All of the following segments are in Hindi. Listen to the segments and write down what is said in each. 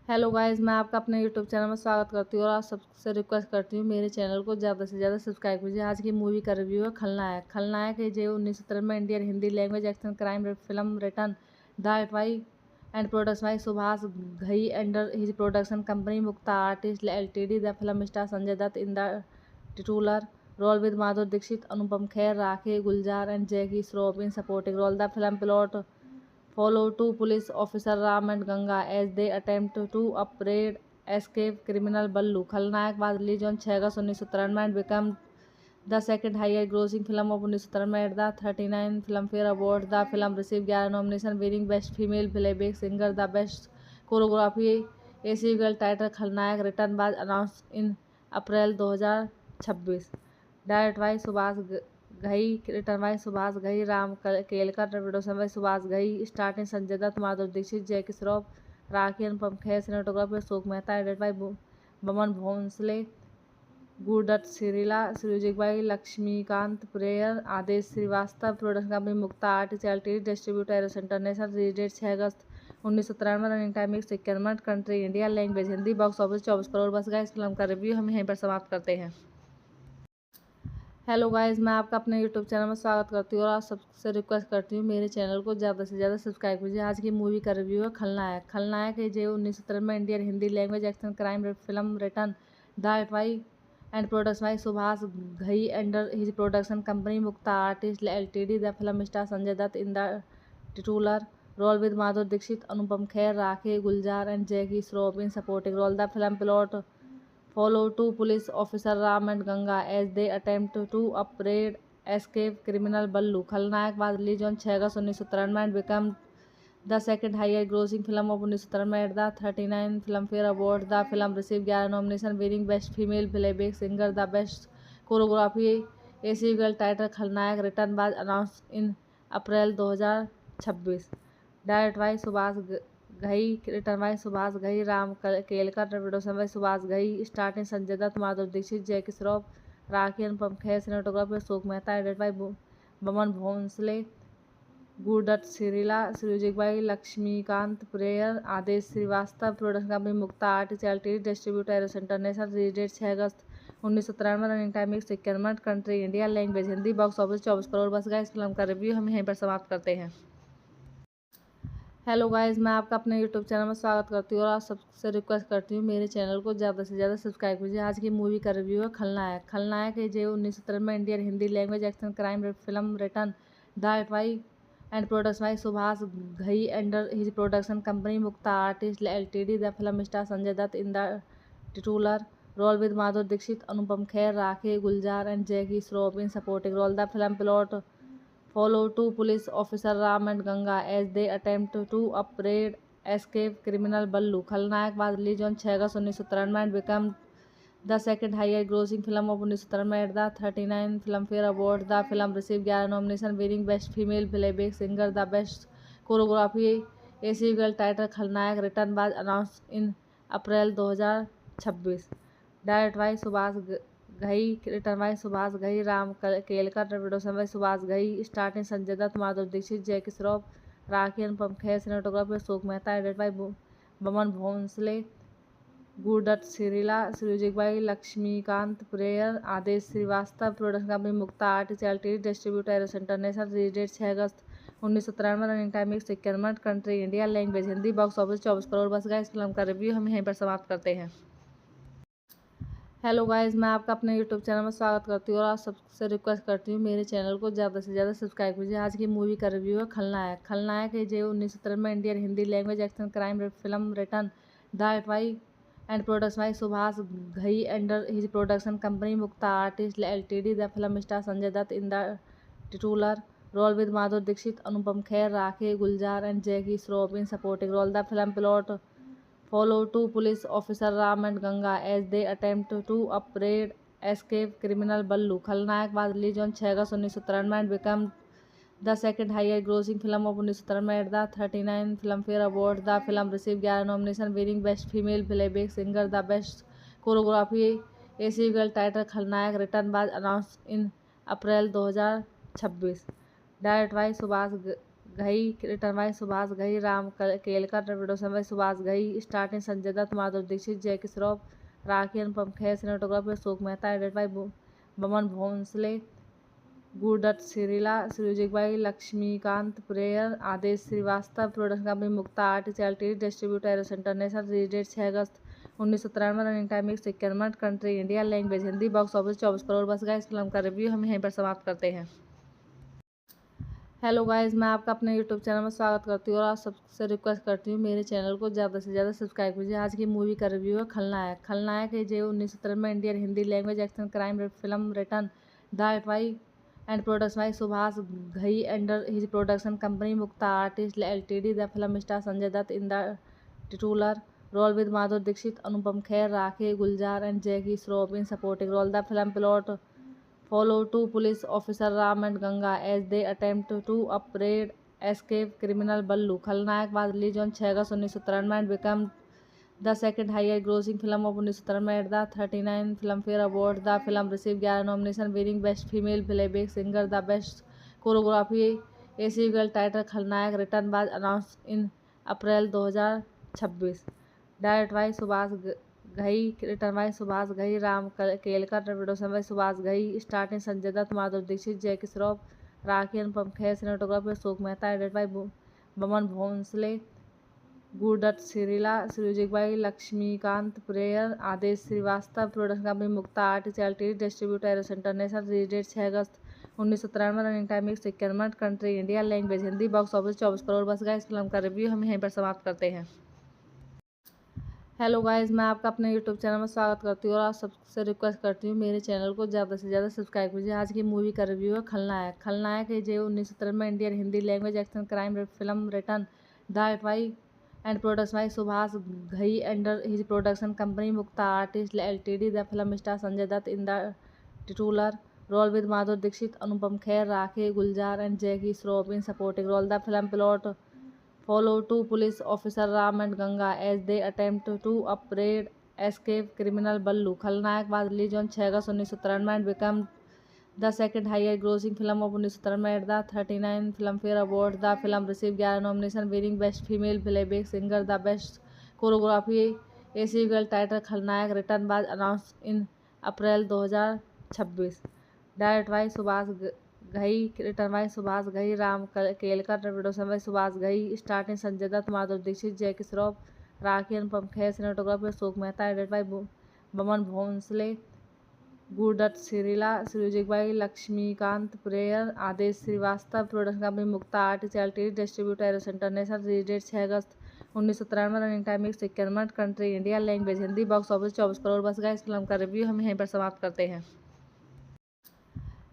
हेलो गाइस, मैं आपका अपने यूट्यूब चैनल में स्वागत करती हूँ और आप सबसे रिक्वेस्ट करती हूँ मेरे चैनल को ज़्यादा से ज़्यादा सब्सक्राइब कीजिए। आज की मूवी का रिव्यू है खलनायक है जो 1970 में Indian Hindi language action crime film written direct by and production by Subhash Ghai under his production company Mukta artist LTD. The film star Sanjay Dutt in the titular role with Madhuri Dixit, Anupam Kher, rakhi Gulzar and Jackie Shroff in supporting role. The film plot follow two police officer Ram and Ganga as they attempt to upbraid escape criminal Ballu. खलनायक was released on 6 August 1993 and became the second highest grossing film of 1993 at the 39 Filmfare Awards. The film received 11 nominations, winning Best Female Playback Singer, the Best Choreography. A sequel titled खलनायक Return was announced in April 2026. Directed by Subhash Ghai, return by Subhash Ghai, Ram Kelkar, production by Subhash Ghai, starting Sanjay Dutt, Madhuri Dixit, Jackie Shroff, rakhi, Anupam Kher, cinematography Ashok Mehta, edit by Boman Bhonsle, Guru Dutt Cirilla, music by Laxmikant prayer, Adesh Shrivastava, production company Mukta artist LTD, distributor Eros international, release date 6 August 1993, running time 51 minute, country India, language Hindi, box office 24 crore. बस गाइस, फिल्म का रिव्यू हम यहीं पर समाप्त करते हैं। हेलो गाइस, मैं आपका अपने यूट्यूब चैनल में स्वागत करती हूँ और आप सबसे रिक्वेस्ट करती हूँ मेरे चैनल को ज़्यादा से ज़्यादा सब्सक्राइब कीजिए। आज की मूवी का रिव्यू है खलनायक है जो 1970 में Indian Hindi language action crime film written direct by and production by Subhash Ghai under his production company Mukta artist LTD. The film star Sanjay Dutt in the titular role with Madhuri Dixit, Anupam Kher, rakhi Gulzar and Jackie Shroff in supporting role. The film plot follow two police officer Ram and Ganga as they attempt to upbraid escape criminal Ballu. खलनायक was released on 6 August 1993 and became the second highest grossing film of 1993 at the 39 Filmfare Awards. The film received 11 nominations, winning Best Female Playback Singer, the Best Choreography. A sequel titled खलनायक Return was announced in April 2026. Directed by Subhash Ghai, return by Subhash Ghai, Ram Kelkar, production by Subhash Ghai, starting Sanjay Dutt, Madhuri Dixit, Jackie Shroff, rakhi, Anupam Kher, cinematography Ashok Mehta, edit by Boman Bhonsle, Guru Dutt Cirilla, music by Laxmikant prayer, Adesh Shrivastava, production company Mukta artist LTD, distributor Eros international, release date 6 August 1993, running time 51 minute, country India, language Hindi, box office 24 crore. बस गाइस, फिल्म का रिव्यू हम यहीं पर समाप्त करते हैं। हेलो गाइस, मैं आपका अपने यूट्यूब चैनल में स्वागत करती हूँ और आप सबसे रिक्वेस्ट करती हूँ मेरे चैनल को ज़्यादा से ज़्यादा सब्सक्राइब कीजिए। आज की मूवी का रिव्यू है खलनायक है जो 1970 में Indian Hindi language action crime film written direct by and production by Subhash Ghai under his production company Mukta artist LTD. The film star Sanjay Dutt in the titular role with Madhuri Dixit, Anupam Kher, rakhi Gulzar and Jackie Shroff in supporting role. The film plot follow two police officer Ram and Ganga as they attempt to upbraid escape criminal Ballu. खलनायक was released on 6 August 1993 and became the second highest grossing film of 1993 at the 39 Filmfare Awards. The film received 11 nominations, winning Best Female Playback Singer, the Best Choreography. A sequel titled खलनायक Return was announced in April 2026. Directed by Subhash Ghai, return by Subhash Ghai, Ram Kelkar, production by Subhash Ghai, starting Sanjay Dutt, Madhuri Dixit, Jackie Shroff, rakhi, Anupam Kher, cinematography Ashok Mehta, edit by Boman Bhonsle, Guru Dutt Cirilla, music by Laxmikant prayer, Adesh Shrivastava, production company Mukta artist LTD, distributor Eros international, release date 6 August 1993, running time 51 minute, country India, language Hindi, box office 24 crore. बस गाइस, फिल्म का रिव्यू हम यहीं पर समाप्त करते हैं। हेलो गाइस, मैं आपका अपने यूट्यूब चैनल में स्वागत करती हूँ और आप सबसे रिक्वेस्ट करती हूँ मेरे चैनल को ज़्यादा से ज़्यादा सब्सक्राइब कीजिए। आज की मूवी का रिव्यू है खलनायक है जो 1970 में Indian Hindi language action crime film written direct by and production by Subhash Ghai under his production company Mukta artist LTD. The film star Sanjay Dutt in the titular role with Madhuri Dixit, Anupam Kher, rakhi Gulzar and Jackie Shroff in supporting role. The film plot follow two police officer Ram and Ganga as they attempt to upbraid escape criminal Ballu. खलनायक was released on 6 August 1993 and became the second highest grossing film of 1993 at the 39 Filmfare Awards. The film received 11 nominations, winning Best Female Playback Singer, the Best Choreography. A sequel titled खलनायक Return was announced in April 2026. Directed by Subhash Ghai, written by Subhash Ghai, Ram Kelkar, production by Subhash Ghai, starting Sanjay Dutt, Madhuri Dixit, Jackie Shroff, rakhi Anupam Kher, cinematography Ashok Mehta, edit by Boman Bhonsle, Guru Dutt सिरीला, music by Laxmikant prayer, Adesh Shrivastava, production company Mukta art charity, distributor Eros international, release date 6 August 1993, running time 51 minute, country India, language Hindi, box office 24 crore. बस गाइस फिल्म का रिव्यू हम यहीं पर समाप्त करते हैं। हेलो गाइस, मैं आपका अपने यूट्यूब चैनल में स्वागत करती हूँ और आप सबसे रिक्वेस्ट करती हूँ मेरे चैनल को ज़्यादा से ज़्यादा सब्सक्राइब कीजिए। आज की मूवी का रिव्यू है खलनायक। खलनायक है जो 1993 में Indian Hindi language action crime film written direct by and production by Subhash Ghai under his production company Mukta artist LTD. The film star Sanjay Dutt in the titular role with Madhuri Dixit, Anupam Kher, rakhi Gulzar and Jackie Shroff in supporting role. The film plot follow two police officers Ram and Ganga as they attempt to apprehend escape criminal Ballu. खलनायक was released on 6 August 1993 and became the second highest grossing film of 1993 at the 39 Filmfare Awards. The film received 11 nominations, winning Best Female Playback Singer, the Best Choreography. A sequel titled खलनायक Return was announced in April 2026. Directed by Subhash Ghai, written by Subhash Ghai, Ram Kelkar, production by Subhash Ghai, starting Sanjay Dutt, Madhuri Dixit, Jackie Shroff, rakhi Anupam Kher, cinematography Ashok Mehta, edit by Boman Bhonsle, Guru Dutt सिरीला, music by Laxmikant prayer, Adesh Shrivastava, production company Mukta art charity, distributor Eros international, release date 6 August 1993, running time 51 minute, country India, language Hindi, box office 24 crore. बस गाइस फिल्म का रिव्यू हम यहीं पर समाप्त करते हैं। हेलो गाइस, मैं आपका अपने यूट्यूब चैनल में स्वागत करती हूँ और आप सबसे रिक्वेस्ट करती हूँ मेरे चैनल को ज़्यादा से ज़्यादा सब्सक्राइब कीजिए। आज की मूवी का रिव्यू है खलनायक। खलनायक है जो 1993 में Indian Hindi language action crime film written direct by and production by Subhash Ghai under his production company Mukta artist LTD. The film star Sanjay Dutt in the titular role with Madhuri Dixit, Anupam Kher, rakhi Gulzar and Jackie Shroff in supporting role. The film plot follow two police officers Ram and Ganga as they attempt to apprehend escape criminal Ballu. खलनायक was released on 6 August 1993 and became the second highest grossing film of 1993 at the 39 Filmfare Awards. The film received 11 nominations, winning Best Female Playback Singer, the Best Choreography. A sequel titled खलनायक Return was announced in April 2026. Directed by Subhash Ghai, written by Subhash Ghai, Ram Kelkar, production by Subhash Ghai, starting Sanjay Dutt, Madhuri Dixit, Jackie Shroff, rakhi Anupam Kher, cinematography Ashok Mehta, edit by Boman Bhonsle, Guru Dutt सिरीला, music by Laxmikant prayer, Adesh Shrivastava, production company Mukta art charity, distributor Eros international, release date 6 August 1993, running time 51 minute, country India, language Hindi, box office 24 crore. बस गाइस फिल्म का रिव्यू हम यहीं पर समाप्त करते हैं।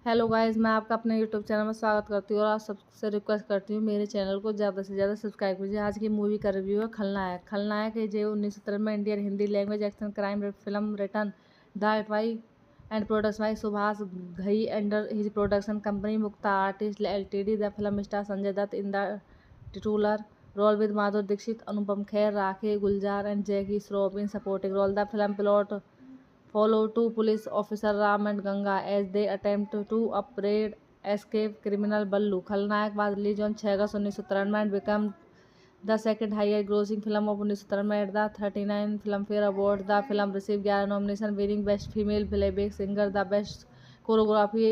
हेलो गाइस, मैं आपका अपने यूट्यूब चैनल में स्वागत करती हूँ और आप सबसे रिक्वेस्ट करती हूँ मेरे चैनल को ज़्यादा से ज़्यादा सब्सक्राइब कीजिए। आज की मूवी का रिव्यू है खलनायक। खलनायक है जो 1993 में Indian Hindi language action crime film written direct by and production by Subhash Ghai under his production company Mukta artist LTD. The film star Sanjay Dutt in the titular role with Madhuri Dixit, Anupam Kher, rakhi Gulzar and Jackie Shroff in supporting role. The film plot follow two police officers Ram and Ganga as they attempt to apprehend escape criminal Ballu. खलनायक was released on 6 August 1993 and became the second highest grossing film of 1993 at the 39 Filmfare Awards. The film received 11 nominations, winning Best Female Playback Singer, the Best Choreography.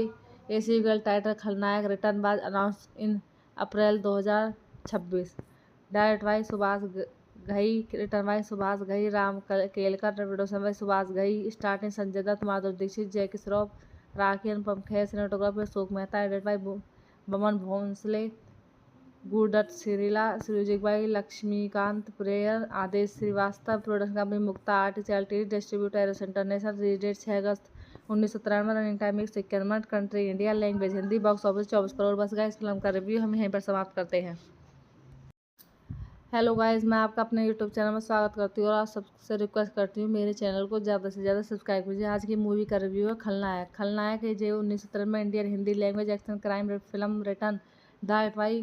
A sequel titled खलनायक Return was announced in April 2026. Directed by Subhash Ghai, written by Subhash Ghai, Ram Kelkar, production by Subhash Ghai, starting Sanjay Dutt, Madhuri Dixit, Jackie Shroff, rakhi Anupam Kher, cinematography Ashok Mehta, edit by Boman Bhonsle, Guru Dutt सिरीला, music by Laxmikant prayer, Adesh Shrivastava, production company Mukta art charity, distributor Eros international, release date 6 August 1993, running time 51 minute, country India, language Hindi, box office 24 crore. बस गाइस फिल्म का रिव्यू हम यहीं पर समाप्त करते हैं। हेलो गाइस, मैं आपका अपने यूट्यूब चैनल में स्वागत करती हूँ और आप सबसे रिक्वेस्ट करती हूँ मेरे चैनल को ज़्यादा से ज़्यादा सब्सक्राइब कीजिए। आज की मूवी का रिव्यू है खलनायक। खलनायक है जो 1993 में Indian Hindi language action crime film written direct by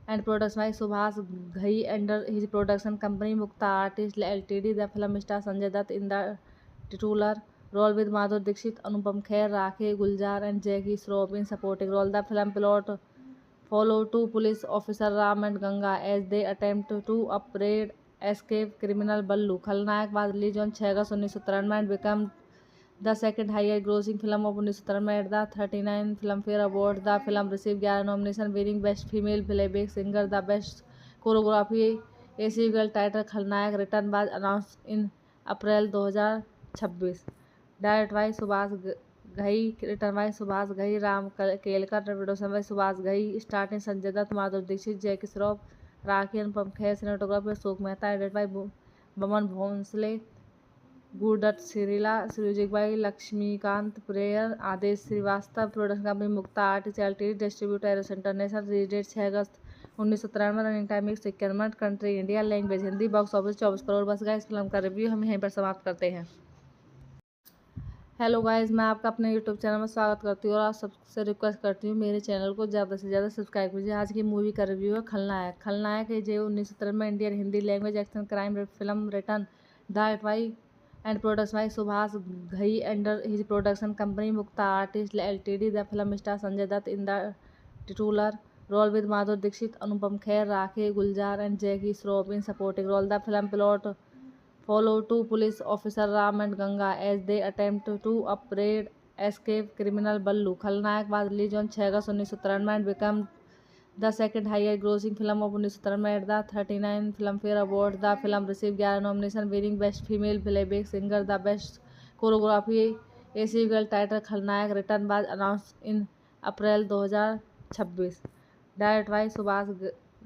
and production by Subhash Ghai under his production company Mukta artist LTD. The film star Sanjay Dutt in the titular role with Madhuri Dixit, Anupam Kher, rakhi Gulzar and Jackie Shroff in supporting role. The film plot follow two police officer Ram and Ganga as they attempt to upbraid escape criminal Ballu. खलनायक was released on 6 August 1993 and became the second highest grossing film of 1993 at the 39 Filmfare Awards. The film received 11 nominations, winning Best Female Playback Singer, the Best Choreography. A sequel titled खलनायक written was announced in April 2026. Directed by Subhash Ghai, written by Subhash Ghai, Ram Kelkar, production by Subhash Ghai, starring Sanjay Dutt, Madhuri Dixit, Jackie Shroff, rakhi, Anupam Kher, cinematography Ashok Mehta, edited by Boman Bhonsle, Guru Dutt सिरीला, music by Laxmikant prayer, Adesh Shrivastava, production company Mukta artist LTD, distributor Eros international, release date 6 August 1993, running time 151 minute, country India, language Hindi, box office 24 crore. बस गाइस फिल्म का रिव्यू हम यहीं पर समाप्त करते हैं। हेलो गाइस, मैं आपका अपने यूट्यूब चैनल में स्वागत करती हूँ और आप सबसे रिक्वेस्ट करती हूँ मेरे चैनल को ज़्यादा से ज़्यादा सब्सक्राइब कीजिए। आज की मूवी का रिव्यू है खलनायक। खलनायक है जो 1993 में Indian Hindi language action crime film written direct by and production by Subhash Ghai under his production company Mukta artist LTD. The film star Sanjay Dutt in the titular role with Madhuri Dixit, Anupam Kher, rakhi, Gulzar and Jackie Shroff in supporting role. The film plot follow two police officer Ram and Ganga as they attempt to upbraid escape criminal Ballu. खलनायक was released on 6 August 1993 and became the second highest grossing film of 1993 at the 39 Filmfare Awards. The film received 11 nominations, winning Best Female Playback Singer, the Best Choreography. A sequel titled खलनायक written was announced in April 2026. Directed by Subhash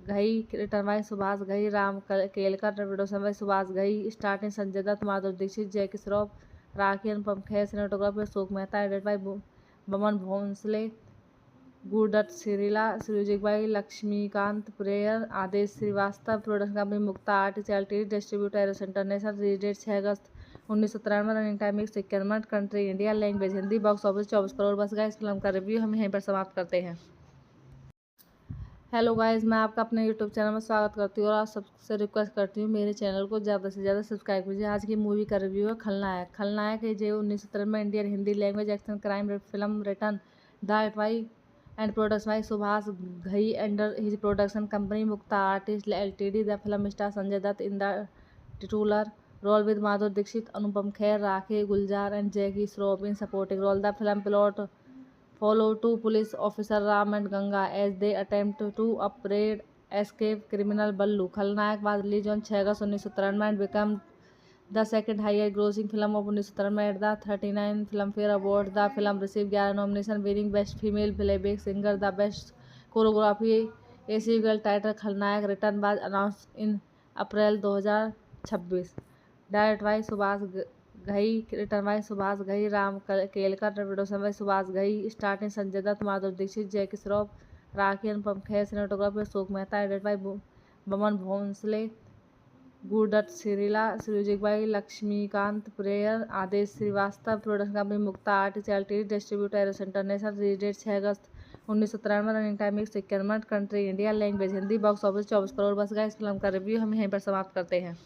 Ghai, written by Subhash Ghai, Ram Kelkar, production by Subhash Ghai, starring Sanjay Dutt, Madhuri Dixit, Jackie Shroff, rakhi, Anupam Kher, cinematography Ashok Mehta, edited by Boman Bhonsle, Guru Dutt सिरीला, music by Laxmikant prayer, Adesh Shrivastava, production company Mukta artist LTD, distributor Eros international, release date 6 August 1993, running time 151 minute, country India, language Hindi, box office 24 crore. बस गाइस फिल्म का रिव्यू हम यहीं पर समाप्त करते हैं। हेलो गाइस, मैं आपका अपने यूट्यूब चैनल में स्वागत करती हूँ और आप सबसे रिक्वेस्ट करती हूँ मेरे चैनल को ज़्यादा से ज़्यादा सब्सक्राइब कीजिए। आज की मूवी का रिव्यू है खलनायक। खलनायक है जो 1993 में Indian Hindi language action crime film written direct by and production by Subhash Ghai under his production company Mukta artist LTD. The film star Sanjay Dutt in the titular role with Madhuri Dixit, Anupam Kher, rakhi, Gulzar and Jackie Shroff in supporting role. The film plot follow two police officer Ram and Ganga as they attempt to upbraid escape criminal Ballu. खलनायक was released on 6 August 1993 and became the second highest grossing film of 1993 at the 39 Filmfare Awards. The film received 11 nominations, winning Best Female Playback Singer, the Best Choreography. A sequel titled खलनायक written was announced in April 2026. Directed by Subhash Ghai, written by Subhash Ghai, Ram Kelkar, production by Subhash Ghai, starring Sanjay Dutt, Madhuri Dixit, Jackie Shroff, rakhi, Anupam Kher, cinematography Ashok Mehta, edited by Boman Bhonsle, Guru Dutt सिरीला, music by Laxmikant prayer, Adesh Shrivastava, production company Mukta artist LTD, distributor Eros international, release date 6 August 1993, running time 151 minute, country India, language Hindi, box office 24 crore. बस गाइस फिल्म का रिव्यू हम यहीं पर समाप्त करते हैं।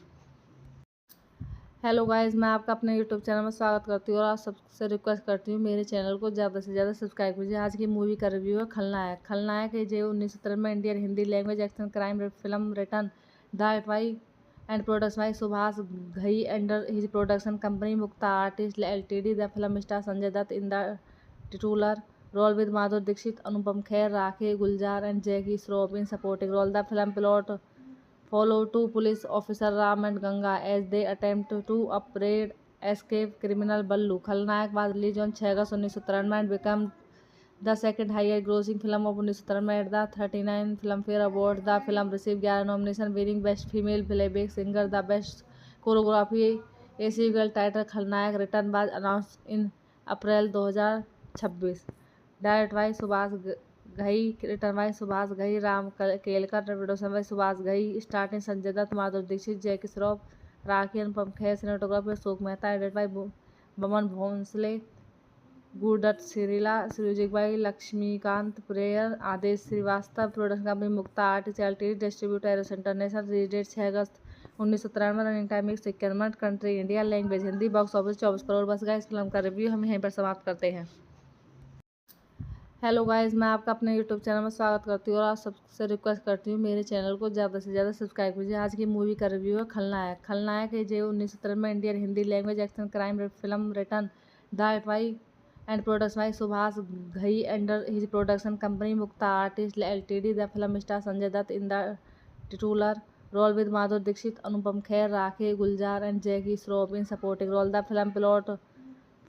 हेलो गाइस, मैं आपका अपने यूट्यूब चैनल में स्वागत करती हूँ और आप सबसे रिक्वेस्ट करती हूँ मेरे चैनल को ज़्यादा से ज़्यादा सब्सक्राइब कीजिए। आज की मूवी का रिव्यू है खलनायक। खलनायक है जो 1993 में Indian Hindi language action crime film written direct by and production by Subhash Ghai under his production company Mukta artist LTD. The film star Sanjay Dutt in the titular role with Madhuri Dixit, Anupam Kher, rakhi, Gulzar and Jackie Shroff in supporting role. The film plot follow two police officer Ram and Ganga as they attempt to upbraid escape criminal Ballu. खलनायक was released on 6 August 1993 and became the second highest grossing film of 1993 at the 39 Filmfare Awards. The film received 11 nominations, winning Best Female Playback Singer, the Best Choreography. A sequel titled खलनायक written was announced in April 2026. Directed by Subhash Ghai, written by Subhash Ghai, Ram Kelkar, production by Subhash Ghai, starring Sanjay Dutt, Madhuri Dixit, Jackie Shroff, rakhi, Anupam Kher, cinematography Ashok Mehta, edited by Boman Bhonsle, Guru Dutt सिरीला, music by Laxmikant prayer, Adesh Shrivastava, production company Mukta artist LTD, distributor Eros international, release date 6 August 1993, running time 151 minute, country India, language Hindi, box office 24 crore. बस गाइस फिल्म का रिव्यू हम यहीं पर समाप्त करते हैं। हेलो गाइस, मैं आपका अपने यूट्यूब चैनल में स्वागत करती हूँ और आप सबसे रिक्वेस्ट करती हूँ मेरे चैनल को ज़्यादा से ज़्यादा सब्सक्राइब कीजिए। आज की मूवी का रिव्यू है खलनायक। खलनायक है जो 1970 में Indian Hindi language action crime film written direct by and production by Subhash Ghai under his production company Mukta artist LTD. The film star Sanjay Dutt in the titular role with Madhuri Dixit, Anupam Kher, rakhi Gulzar and Jackie Shroff in supporting role. The film plot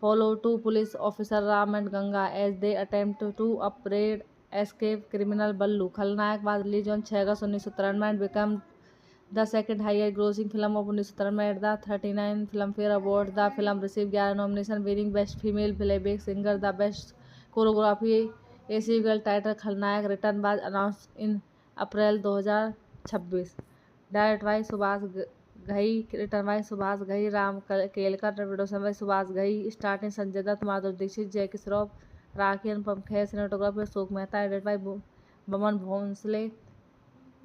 follow two police officer Ram and Ganga as they attempt to upbraid escape criminal Ballu. खलनायक was released on 6 August 1993 and became the second highest grossing film of 1993 at the 39 Filmfare Awards. The film received 11 nominations, winning Best Female Playback Singer, the Best Choreography. A sequel titled खलनायक return was announced in April 2026. Directed by Subhash Ghai, return by Subhash Ghai, Ram Kelkar, production by Subhash Ghai, starting Sanjay Dutt, Madhuri Dixit, Jackie Shroff, rakhi, Anupam Kher, cinematography Ashok Mehta, edit by Boman Bhonsle,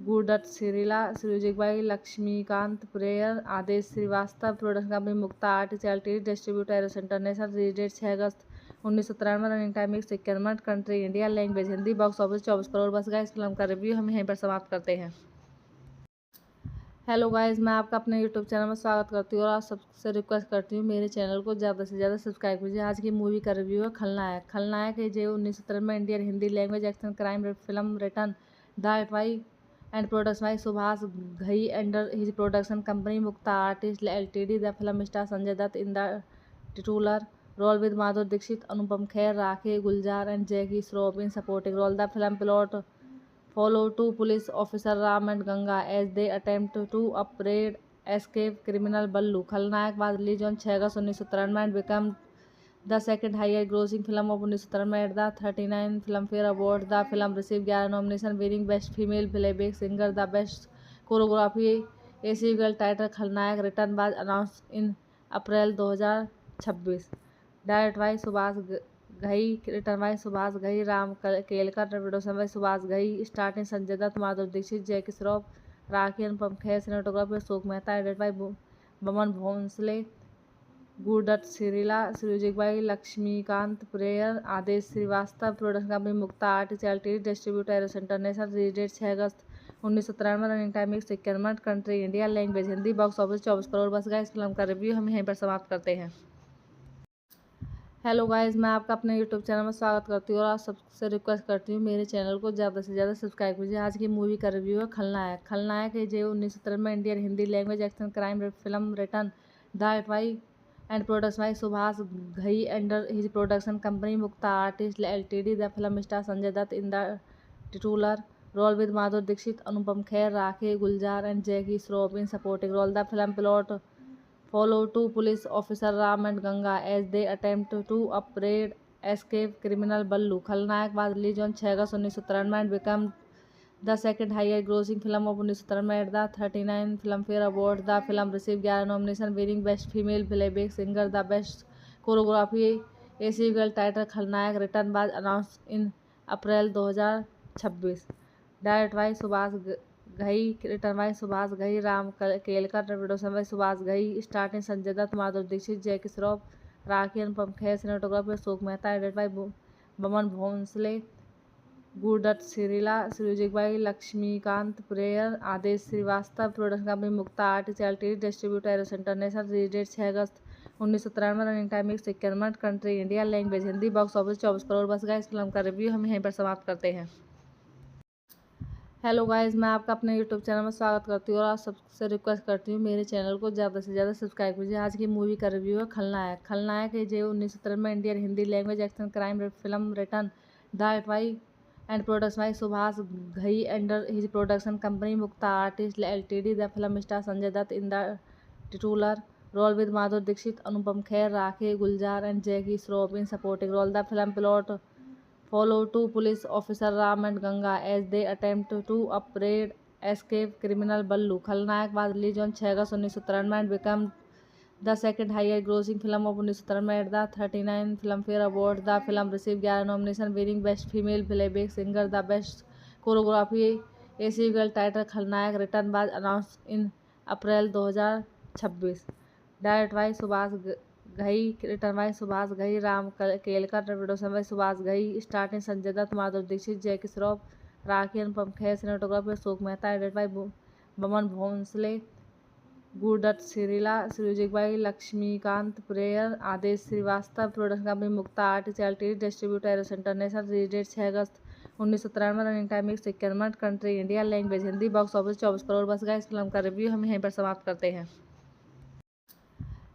Guru Dutt सिरीला, music by Laxmikant prayer, Adesh Shrivastava, production company Mukta artist LTD, distributor Eros international, release date 6 August 1993, running time 51 minute, country India, language Hindi, box office 24 crore. बस गाइस, फिल्म का रिव्यू हम यहीं पर समाप्त करते हैं। हेलो गाइस, मैं आपका अपने यूट्यूब चैनल में स्वागत करती हूँ और आप सबसे रिक्वेस्ट करती हूँ मेरे चैनल को ज़्यादा से ज़्यादा सब्सक्राइब कीजिए। आज की मूवी का रिव्यू है खलनायक। खलनायक है जो 1970 में Indian Hindi language action crime film written direct by and production by Subhash Ghai under his production company Mukta artist LTD. The film star Sanjay Dutt in the titular role with Madhuri Dixit, Anupam Kher, rakhi Gulzar and Jackie Shroff in supporting role. The film plot follow two police officer Ram and Ganga as they attempt to upbraid escape criminal Ballu. खलनायक was released on 6 August 1993 and became the second highest grossing film of 1993 at the 39 Filmfare Awards. The film received 11 nominations, winning Best Female Playback Singer, the Best Choreography. A sequel titled खलनायक return was announced in April 2026. Directed by Subhash Ghai, return by Subhash Ghai, Ram Kelkar, production by Subhash Ghai, starting Sanjay Dutt, Madhuri Dixit, Jackie Shroff, rakhi, Anupam Kher, cinematography Ashok Mehta, edit by Boman Bhonsle, Guru Dutt सिरीला, music by Laxmikant prayer, Adesh Shrivastava, production company Mukta artist LTD, distributor Eros international, release date 6 August 1993, running time 51 minute, country India, language Hindi, box office 24 crore. बस गाइस, फिल्म का रिव्यू हम यहीं पर समाप्त करते हैं। हेलो गाइस, मैं आपका अपने यूट्यूब चैनल में स्वागत करती हूँ और आप सबसे रिक्वेस्ट करती हूँ मेरे चैनल को ज़्यादा से ज़्यादा सब्सक्राइब कीजिए। आज की मूवी का रिव्यू है खलनायक। खलनायक है जो 1970 में Indian Hindi language action crime film written direct by and production by Subhash Ghai under his production company Mukta artist LTD. The film star Sanjay Dutt in the titular role with Madhuri Dixit, Anupam Kher, rakhi Gulzar and Jackie Shroff in supporting role. The film plot follow two police officer Ram and Ganga as they attempt to upbraid escape criminal Ballu. खलनायक was released on 6 August 1993 and became the second highest grossing film of 1993 at the 39 Filmfare Awards. The film received 11 nominations, winning Best Female Playback Singer, the Best Choreography. A sequel titled खलनायक return was announced in April 2026. Directed by Subhash Ghai, return by Subhash Ghai, Ram Kelkar, production by Subhash Ghai, starting Sanjay Dutt, Madhuri Dixit, Jackie Shroff, rakhi, Anupam Kher, cinematography Ashok Mehta, edit by Boman Bhonsle, Guru Dutt सिरीला, music by Laxmikant prayer, Adesh Shrivastava, production company Mukta artist LTD, distributor Eros international, release date 6 August 1993, running time 51 minute, country India, language Hindi, box office 24 crore. बस गाइस, फिल्म का रिव्यू हम यहीं पर समाप्त करते हैं। हेलो गाइस, मैं आपका अपने यूट्यूब चैनल में स्वागत करती हूँ और आप सबसे रिक्वेस्ट करती हूँ मेरे चैनल को ज़्यादा से ज़्यादा सब्सक्राइब कीजिए। आज की मूवी का रिव्यू है खलनायक। खलनायक है जो 1970 में Indian Hindi language action crime film written direct by and production by Subhash Ghai under his production company Mukta artist LTD. The film star Sanjay Dutt in the titular role with Madhuri Dixit, Anupam Kher, rakhi Gulzar and Jackie Shroff in supporting role. The film plot follow two police officer Ram and Ganga as they attempt to upbraid escape criminal Ballu. खलनायक was released on 6 August 1993 and became the second highest grossing film of 1993 at the 39 Filmfare Awards. The film received 11 nominations, winning Best Female Playback Singer, the Best Choreography. A sequel titled खलनायक return was announced in April 2026. Directed by Subhash Ghai, written by Subhash Ghai, Ram Kelkar, production by Subhash Ghai, starting Sanjay Dutt, Madhuri Dixit, Jackie Shroff, rakhi Anupam Kher, cinematography Ashok Mehta, edit by Boman Bhonsle, Guru Dutt सिरीला, music by Laxmikant prayer, Adesh Shrivastava, production company Mukta artist LTD, distributor Eros international, release date 6 August 1993, running time 51 minute, country India, language Hindi, box office 24 crore. बस गाइस, फिल्म का रिव्यू हम यहीं पर समाप्त करते हैं।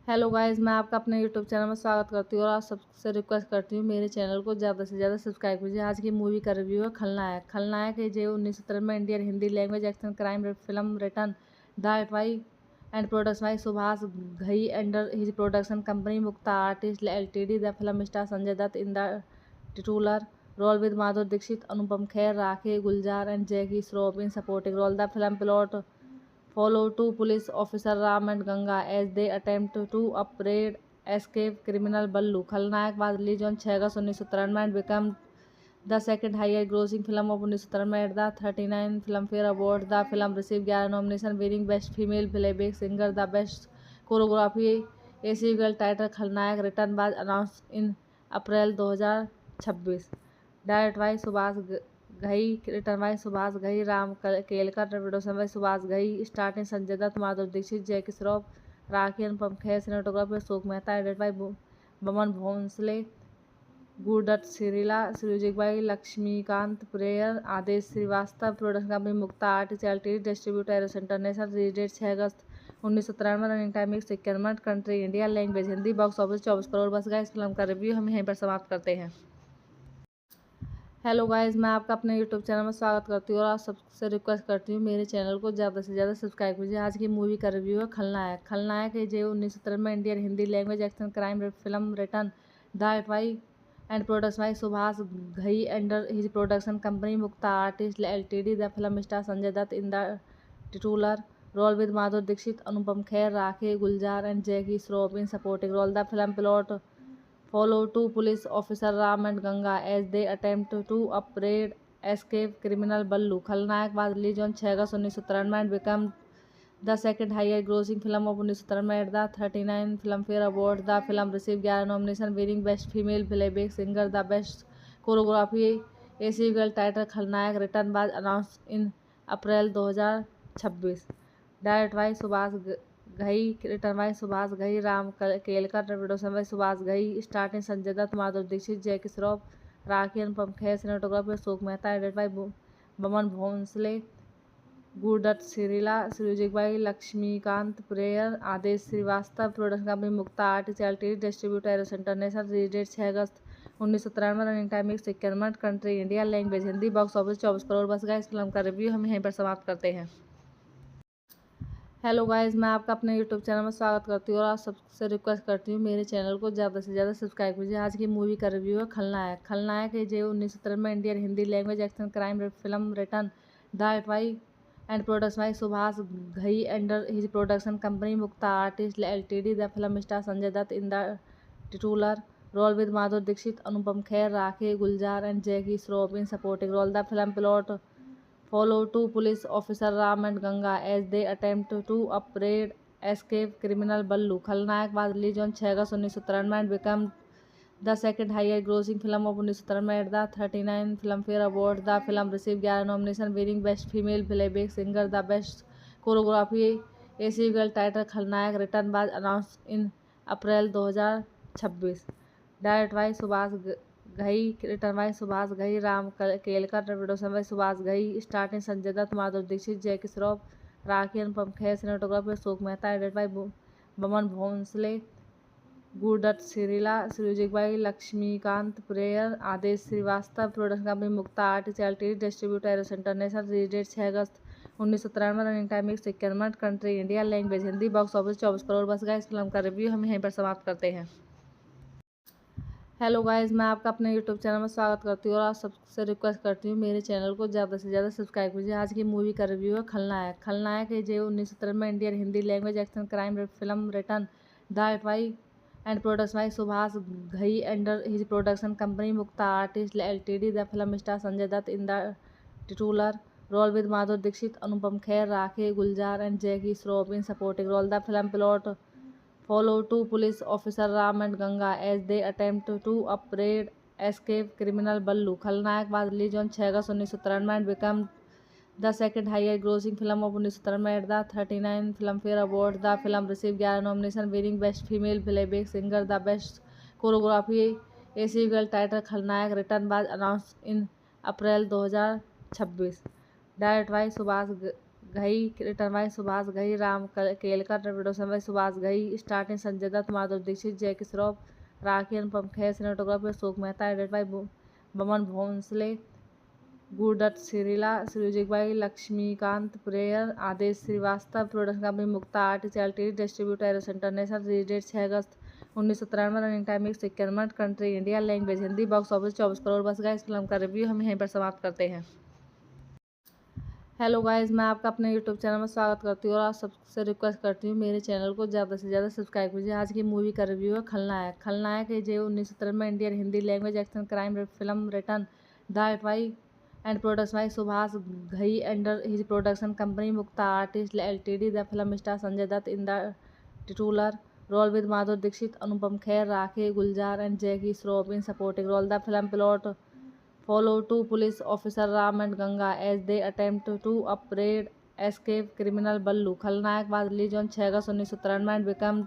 हेलो गाइस, मैं आपका अपने यूट्यूब चैनल में स्वागत करती हूँ और आप सबसे रिक्वेस्ट करती हूँ मेरे चैनल को ज़्यादा से ज़्यादा सब्सक्राइब कीजिए। आज की मूवी का रिव्यू है खलनायक। खलनायक है जो 1993 में Indian Hindi language action crime film written direct by and production by Subhash Ghai under his production company Mukta artist LTD. The film star Sanjay Dutt in the titular role with Madhuri Dixit, Anupam Kher, Rakhi Guljar and Jackie Shroff in supporting role. The film plot follow two police officers Ram and Ganga as they attempt to upbraid escape criminal Ballu. Khalnayak was released on 6 August 1993 and became the second highest grossing film of 1993 at the 39 Filmfare Awards. The film received 11 nominations, winning Best Female Playback Singer, the Best Choreography. A sequel titled Khalnayak Return was announced in April 2026. Direct by Subhash Ghai, return by Subhash Ghai, Ram Kelkar, production by Subhash Ghai, starting Sanjay Dutt, Madhuri Dixit, Jackie Shroff, rakhi Anupam Kher, cinematography Ashok Mehta, edit by Boman Bhonsle, Guru Dutt सिरीला, music by Laxmikant prayer, Adesh Shrivastava, production company Mukta artist LTD, distributor Eros international, release date 6 August 1993, running time 51 minute, country India, language Hindi, box office 24 crore. बस गाइस, फिल्म का रिव्यू हम यहीं पर समाप्त करते हैं। हेलो गाइस, मैं आपका अपने यूट्यूब चैनल में स्वागत करती हूँ और आप सबसे रिक्वेस्ट करती हूँ मेरे चैनल को ज़्यादा से ज़्यादा सब्सक्राइब कीजिए। आज की मूवी का रिव्यू है खलनायक। खलनायक है जो 1993 में Indian Hindi language action crime film written direct by and production by Subhash Ghai under his production company Mukta artist LTD. The film star Sanjay Dutt in the titular role with Madhuri Dixit, Anupam Kher, rakhi Gulzar and Jackie Shroff in supporting role. The film plot follow two police officers Ram and Ganga as they attempt to upbraid escape criminal Ballu. Khalnayak was released on 6 August 1993 and became the second highest grossing film of 1993 at the 39 Filmfare Awards. The film received 11 nominations, winning Best Female Playback Singer, the Best Choreography. A sequel titled Khalnayak Return was announced in April 2026. Direct by Subhash Ghai, return by Subhash Ghai, Ram Kelkar, production by Subhash Ghai, starting Sanjay Dutt, Madhuri Dixit, Jackie Shroff, rakhi Anupam Kher, cinematography Ashok Mehta, edit by Boman Bhonsle, Guru Dutt सिरीला, music by Laxmikant prayer, Adesh Shrivastava, production company Mukta artist LTD, distributor Eros international, release date 6 August 1993, running time 51 minute, country India, language Hindi, box office 24 crore. बस गाइस, फिल्म का रिव्यू हम यहीं पर समाप्त करते हैं। हेलो गाइस, मैं आपका अपने यूट्यूब चैनल में स्वागत करती हूँ और आप सबसे रिक्वेस्ट करती हूँ मेरे चैनल को ज़्यादा से ज़्यादा सब्सक्राइब कीजिए। आज की मूवी का रिव्यू है खलनायक। खलनायक है जो 1993 में Indian Hindi language action crime film written direct by and production by Subhash Ghai under his production company Mukta artist LTD. The film star Sanjay Dutt in the titular role with Madhuri Dixit, Anupam Kher, rakhi Gulzar and Jackie Shroff in supporting role. The film plot follow two police officers Ram and Ganga as they attempt to upbraid escape criminal Ballu. Khalnayak was released on 6 August 1993 and became the second highest grossing film of 1993 at the 39 Filmfare Awards. The film received 11 nominations, winning Best Female Playback Singer, the Best Choreography. A sequel titled Khalnayak Return was announced in April 2026. Direct by Subhash Ghai, return by Subhash Ghai, Ram Kelkar, production by Subhash Ghai, starting Sanjay Dutt, Madhuri Dixit, Jackie Shroff, rakhi Anupam Kher, cinematography Ashok Mehta, edit by Boman Bhonsle, Guru Dutt सिरीला, music by Laxmikant prayer, Adesh Shrivastava, production company Mukta artist LTD, distributor Eros international, release date 6 August 1993, running time 51 minute, country India, language Hindi, box office 24 crore. बस गाइस, फिल्म का रिव्यू हम यहीं पर समाप्त करते हैं। हेलो गाइस, मैं आपका अपने यूट्यूब चैनल में स्वागत करती हूँ और आप सबसे रिक्वेस्ट करती हूँ मेरे चैनल को ज़्यादा से ज़्यादा सब्सक्राइब कीजिए। आज की मूवी का रिव्यू है खलनायक। खलनायक है जो 1993 में Indian Hindi language action crime film written direct by and production by Subhash Ghai under his production company Mukta artist LTD. The film star Sanjay Dutt in the titular role with Madhuri Dixit, Anupam Kher, rakhi Gulzar and Jackie Shroff in supporting role. The film plot follow two police officer Ram and Ganga as they attempt to upbraid escape criminal Ballu. खलनायक was released on 6 August 1993 and became the second highest grossing film of 1993 at the 39 Filmfare Awards. The film received 11 nominations, winning Best Female Playback Singer, the Best Choreography. A sequel titled खलनायक written was announced in April 2026. Directed by Subhash Ghai, written by Subhash Ghai, Ram Kelkar, production by Subhash Ghai, starring Sanjay Dutt, Madhuri Dixit, Jackie Shroff, rakhi Anupam Kher, cinematography Ashok Mehta, edited by Boman Bhonsle, Guru Dutt सिरीला, music by Laxmikant prayer, Adesh Shrivastava, production company Mukta artist LTD, distributor Eros international, release date 6 August 1993, running time 151 minute, country India, language Hindi, box office 24 crore. बस गाइस फिल्म का रिव्यू हम यहीं पर समाप्त करते हैं। हेलो गाइस, मैं आपका अपने यूट्यूब चैनल में स्वागत करती हूँ और आप सबसे रिक्वेस्ट करती हूँ मेरे चैनल को ज़्यादा से ज़्यादा सब्सक्राइब कीजिए। आज की मूवी का रिव्यू है खलनायक। खलनायक है जो 1993 में Indian Hindi language action crime film written direct by and production by Subhash Ghai under his production company Mukta artist LTD. The film star Sanjay Dutt in the titular role with Madhuri Dixit, Anupam Kher, rakhi Gulzar and Jackie Shroff in supporting role. The film plot follow two police officer Ram and Ganga as they attempt to upbraid escape criminal Ballu. खलनायक was released on 6 August 1993 and became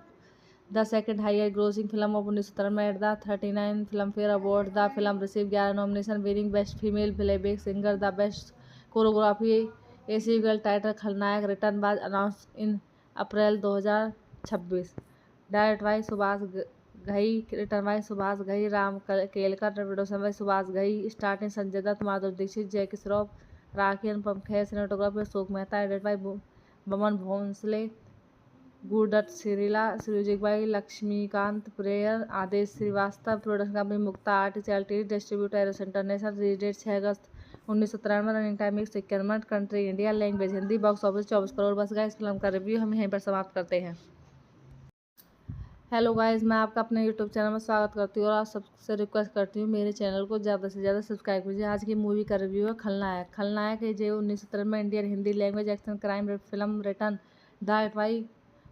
the second highest grossing film of 1993 at the 39 Filmfare Awards. The film received 11 nominations, winning Best Female Playback Singer, the Best Choreography. A sequel titled खलनायक written was announced in April 2026. Directed by Subhash Ghai, written by Subhash Ghai, Ram Kelkar, production by Subhash Ghai, starring Sanjay Dutt, Madhuri Dixit, Jackie Shroff, rakhi Anupam Kher, cinematography Ashok Mehta, edited by Boman Bhonsle, Guru Dutt सिरीला, music by Laxmikant prayer, Adesh Shrivastava, production company Mukta artist LTD, distributor Eros international, release date 6 August 1993, running time 151 minute, country India, language Hindi, box office 24 crore. बस गाइस फिल्म का रिव्यू हम यहीं पर समाप्त करते हैं। हेलो गाइस, मैं आपका अपने यूट्यूब चैनल में स्वागत करती हूँ और आप सबसे रिक्वेस्ट करती हूँ मेरे चैनल को ज़्यादा से ज़्यादा सब्सक्राइब कीजिए। आज की मूवी का रिव्यू है खलनायक। खलनायक है जो 1993 में Indian Hindi language action crime film written direct by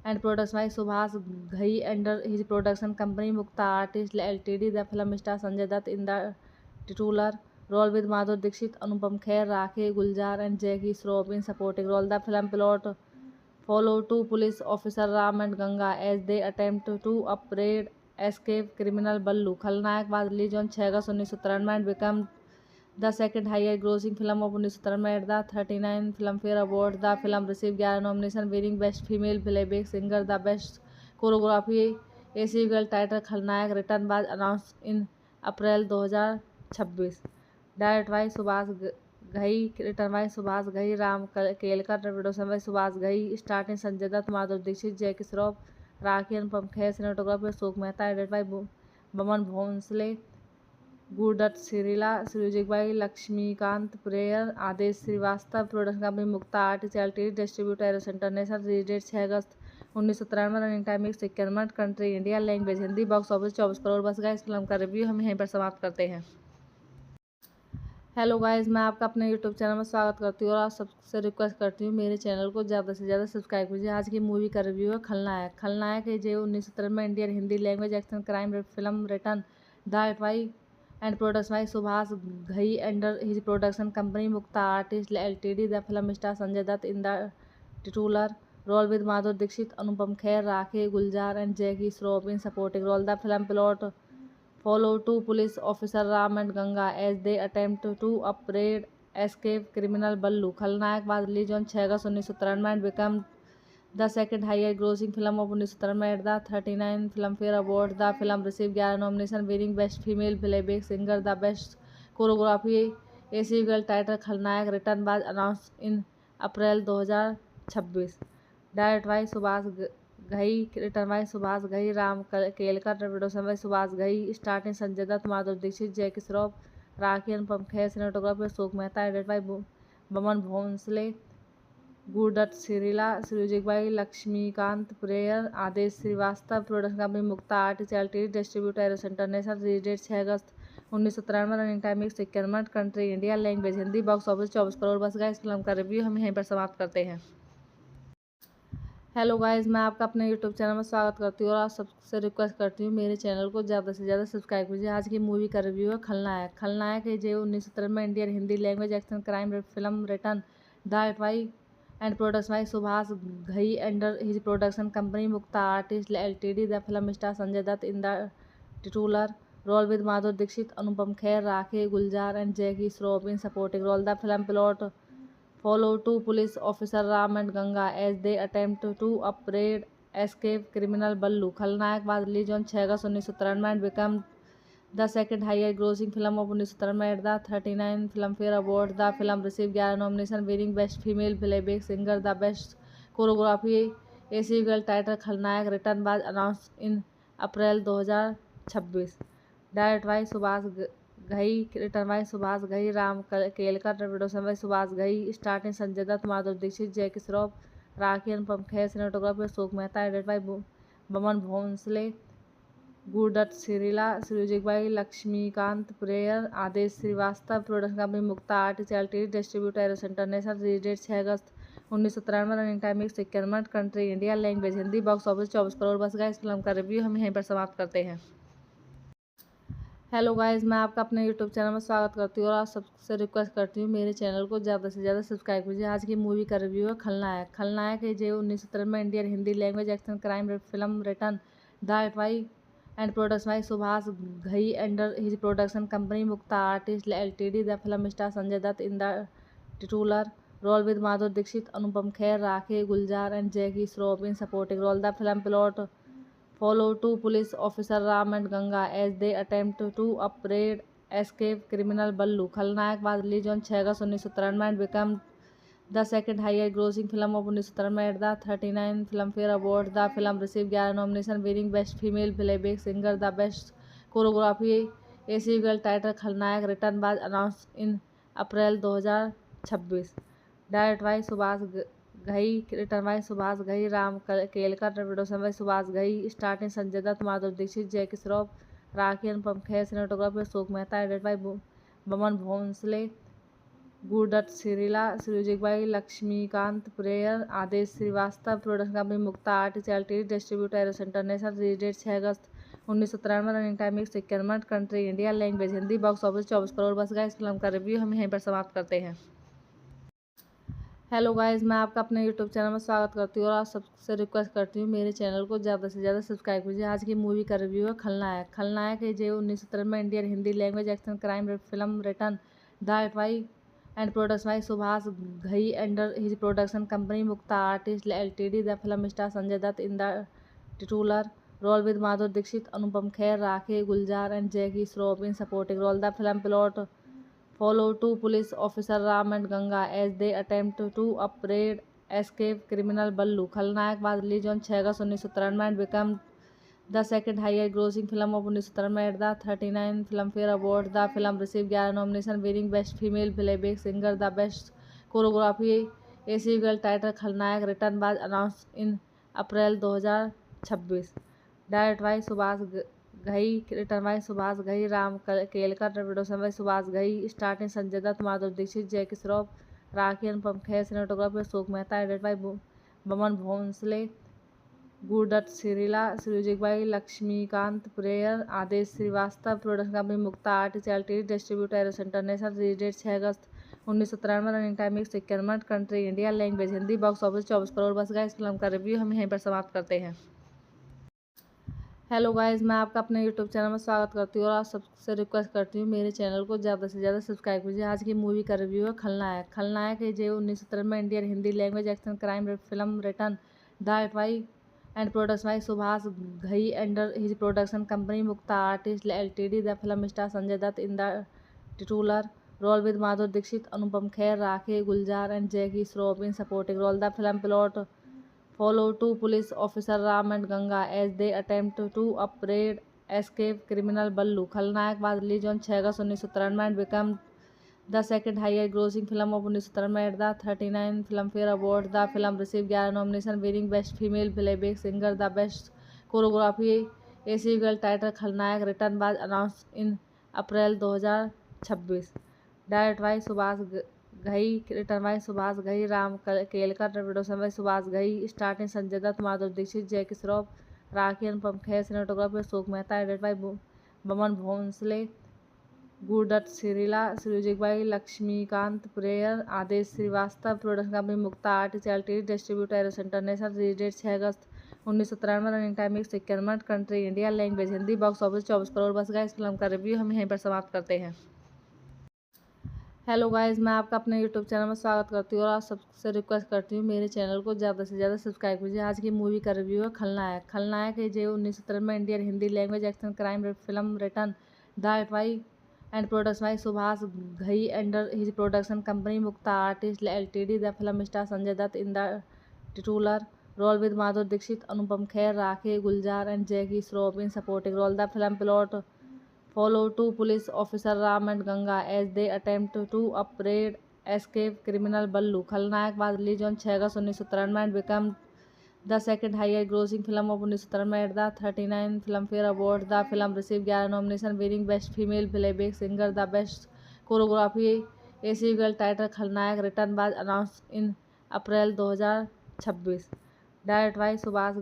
and production by Subhash Ghai under his production company Mukta artist LTD. The film star Sanjay Dutt in the titular role with Madhuri Dixit, Anupam Kher, rakhi Gulzar and Jackie Shroff in supporting role. The film plot follow two police officer Ram and Ganga as they attempt to upbraid escape criminal Ballu. खलनायक was released on 6 August 1993 and became the second highest grossing film of 1993 at the 39 Filmfare Awards. The film received 11 nominations, winning Best Female Playback Singer, the Best Choreography. A sequel titled खलनायक written was announced in April 2026. Directed by Subhash Ghai, written by Subhash Ghai, Ram Kelkar, production by Subhash Ghai, starring Sanjay Dutt, Madhuri Dixit, Jackie Shroff, rakhi Anupam Kher, cinematography Ashok Mehta, edited by Boman Bhonsle, Guru Dutt सिरीला, music by Laxmikant prayer, Adesh Shrivastava, production company Mukta artist LTD, distributor Eros international, release date 6 August 1993, running time 151 minute, country India, language Hindi, box office 24 crore. बस गाइस फिल्म का रिव्यू हम यहीं पर समाप्त करते हैं। हेलो गाइस, मैं आपका अपने यूट्यूब चैनल में स्वागत करती हूँ और आप सबसे रिक्वेस्ट करती हूँ मेरे चैनल को ज़्यादा से ज़्यादा सब्सक्राइब कीजिए। आज की मूवी का रिव्यू है खलनायक। खलनायक है जो 1993 में Indian Hindi language action crime film written direct by and production by Subhash Ghai under his production company Mukta artist LTD. The film star Sanjay Dutt in the titular role with Madhuri Dixit, Anupam Kher, rakhi Gulzar and Jackie Shroff in supporting role. The film plot follow two police officer Ram and Ganga as they attempt to upbraid escape criminal Ballu. खलनायक was released on 6 August 1993 and became the second highest grossing film of 1993 at the 39 Filmfare Awards. The film received 11 nominations, winning Best Female Playback Singer, the Best Choreography. A sequel titled खलनायक written was announced in April 2026. Directed by Subhash Ghai, written by Subhash Ghai, Ram Kelkar, production by Subhash Ghai, starring Sanjay Dutt, Madhuri Dixit, Jackie Shroff, rakhi Anupam Kher, cinematography Ashok Mehta, edited by Boman Bhonsle, Guru Dutt सिरीला, music by Laxmikant prayer, Adesh Shrivastava, production company Mukta artist LTD, distributor Eros international, release date 6 August 1993, running time 151 minute, country India, language Hindi, box office 24 crore. बस गाइस फिल्म का रिव्यू हम यहीं पर समाप्त करते हैं। हेलो गाइस, मैं आपका अपने यूट्यूब चैनल में स्वागत करती हूँ और आप सबसे रिक्वेस्ट करती हूँ मेरे चैनल को ज़्यादा से ज़्यादा सब्सक्राइब कीजिए। आज की मूवी का रिव्यू है खलनायक। खलनायक है जो 1973 में Indian Hindi language action crime film written direct by and production by Subhash Ghai under his production company Mukta artist LTD. The film star Sanjay Dutt in the titular role with Madhuri Dixit, Anupam Kher, rakhi Gulzar and Jackie Shroff in supporting role. The film plot follow two police officers Ram and Ganga as they attempt to upbraid escape criminal Ballu. खलनायक was released on 6 August 1993 and became the second highest grossing film of 1993 at the 39 Filmfare Awards. The film received 11 nominations, winning Best Female Playback Singer, the Best Choreography. A sequel titled खलनायक return was announced in April 2026. Directed by Subhash Ghai, return by Subhash Ghai, Ram Kelkar, production by Subhash Ghai, starting Sanjay Dutt, Madhuri Dixit, Jackie Shroff, rakhi, Anupam Kher, cinematography Ashok Mehta, edit by Boman Bhonsle, Guru Dutt सिरीला, music by Laxmikant prayer, Adesh Shrivastava, production company Mukta artist LTD, distributor Eros international, release date 6 August 1993, running time 51 minute, country India, language Hindi, box office 24 crore. बस गाइस, फिल्म का रिव्यू हम यहीं पर समाप्त करते हैं। हेलो गाइस, मैं आपका अपने यूट्यूब चैनल में स्वागत करती हूँ और आप सबसे रिक्वेस्ट करती हूँ मेरे चैनल को ज़्यादा से ज़्यादा सब्सक्राइब कीजिए। आज की मूवी का रिव्यू है खलनायक। खलनायक है जो 1973 में Indian Hindi language action crime film written direct by and production by Subhash Ghai under his production company Mukta artist LTD. The film star Sanjay Dutt in the titular role with Madhuri Dixit, Anupam Kher, rakhi Gulzar and Jackie Shroff in supporting role. The film plot follow two police officers Ram and Ganga as they attempt to upbraid escape criminal Ballu. खलनायक was released on 6 August 1993 and became the second highest grossing film of 1993 at the 39 Filmfare Awards. The film received 11 nominations, winning Best Female Playback Singer, the Best Choreography. A sequel titled खलनायक return was announced in April 2026. Directed by Subhash Ghai, return by Subhash Ghai, Ram Kelkar, production by Subhash Ghai, starting Sanjay Dutt, Madhuri Dixit, Jackie Shroff, rakhi, Anupam Kher, cinematography Ashok Mehta, edit by Boman Bhonsle, Guru Dutt सिरीला, music by Laxmikant prayer, Adesh Shrivastava, production company Mukta artist LTD, distributor Eros international, release date 6 August 1993, running time 51 minute, country India, language Hindi, box office 24 crore. बस गाइस, फिल्म का रिव्यू हम यहीं पर समाप्त करते हैं। हेलो गाइस, मैं आपका अपने यूट्यूब चैनल में स्वागत करती हूँ और आप सबसे रिक्वेस्ट करती हूँ मेरे चैनल को ज़्यादा से ज़्यादा सब्सक्राइब कीजिए। आज की मूवी का रिव्यू है खलनायक। खलनायक है जो 1973 में Indian Hindi language action crime film written direct by and production by Subhash Ghai under his production company Mukta artist LTD. The film star Sanjay Dutt in the titular role with Madhuri Dixit, Anupam Kher, rakhi Gulzar and Jackie Shroff in supporting role. The film plot follow two police officers Ram and Ganga as they attempt to upbraid escape criminal Ballu. खलनायक was released on 6 August 1993 and became the second highest grossing film of 1993 at the 39 Filmfare Awards. The film received 11 nominations, winning Best Female Playback Singer, the Best Choreography. A sequel titled खलनायक return was announced in April 2026. Directed by Subhash Ghai, return by Subhash Ghai, Ram Kelkar, production by Subhash Ghai, starting Sanjay Dutt, Madhuri Dixit, Jackie Shroff, rakhi, Anupam Kher, cinematography Ashok Mehta, edit by Boman Bhonsle, Guru Dutt सिरीला, music by Laxmikant prayer, Adesh Shrivastava, production company Mukta artist LTD, distributor Eros international, release date 6 August 1993, running time 51 minute, country India, language Hindi, box office 24 crore. बस गाइस, फिल्म का रिव्यू हम यहीं पर समाप्त करते हैं। हेलो गाइस, मैं आपका अपने यूट्यूब चैनल में स्वागत करती हूँ और आप सबसे रिक्वेस्ट करती हूँ मेरे चैनल को ज़्यादा से ज़्यादा सब्सक्राइब कीजिए। आज की मूवी का रिव्यू है खलनायक। खलनायक है जो 1973 में Indian Hindi language action crime film written direct by and production by Subhash Ghai under his production company Mukta artist LTD. The film star Sanjay Dutt in the titular role with Madhuri Dixit, Anupam Kher, rakhi Gulzar and Jackie Shroff in supporting role. The film plot follow two police officers Ram and Ganga as they attempt to upbraid escape criminal Ballu. खलनायक was released on 6 August 1993 and became the second highest grossing film of 1993 at the 39 Filmfare Awards. The film received 11 nominations, winning Best Female Playback Singer, the Best Choreography. A sequel titled खलनायक return was announced in April 2026. Directed by Subhash Ghai, written by Subhash Ghai, Ram Kelkar, production by Subhash Ghai, starting Sanjay Dutt, Madhuri Dixit, Jackie Shroff, rakhi Anupam Kher, cinematography Ashok Mehta, edit by Boman Bhonsle, Guru Dutt सिरीला, music by Laxmikant prayer, Adesh Shrivastava, production company Mukta artist LTD, distributor Eros international, release date 6 August 1993, running time 151 minute, country India, language Hindi, box office 24 crore. बस गाइस, इस फिल्म का रिव्यू हम यहीं पर समाप्त करते हैं। हेलो गाइस, मैं आपका अपने यूट्यूब चैनल में स्वागत करती हूँ और आप सबसे रिक्वेस्ट करती हूँ मेरे चैनल को ज़्यादा से ज़्यादा सब्सक्राइब कीजिए। आज की मूवी का रिव्यू है खलनायक। खलनायक है जो 1993 में Indian Hindi language action crime film written direct by and production by Subhash Ghai under his production company Mukta artist LTD. The film star Sanjay Dutt in the titular role with Madhuri Dixit, Anupam Kher, Rakhi Guljar and Jackie Shroff in supporting role. The film plot follow two police officers Ram and Ganga as they attempt to upbraid escape criminal Ballu. खलनायक was released on 6 August 1993 and became the second highest grossing film of 1993 at the 39 Filmfare Awards. The film received 11 nominations, winning Best Female Playback Singer, the Best Choreography. A sequel titled खलनायक Return was announced in April 2026. Direct by Subhash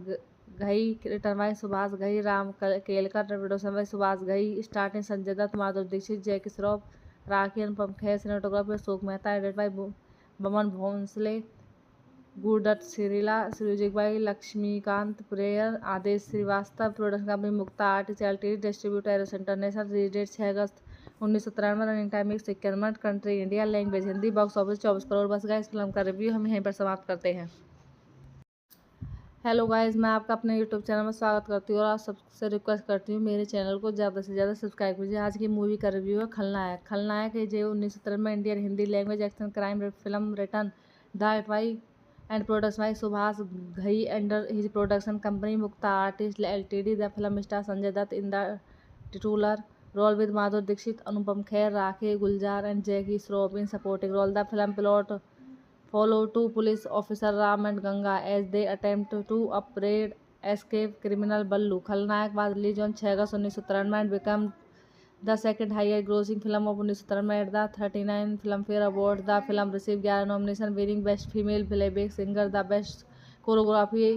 Ghai, return by Subhash Ghai, Ram Kelkar, production by Subhash Ghai, starting Sanjay Dutt, Madhuri Dixit, Jackie Shroff, rakhi Anupam Kher, cinematography Ashok Mehta, edit by Boman Bhonsle, Guru Dutt सिरीला, music by Laxmikant prayer, Adesh Shrivastava, production company Mukta artist LTD, distributor Eros international, release date 6 August 1993, running time 151 minute, country India, language Hindi, box office 24 crore. बस गाइस, फिल्म का रिव्यू हम यहीं पर समाप्त करते हैं। हेलो गाइस, मैं आपका अपने यूट्यूब चैनल में स्वागत करती हूँ और आप सबसे रिक्वेस्ट करती हूँ मेरे चैनल को ज़्यादा से ज़्यादा सब्सक्राइब कीजिए। आज की मूवी का रिव्यू है खलनायक। खलनायक है जो 1993 में Indian Hindi language action crime film written direct by and production by Subhash Ghai under his production company Mukta artist LTD. The film star Sanjay Dutt in the titular role with Madhuri Dixit, Anupam Kher, rakhi Gulzar and Jackie Shroff in supporting role. The film plot follow two police officers Ram and Ganga as they attempt to upbraid escape criminal Ballu. खलनायक was released on 6 August 1993 and became the second highest grossing film of 1993 at the 39 Filmfare Awards. The film received 11 nominations, winning Best Female Playback Singer, the Best Choreography.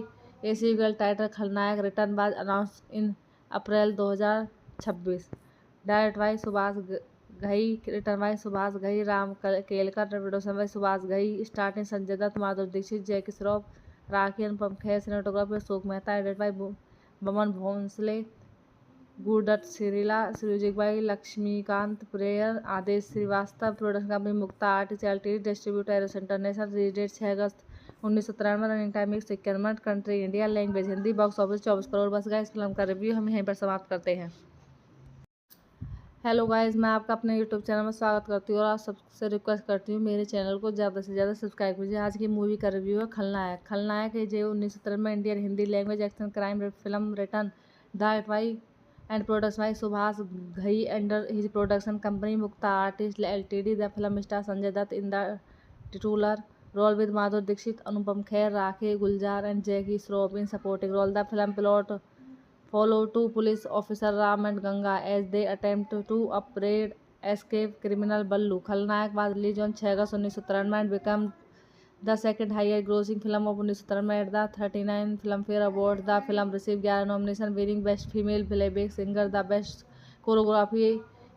A sequel titled खलनायक Return was announced in April 2026. Direct by Subhash Ghai, return by Subhash Ghai, Ram Kelkar, production by Subhash Ghai, starting Sanjay Dutt, Madhuri Dixit, Jackie Shroff, rakhi Anupam Kher, cinematography Ashok Mehta, edit by Boman Bhonsle, Guru Dutt सिरीला, music by Laxmikant prayer, Adesh Shrivastava, production company Mukta artist LTD, distributor Eros international, release date 6 August 1993, running time 151 minute, country India, language Hindi, box office 24 crore. बस गाइस, फिल्म का रिव्यू हम यहीं पर समाप्त करते हैं। हेलो गाइस, मैं आपका अपने यूट्यूब चैनल में स्वागत करती हूँ और आप सबसे रिक्वेस्ट करती हूँ मेरे चैनल को ज़्यादा से ज़्यादा सब्सक्राइब कीजिए। आज की मूवी का रिव्यू है खलनायक। खलनायक है जो 1993 में Indian Hindi language action crime film written direct by and production by Subhash Ghai under his production company Mukta artist LTD. The film star Sanjay Dutt in the titular role with Madhuri Dixit, Anupam Kher, rakhi Gulzar and Jackie Shroff in supporting role. The film plot follow two police officers Ram and Ganga as they attempt to upbraid escape criminal Ballu. खलनायक was released on 6 August 1993 and became the second highest grossing film of 1993 at the 39 Filmfare Awards. The film received 11 nominations, winning Best Female Playback Singer, the Best Choreography.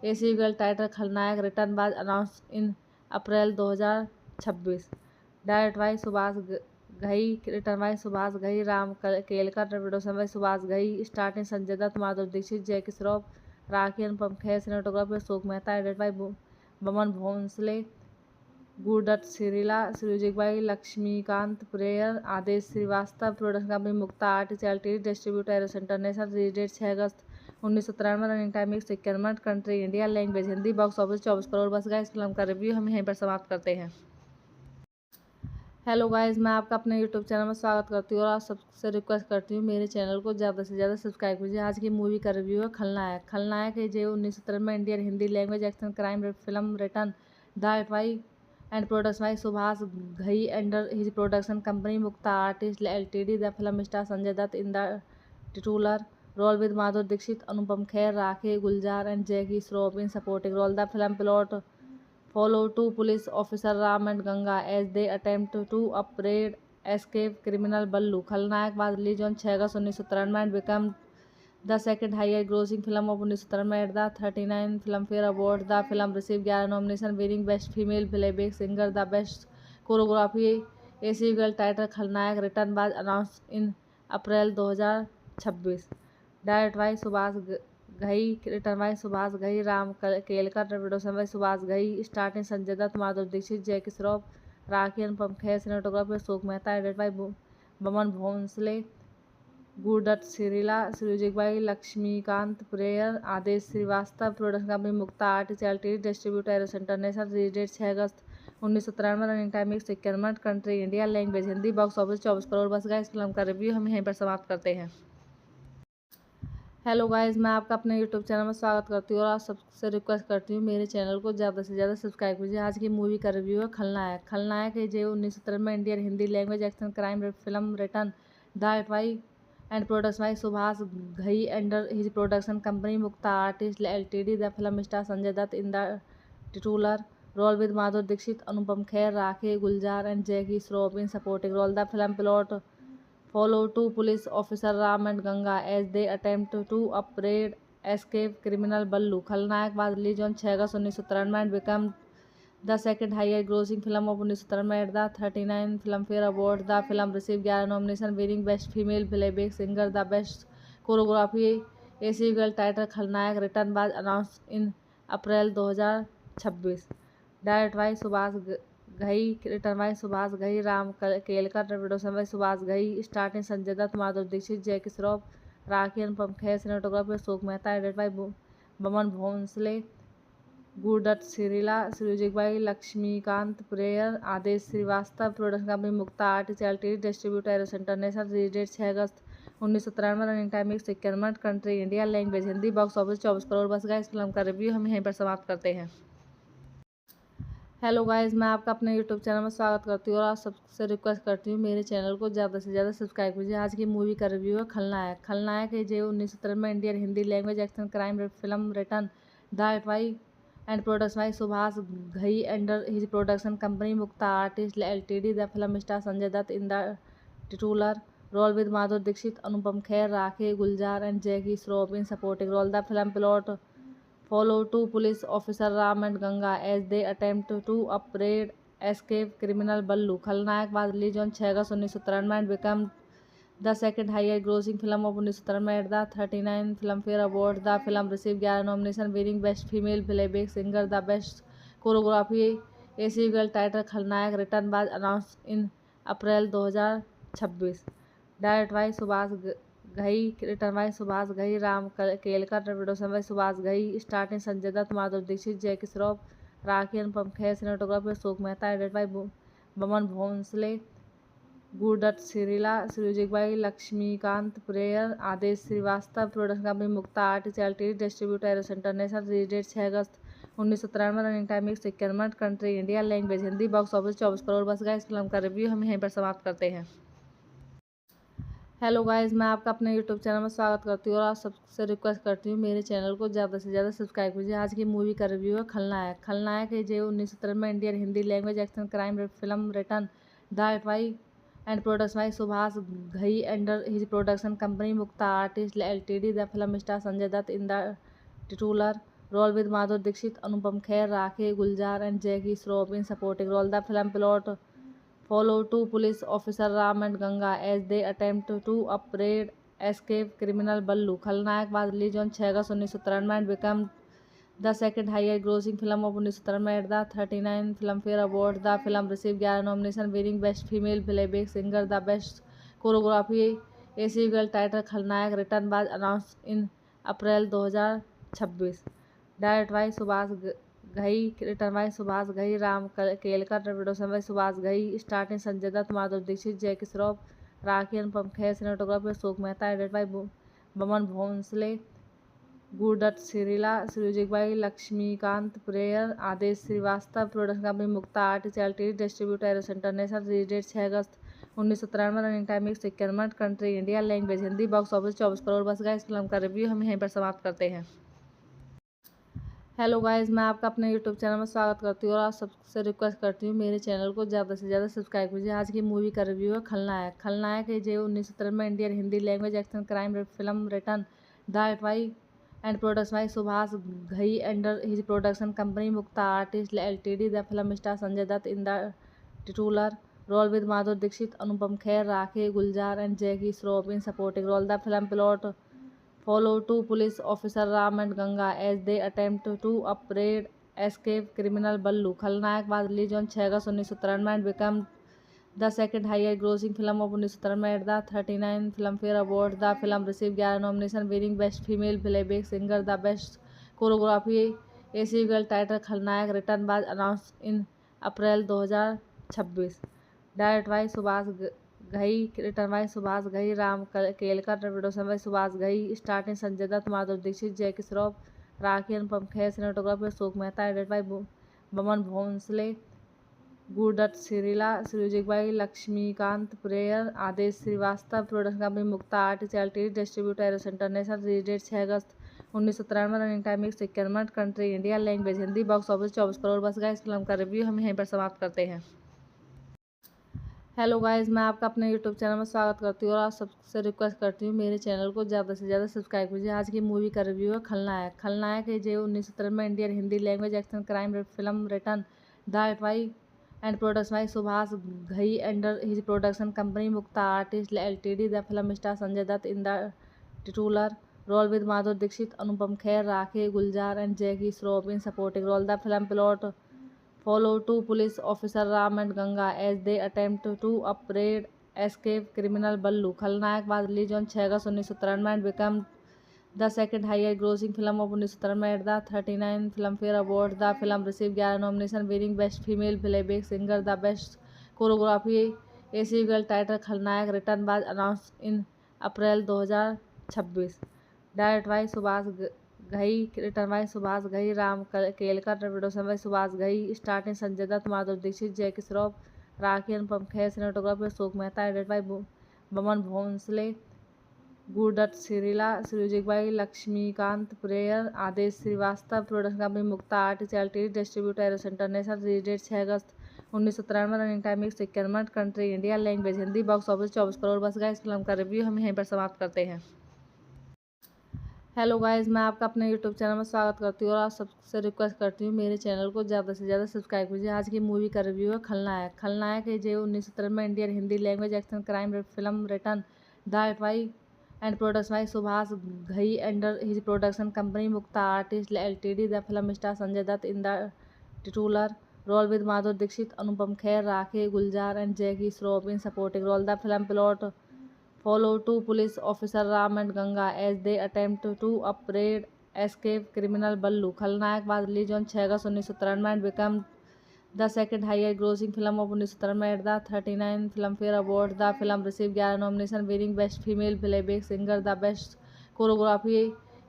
A sequel titled खलनायक Return was announced in April 2026. Direct by Subhash Ghai, return by Subhash Ghai, Ram Kelkar, production by Subhash Ghai, starting Sanjay Dutt, Madhuri Dixit, Jackie Shroff, rakhi Anupam Kher, cinematography Ashok Mehta, edit by Boman Bhonsle, Guru Dutt सिरीला, music by Laxmikant prayer, Adesh Shrivastava, production company Mukta artist LTD, distributor Eros international, release date 6 August 1993, running time 151 minute, country India, language Hindi, box office 24 crore. बस गाइस, फिल्म का रिव्यू हम यहीं पर समाप्त करते हैं। हेलो गाइस, मैं आपका अपने यूट्यूब चैनल में स्वागत करती हूँ और आप सबसे रिक्वेस्ट करती हूँ मेरे चैनल को ज़्यादा से ज़्यादा सब्सक्राइब कीजिए। आज की मूवी का रिव्यू है खलनायक। खलनायक है जो 1993 में Indian Hindi language action crime film written direct by and production by Subhash Ghai under his production company Mukta artist LTD. The film star Sanjay Dutt in the titular role with Madhuri Dixit, Anupam Kher, rakhi Gulzar and Jackie Shroff in supporting role. The film plot follow two police officer Ram and Ganga as they attempt to upbraid escape criminal Ballu. खलनायक was released on 6 August 1993 and became the second highest grossing film of 1993 at the 39 Filmfare Awards. The film received 11 nominations, winning Best Female Playback Singer, the Best Choreography, a sequel titled खलनायक written was announced in April 2026. Directed by Subhash Ghai, written by Subhash Ghai, Ram Kelkar, production by Subhash Ghai, starring Sanjay Dutt, Madhuri Dixit, Jackie Shroff, rakhi, Anupam Kher, cinematography Ashok Mehta, edited by Boman Bhonsle, Guru Dutt सिरीला, music by Laxmikant prayer, Adesh Shrivastava, production company Mukta artist LTD, distributor Eros international, release date 6 August 1993, running time 151 minute, country India, language Hindi, box office 24 crore. बस गाइस फिल्म का रिव्यू हम यहीं पर समाप्त करते हैं। हेलो गाइस, मैं आपका अपने यूट्यूब चैनल में स्वागत करती हूँ और आप सबसे रिक्वेस्ट करती हूँ मेरे चैनल को ज़्यादा से ज़्यादा सब्सक्राइब कीजिए। आज की मूवी का रिव्यू है खलनायक। खलनायक है जो 1993 में Indian Hindi language action crime film written direct by and production by Subhash Ghai under his production company Mukta artist LTD. The film star Sanjay Dutt in the titular role with Madhuri Dixit, Anupam Kher, rakhi, Gulzar and Jackie Shroff in supporting role. The film plot follow two police officer Ram and Ganga as they attempt to upbraid escape criminal Ballu. खलनायक was released on 6 August 1993 and became the second highest grossing film of 1993 at the 39 Filmfare Awards. The film received 11 nominations, winning Best Female Playback Singer, the Best Choreography, a sequel titled खलनायक written was announced in April 2026. Directed by Subhash Ghai, written by Subhash Ghai, Ram Kelkar, production by Subhash Ghai, starring Sanjay Dutt, Madhuri Dixit, Jackie Shroff, rakhi, Anupam Kher, cinematography Ashok Mehta, edited by Boman Bhonsle, Guru Dutt सिरीला, music by Laxmikant prayer, Adesh Shrivastava, production company Mukta artist LTD, distributor Eros international, release date 6 August 1993, running time 151 minute, country India, language Hindi, box office 24 crore. बस गाइस फिल्म का रिव्यू हम यहीं पर समाप्त करते हैं। हेलो गाइस, मैं आपका अपने यूट्यूब चैनल में स्वागत करती हूँ और आप सबसे रिक्वेस्ट करती हूँ मेरे चैनल को ज़्यादा से ज़्यादा सब्सक्राइब कीजिए। आज की मूवी का रिव्यू है खलनायक। खलनायक है जो 1993 में Indian Hindi language action crime film written direct by and production by Subhash Ghai under his production company Mukta artist LTD. The film star Sanjay Dutt in the titular role with Madhuri Dixit, Anupam Kher, rakhi, Gulzar and Jackie Shroff in supporting role. The film plot follow two police officer Ram and Ganga as they attempt to upbraid escape criminal Ballu. खलनायक was released on 6 August 1993 and became the second highest grossing film of 1993 at the 39 Filmfare Awards. The film received 11 nominations, winning Best Female Playback Singer, the Best Choreography, a sequel titled खलनायक written was announced in April 2026. Directed by Subhash Ghai, written by Subhash Ghai, Ram Kelkar, production by Subhash Ghai, starring Sanjay Dutt, Madhuri Dixit, Jackie Shroff, rakhi, Anupam Kher, cinematography Ashok Mehta, edited by Boman Bhonsle, Guru Dutt सिरीला, music by Laxmikant prayer, Adesh Shrivastava, production company Mukta artist LTD, distributor Eros international, release date 6 August 1993, running time 151 minute, country India, language Hindi, box office 24 crore. बस गाइस फिल्म का रिव्यू हम यहीं पर समाप्त करते हैं। हेलो गाइस, मैं आपका अपने यूट्यूब चैनल में स्वागत करती हूँ और आप सबसे रिक्वेस्ट करती हूँ मेरे चैनल को ज़्यादा से ज़्यादा सब्सक्राइब कीजिए। आज की मूवी का रिव्यू है खलनायक। खलनायक है जो 1993 में Indian Hindi language action crime film written direct by and production by Subhash Ghai under his production company Mukta artist LTD. The film star Sanjay Dutt in the titular role with Madhuri Dixit, Anupam Kher, rakhi, Gulzar and Jackie Shroff in supporting role. The film plot follow two police officer Ram and Ganga as they attempt to upbraid escape criminal Ballu. खलनायक was released on 6 August 1993 and became the second highest grossing film of 1993 at the 39 Filmfare Awards. The film received 11 nominations, winning Best Female Playback Singer, the Best Choreography, a sequel titled खलनायक written was announced in April 2026. Directed by Subhash Ghai, written by Subhash Ghai, Ram Kelkar, production by Subhash Ghai, starring Sanjay Dutt, Madhuri Dixit, Jackie Shroff, rakhi, Anupam Kher, cinematography Ashok Mehta, edited by Boman Bhonsle, Guru Dutt सिरीला, music by Laxmikant prayer, Adesh Shrivastava, production company Mukta artist LTD, distributor Eros international, release date 6 August 1993, running time 151 minute, country India, language Hindi, box office 24 crore. बस गाइस फिल्म का रिव्यू हम यहीं पर समाप्त करते हैं। हेलो गाइस, मैं आपका अपने यूट्यूब चैनल में स्वागत करती हूँ और आप सबसे रिक्वेस्ट करती हूँ मेरे चैनल को ज़्यादा से ज़्यादा सब्सक्राइब कीजिए। आज की मूवी का रिव्यू है खलनायक। खलनायक है जो 1970 में Indian Hindi language action crime film written direct by and production by Subhash Ghai under his production company Mukta artist LTD. The film star Sanjay Dutt in the titular role with Madhuri Dixit, Anupam Kher, rakhi Gulzar and Jackie Shroff in supporting role. The film plot follow two police officer Ram and Ganga as they attempt to upbraid escape criminal Ballu. खलनायक was released on 6 August 1993 and became the second highest grossing film of 1993 at the 39 Filmfare Awards. The film received 11 nominations, winning Best Female Playback Singer, the Best Choreography. A sequel titled खलनायक return was announced in April 2026. Directed by Subhash Ghai, return by Subhash Ghai, Ram Kelkar, production by Subhash Ghai, starting Sanjay Dutt, Madhuri Dixit, Jackie Shroff, rakhi, Anupam Kher, cinematography Ashok Mehta, edit by Boman Bhonsle, Guru Dutt Cirilla, music by Laxmikant prayer, Adesh Shrivastava, production company Mukta artist LTD, distributor Eros international, release date 6 August 1993, running time 51 minute, country India, language Hindi, box office 24 crore. बस गाइस, फिल्म का रिव्यू हम यहीं पर समाप्त करते हैं। हेलो गाइस, मैं आपका अपने यूट्यूब चैनल में स्वागत करती हूँ और आप सबसे रिक्वेस्ट करती हूँ मेरे चैनल को ज़्यादा से ज़्यादा सब्सक्राइब कीजिए। आज की मूवी का रिव्यू है खलनायक। खलनायक है जो 1970 में Indian Hindi language action crime film written direct by and production by Subhash Ghai under his production company Mukta artist LTD. The film star Sanjay Dutt in the titular role with Madhuri Dixit, Anupam Kher, rakhi Gulzar and Jackie Shroff in supporting role. The film plot follow two police officer Ram and Ganga as they attempt to upbraid escape criminal Ballu. खलनायक was released on 6 August 1993 and became the second highest grossing film of 1993 at the 39 Filmfare Awards. The film received 11 nominations, winning Best Female Playback Singer, the Best Choreography. A sequel titled खलनायक return was announced in April 2026. Directed by Subhash Ghai, return by Subhash Ghai, Ram Kelkar, production by Subhash Ghai, starting Sanjay Dutt, Madhuri Dixit, Jackie Shroff, rakhi, Anupam Kher, cinematography Ashok Mehta, edit by Boman Bhonsle, Guru Dutt Cirilla, music by Laxmikant prayer, Adesh Shrivastava, production company Mukta artist LTD, distributor Eros international, release date 6 August 1993, running time 51 minute, country India, language Hindi, box office 24 crore. बस गाइस, फिल्म का रिव्यू हम यहीं पर समाप्त करते हैं। हेलो गाइस, मैं आपका अपने यूट्यूब चैनल में स्वागत करती हूँ और आप सबसे रिक्वेस्ट करती हूँ मेरे चैनल को ज़्यादा से ज़्यादा सब्सक्राइब कीजिए। आज की मूवी का रिव्यू है खलनायक। खलनायक है जो 1970 में Indian Hindi language action crime film written direct by and production by Subhash Ghai under his production company Mukta artist LTD. The film star Sanjay Dutt in the titular role with Madhuri Dixit, Anupam Kher, rakhi Gulzar and Jackie Shroff in supporting role. The film plot follow two police officer Ram and Ganga as they attempt to upbraid escape criminal Ballu. खलनायक was released on 6 August 1993 and became the second highest grossing film of 1993 at the 39 Filmfare Awards. The film received 11 nominations, winning Best Female Playback Singer, the Best Choreography.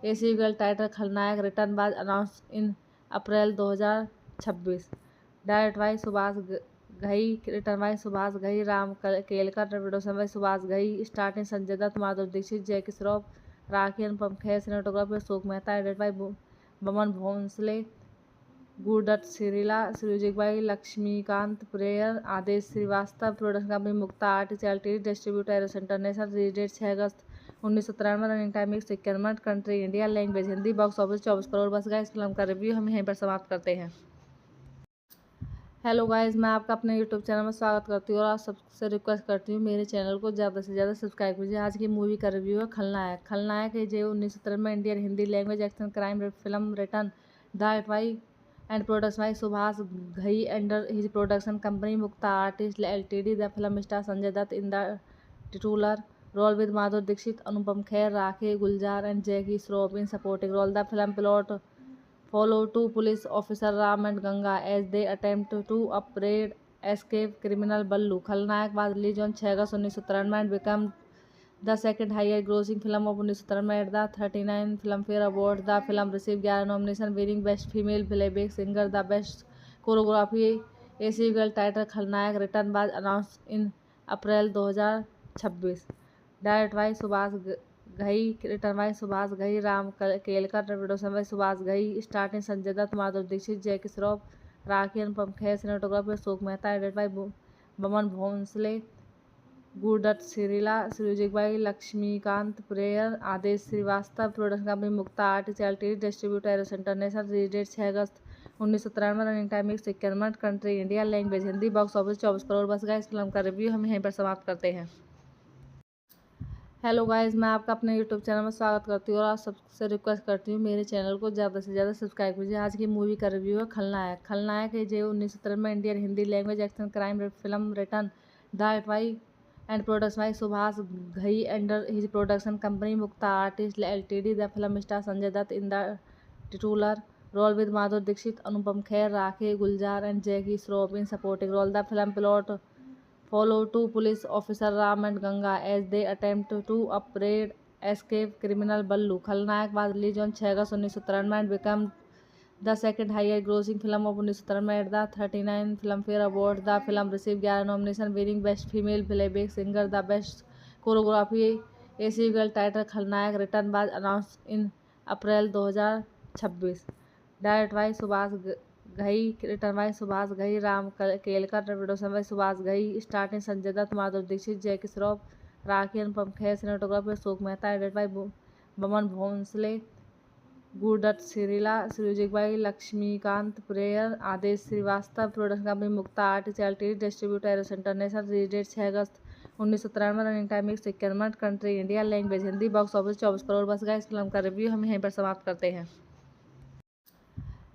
A sequel titled खलनायक return was announced in April 2026. Directed by Subhash Ghai, return by Subhash Ghai, Ram Kelkar, production by Subhash Ghai, starting Sanjay Dutt, Madhuri Dixit, Jackie Shroff, rakhi, Anupam Kher, cinematography Ashok Mehta, edit by Boman Bhonsle, Guru Dutt Cirilla, music by Laxmikant prayer, Adesh Shrivastava, production company Mukta artist LTD, distributor Eros international, release date 6 August 1993, running time 51 minute, country India, language Hindi, box office 24 crore. बस गाइस, फिल्म का रिव्यू हम यहीं पर समाप्त करते हैं। हेलो गाइस, मैं आपका अपने यूट्यूब चैनल में स्वागत करती हूँ और आप सबसे रिक्वेस्ट करती हूँ मेरे चैनल को ज़्यादा से ज़्यादा सब्सक्राइब कीजिए। आज की मूवी का रिव्यू है खलनायक। खलनायक है जो 1970 में Indian Hindi language action crime film written direct by and production by Subhash Ghai under his production company Mukta artist LTD. The film star Sanjay Dutt in the titular role with Madhuri Dixit, Anupam Kher, rakhi Gulzar and Jackie Shroff in supporting role. The film plot follow two police officer Ram and Ganga as they attempt to upbraid escape criminal Ballu. खलनायक was released on 6 August 1993 and became the second highest grossing film of 1993 at the 39 Filmfare Awards. The film received 11 nominations, winning Best Female Playback Singer, the Best Choreography. A sequel titled खलनायक return was announced in April 2026. Directed by Subhash Ghai, return by Subhash Ghai, Ram Kelkar, production by Subhash Ghai, starting Sanjay Dutt, Madhuri Dixit, Jackie Shroff, rakhi Anupam Kher, cinematography Ashok Mehta, edit by Boman Bhonsle, Guru Dutt सिरीला, music by Laxmikant prayer, Adesh Shrivastava, production company Mukta art charity, distributor Eros international, release date 6 August 1993, running time 51 minute, country India, language Hindi, box office 24 crore. बस गाइस फिल्म का रिव्यू हम यहीं पर समाप्त करते हैं। हेलो गाइस, मैं आपका अपने यूट्यूब चैनल में स्वागत करती हूँ और आप सबसे रिक्वेस्ट करती हूँ मेरे चैनल को ज़्यादा से ज़्यादा सब्सक्राइब कीजिए। आज की मूवी का रिव्यू है खलनायक। खलनायक है जो 1993 में Indian Hindi language action crime film written direct by and production by Subhash Ghai under his production company Mukta artist LTD. The film star Sanjay Dutt in the titular role with Madhuri Dixit, Anupam Kher, Rakhi Guljar and Jackie Shroff in supporting role. The film plot follow two police officers Ram and Ganga as they attempt to upbraid escape criminal Ballu. Khalnayak was released on 6 August 1993 and became the second highest grossing film of 1993 at the 39 Filmfare Awards. The film received 11 nominations, winning Best Female Playback Singer, the Best Choreography. A sequel titled Khalnayak Return was announced in April 2026. Direct by Subhash Ghai, return by Subhash Ghai, Ram Kelkar, production by Subhash Ghai, starting Sanjay Dutt, Madhuri Dixit, Jackie Shroff, rakhi Anupam Kher, cinematography Ashok Mehta, edit by Boman Bhonsle, Guru Dutt सिरीला, music by Laxmikant prayer, Adesh Shrivastava, production company Mukta art charity, distributor Eros international, release date 6 August 1993, running time 51 minute, country India, language Hindi, box office 24 crore. बस गाइस फिल्म का रिव्यू हम यहीं पर समाप्त करते हैं।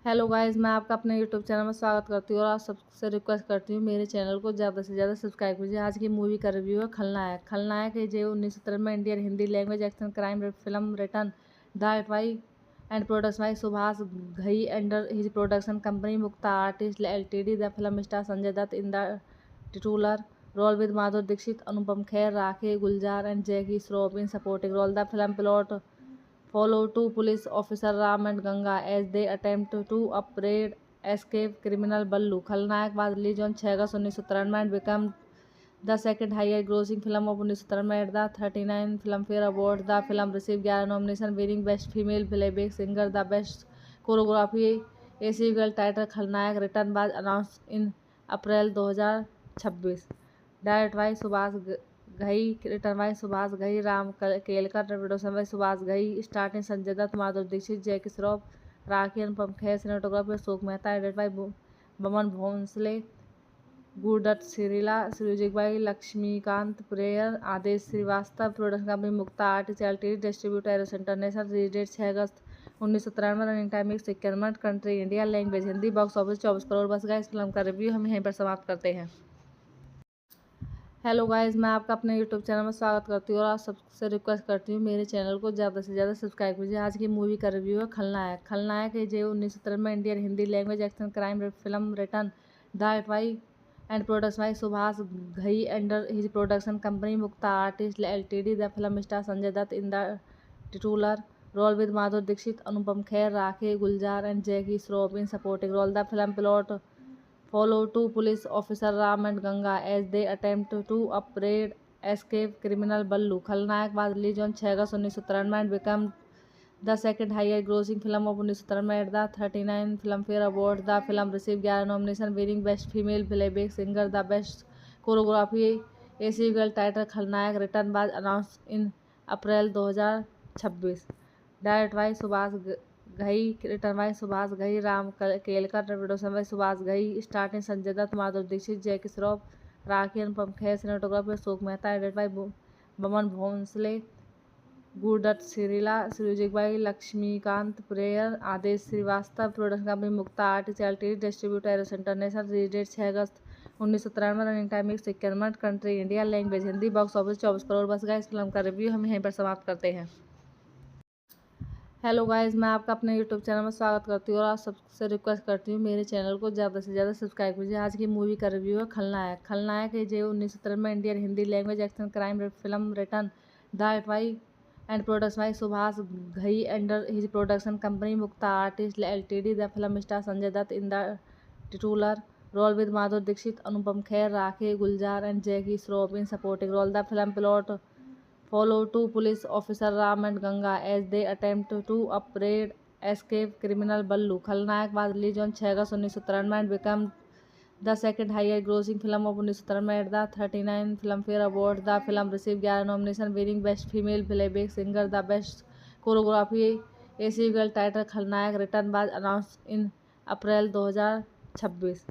हेलो गाइस, मैं आपका अपने यूट्यूब चैनल में स्वागत करती हूँ और आप सबसे रिक्वेस्ट करती हूँ मेरे चैनल को ज़्यादा से ज़्यादा सब्सक्राइब कीजिए। आज की मूवी का रिव्यू है खलनायक। खलनायक है जो 1993 में Indian Hindi language action crime film written direct by and production by Subhash Ghai under his production company Mukta artist LTD. The film star Sanjay Dutt in the titular role with Madhuri Dixit, Anupam Kher, rakhi Gulzar and Jackie Shroff in supporting role. The film plot follow two police officers Ram and Ganga as they attempt to upbraid escape criminal Ballu. Khalnayak was released on 6 August 1993 and became the second highest grossing film of 1993 at the 39 Filmfare Awards. The film received 11 nominations, winning Best Female Playback Singer, the Best Choreography. A sequel titled Khalnayak Return was announced in April 2026. Directed by Subhash Ghai, return by Subhash Ghai, Ram Kelkar, production by Subhash Ghai, starting Sanjay Dutt, Madhuri Dixit, Jackie Shroff, rakhi Anupam Kher, cinematography Ashok Mehta, edit by Boman Bhonsle, Guru Dutt सिरीला, music by Laxmikant prayer, Adesh Shrivastava, production company Mukta art charity, distributor Eros international, release date 6 August 1993, running time 51 minute, country India, language Hindi, box office 24 crore. बस गाइस फिल्म का रिव्यू हम यहीं पर समाप्त करते हैं। हेलो गाइस, मैं आपका अपने यूट्यूब चैनल में स्वागत करती हूँ और आप सबसे रिक्वेस्ट करती हूँ मेरे चैनल को ज़्यादा से ज़्यादा सब्सक्राइब कीजिए। आज की मूवी का रिव्यू है खलनायक। खलनायक है जो 1993 में Indian Hindi language action crime film written direct by and production by Subhash Ghai under his production company Mukta artist LTD. The film star Sanjay Dutt in the titular role with Madhuri Dixit, Anupam Kher, rakhi Gulzar and Jackie Shroff in supporting role. The film plot follow two police officers Ram and Ganga as they attempt to upbraid escape criminal Ballu. Khalnayak was released on 6 August 1993 and became the second highest grossing film of 1993 at the 39 Filmfare Awards. The film received 11 nominations, winning Best Female Playback Singer, the Best Choreography. A sequel titled Khalnayak Return was announced in April 2026. Directed by Subhash Ghai, return by Subhash Ghai, Ram Kelkar, production by Subhash Ghai, starting Sanjay Dutt, Madhuri Dixit, Jackie Shroff, rakhi Anupam Kher, cinematography Ashok Mehta, edit by Boman Bhonsle, Guru Dutt सिरीला, music by Laxmikant prayer, Adesh Shrivastava, production company Mukta art charity, distributor Eros international, release date 6 August 1993, running time 51 minute, country India, language Hindi, box office 24 crore. बस गाइस फिल्म का रिव्यू हम यहीं पर समाप्त करते हैं। हेलो गाइस, मैं आपका अपने यूट्यूब चैनल में स्वागत करती हूँ और आप सबसे रिक्वेस्ट करती हूँ मेरे चैनल को ज़्यादा से ज़्यादा सब्सक्राइब कीजिए। आज की मूवी का रिव्यू है खलनायक। खलनायक है जो 1993 में Indian Hindi language action crime film written direct by and production by Subhash Ghai under his production company Mukta artist LTD. The film star Sanjay Dutt in the titular role with Madhuri Dixit, Anupam Kher, rakhi Gulzar and Jackie Shroff in supporting role. The film plot follow two police officer Ram and Ganga as they attempt to upbraid escape criminal Ballu. खलनायक was released on 6 August 1993 and became the second highest grossing film of 1993 at the 39 Filmfare Awards. The film received 11 nominations, winning Best Female Playback Singer, the Best Choreography, a sequel titled खलनायक, written was announced in April 2026.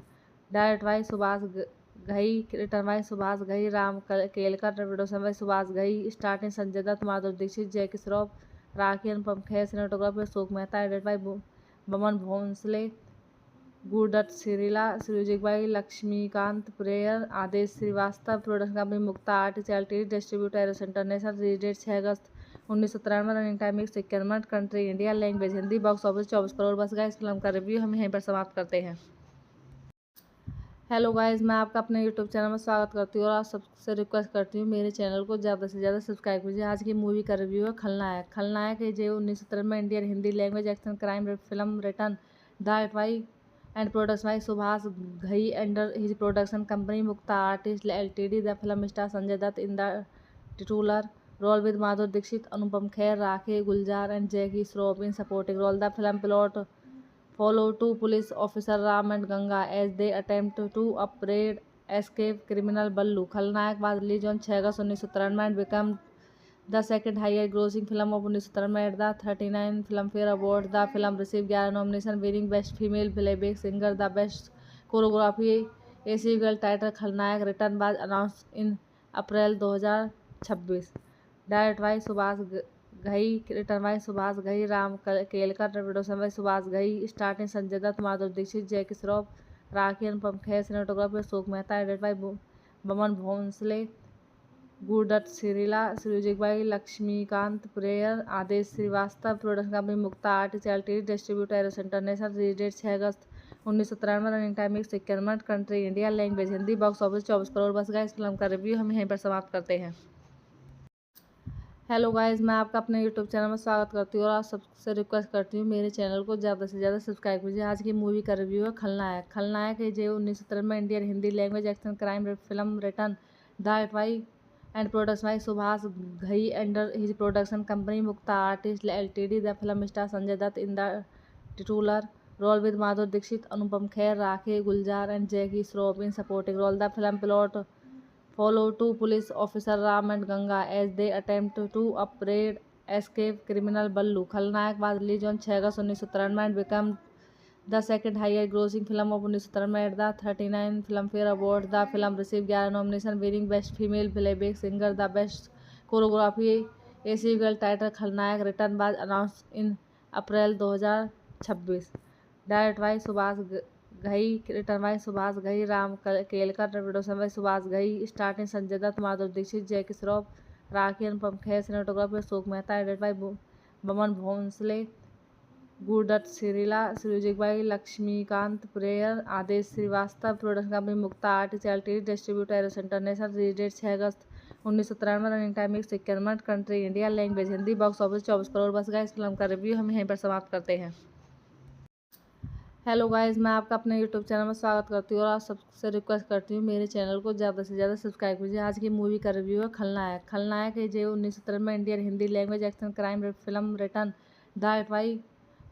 Directed by Subhash Ghai, written by Subhash Ghai, Ram Kelkar, production by Subhash Ghai, starring Sanjay Dutt, Madhuri Dixit, Jackie Shroff, rakhi, Anupam Kher, cinematography Ashok Mehta, edited by Boman Bhonsle, Guru Dutt सिरीला, music by Laxmikant prayer, Adesh Shrivastava, production company Mukta artist LTD, distributor Eros international, release date 6 August 1993, running time 151 minute, country India, language Hindi, box office 24 crore. बस गाइस फिल्म का रिव्यू हम यहीं पर समाप्त करते हैं। हेलो गाइस, मैं आपका अपने यूट्यूब चैनल में स्वागत करती हूँ और आप सबसे रिक्वेस्ट करती हूँ मेरे चैनल को ज़्यादा से ज़्यादा सब्सक्राइब कीजिए। आज की मूवी का रिव्यू है खलनायक। खलनायक है जो 1993 में Indian Hindi language action crime film written direct by and production by Subhash Ghai under his production company Mukta artist LTD. The film star Sanjay Dutt in the titular role with Madhuri Dixit, Anupam Kher, rakhi, Gulzar and Jackie Shroff in supporting role. The film plot follow two police officer Ram and Ganga as they attempt to upbraid escape criminal Ballu. खलनायक was released on 6 August 1993 and became the second highest grossing film of 1993 at the 39 Filmfare Awards. The film received 11 nominations, winning Best Female Playback Singer, the Best Choreography, a sequel titled खलनायक, written was announced in April 2026. Directed by Subhash Ghai, written by Subhash Ghai, Ram Kelkar, production by Subhash Ghai, starring Sanjay Dutt, Madhuri Dixit, Jackie Shroff, rakhi, Anupam Kher, cinematography Ashok Mehta, edited by Boman Bhonsle, Guru Dutt सिरीला, music by Laxmikant prayer, Adesh Shrivastava, production company Mukta artist LTD, distributor Eros international, release date 6 August 1993, running time 151 minute, country India, language Hindi, box office 24 crore. बस गाइस फिल्म का रिव्यू हम यहीं पर समाप्त करते हैं। हेलो गाइस, मैं आपका अपने यूट्यूब चैनल में स्वागत करती हूँ और आप सबसे रिक्वेस्ट करती हूँ मेरे चैनल को ज़्यादा से ज़्यादा सब्सक्राइब कीजिए। आज की मूवी का रिव्यू है खलनायक। खलनायक है जो 1993 में Indian Hindi language action crime film written direct by and production by Subhash Ghai under his production company Mukta artist LTD. The film star Sanjay Dutt in the titular role with Madhuri Dixit, Anupam Kher, rakhi, Gulzar and Jackie Shroff in supporting role. The film plot follow two police officer Ram and Ganga as they attempt to upbraid escape criminal Ballu. खलनायक was released on 6 August 1993 and became the second highest grossing film of 1993 at the 39 Filmfare Awards. The film received 11 nominations, winning Best Female Playback Singer, the Best Choreography, a sequel titled खलनायक, written was announced in April 2026. Directed by Subhash Ghai, written by Subhash Ghai, Ram Kelkar, production by Subhash Ghai, starring Sanjay Dutt, Madhuri Dixit, Jackie Shroff, rakhi, Anupam Kher, cinematography Ashok Mehta, edited by Boman Bhonsle, Guru Dutt सिरीला, music by Laxmikant prayer, Adesh Shrivastava, production company Mukta artist LTD, distributor Eros international, release date 6 August 1993, running time 151 minute, country India, language Hindi, box office 24 crore. बस गाइस फिल्म का रिव्यू हम यहीं पर समाप्त करते हैं। हेलो गाइस, मैं आपका अपने यूट्यूब चैनल में स्वागत करती हूँ और आप सबसे रिक्वेस्ट करती हूँ मेरे चैनल को ज़्यादा से ज़्यादा सब्सक्राइब कीजिए। आज की मूवी का रिव्यू है खलनायक। खलनायक है जो 1993 में Indian Hindi language action crime film written direct by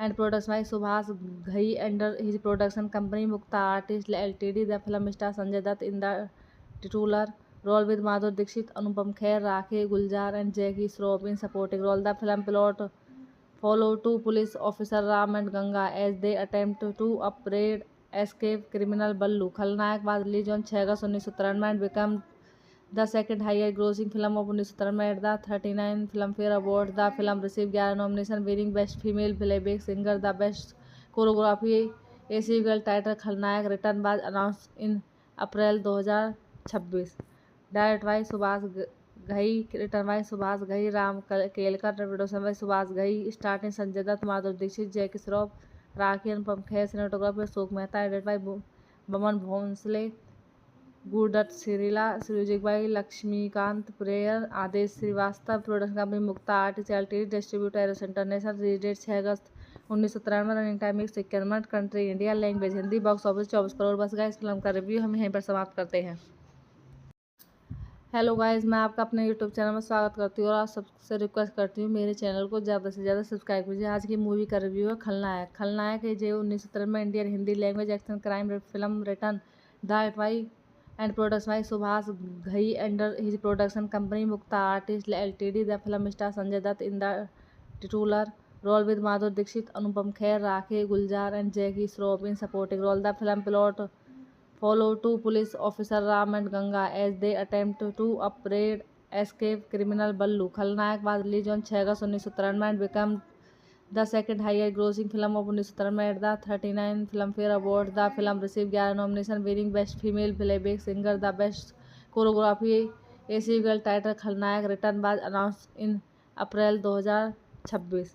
and production by Subhash Ghai under his production company Mukta artist LTD. The film star Sanjay Dutt in the titular role with Madhuri Dixit, Anupam Kher, rakhi, Gulzar and Jackie Shroff in supporting role. The film plot follow two police officer Ram and Ganga as they attempt to upbraid escape criminal Ballu. खलनायक was released on 6 August 1993 and became the second highest grossing film of 1993 at the 39 Filmfare Awards. The film received 11 nominations, winning Best Female Playback Singer, the Best Choreography, a sequel titled खलनायक, written was announced in April 2026. Directed by Subhash Ghai, written by Subhash Ghai, Ram Kelkar, production by Subhash Ghai, starring Sanjay Dutt, Madhuri Dixit, Jackie Shroff, rakhi, Anupam Kher, cinematography Ashok Mehta, edited by Boman Bhonsle, Guru Dutt सिरीला, music by Laxmikant prayer, Adesh Shrivastava, production company Mukta artist LTD, distributor Eros international, release date 6 August 1993, running time 151 minute, country India, language Hindi, box office 24 crore. बस गाइस फिल्म का रिव्यू हम यहीं पर समाप्त करते हैं। हेलो गाइस, मैं आपका अपने यूट्यूब चैनल में स्वागत करती हूँ और आप सबसे रिक्वेस्ट करती हूँ मेरे चैनल को ज़्यादा से ज़्यादा सब्सक्राइब कीजिए। आज की मूवी का रिव्यू है खलनायक। खलनायक है जो 1973 में Indian Hindi language action crime film written direct by and production by Subhash Ghai under his production company Mukta artist LTD. The film star Sanjay Dutt in the titular role with Madhuri Dixit, Anupam Kher, rakhi Gulzar and Jackie Shroff in supporting role. The film plot follow two police officer Ram and Ganga as they attempt to upbraid escape criminal Ballu. खलनायक was released on 6 August 1993 and became the second highest grossing film of 1993 at the 39 Filmfare Awards. The film received 11 nominations, winning Best Female Playback Singer, the Best Choreography. A sequel titled खलनायक Return was announced in April 2026.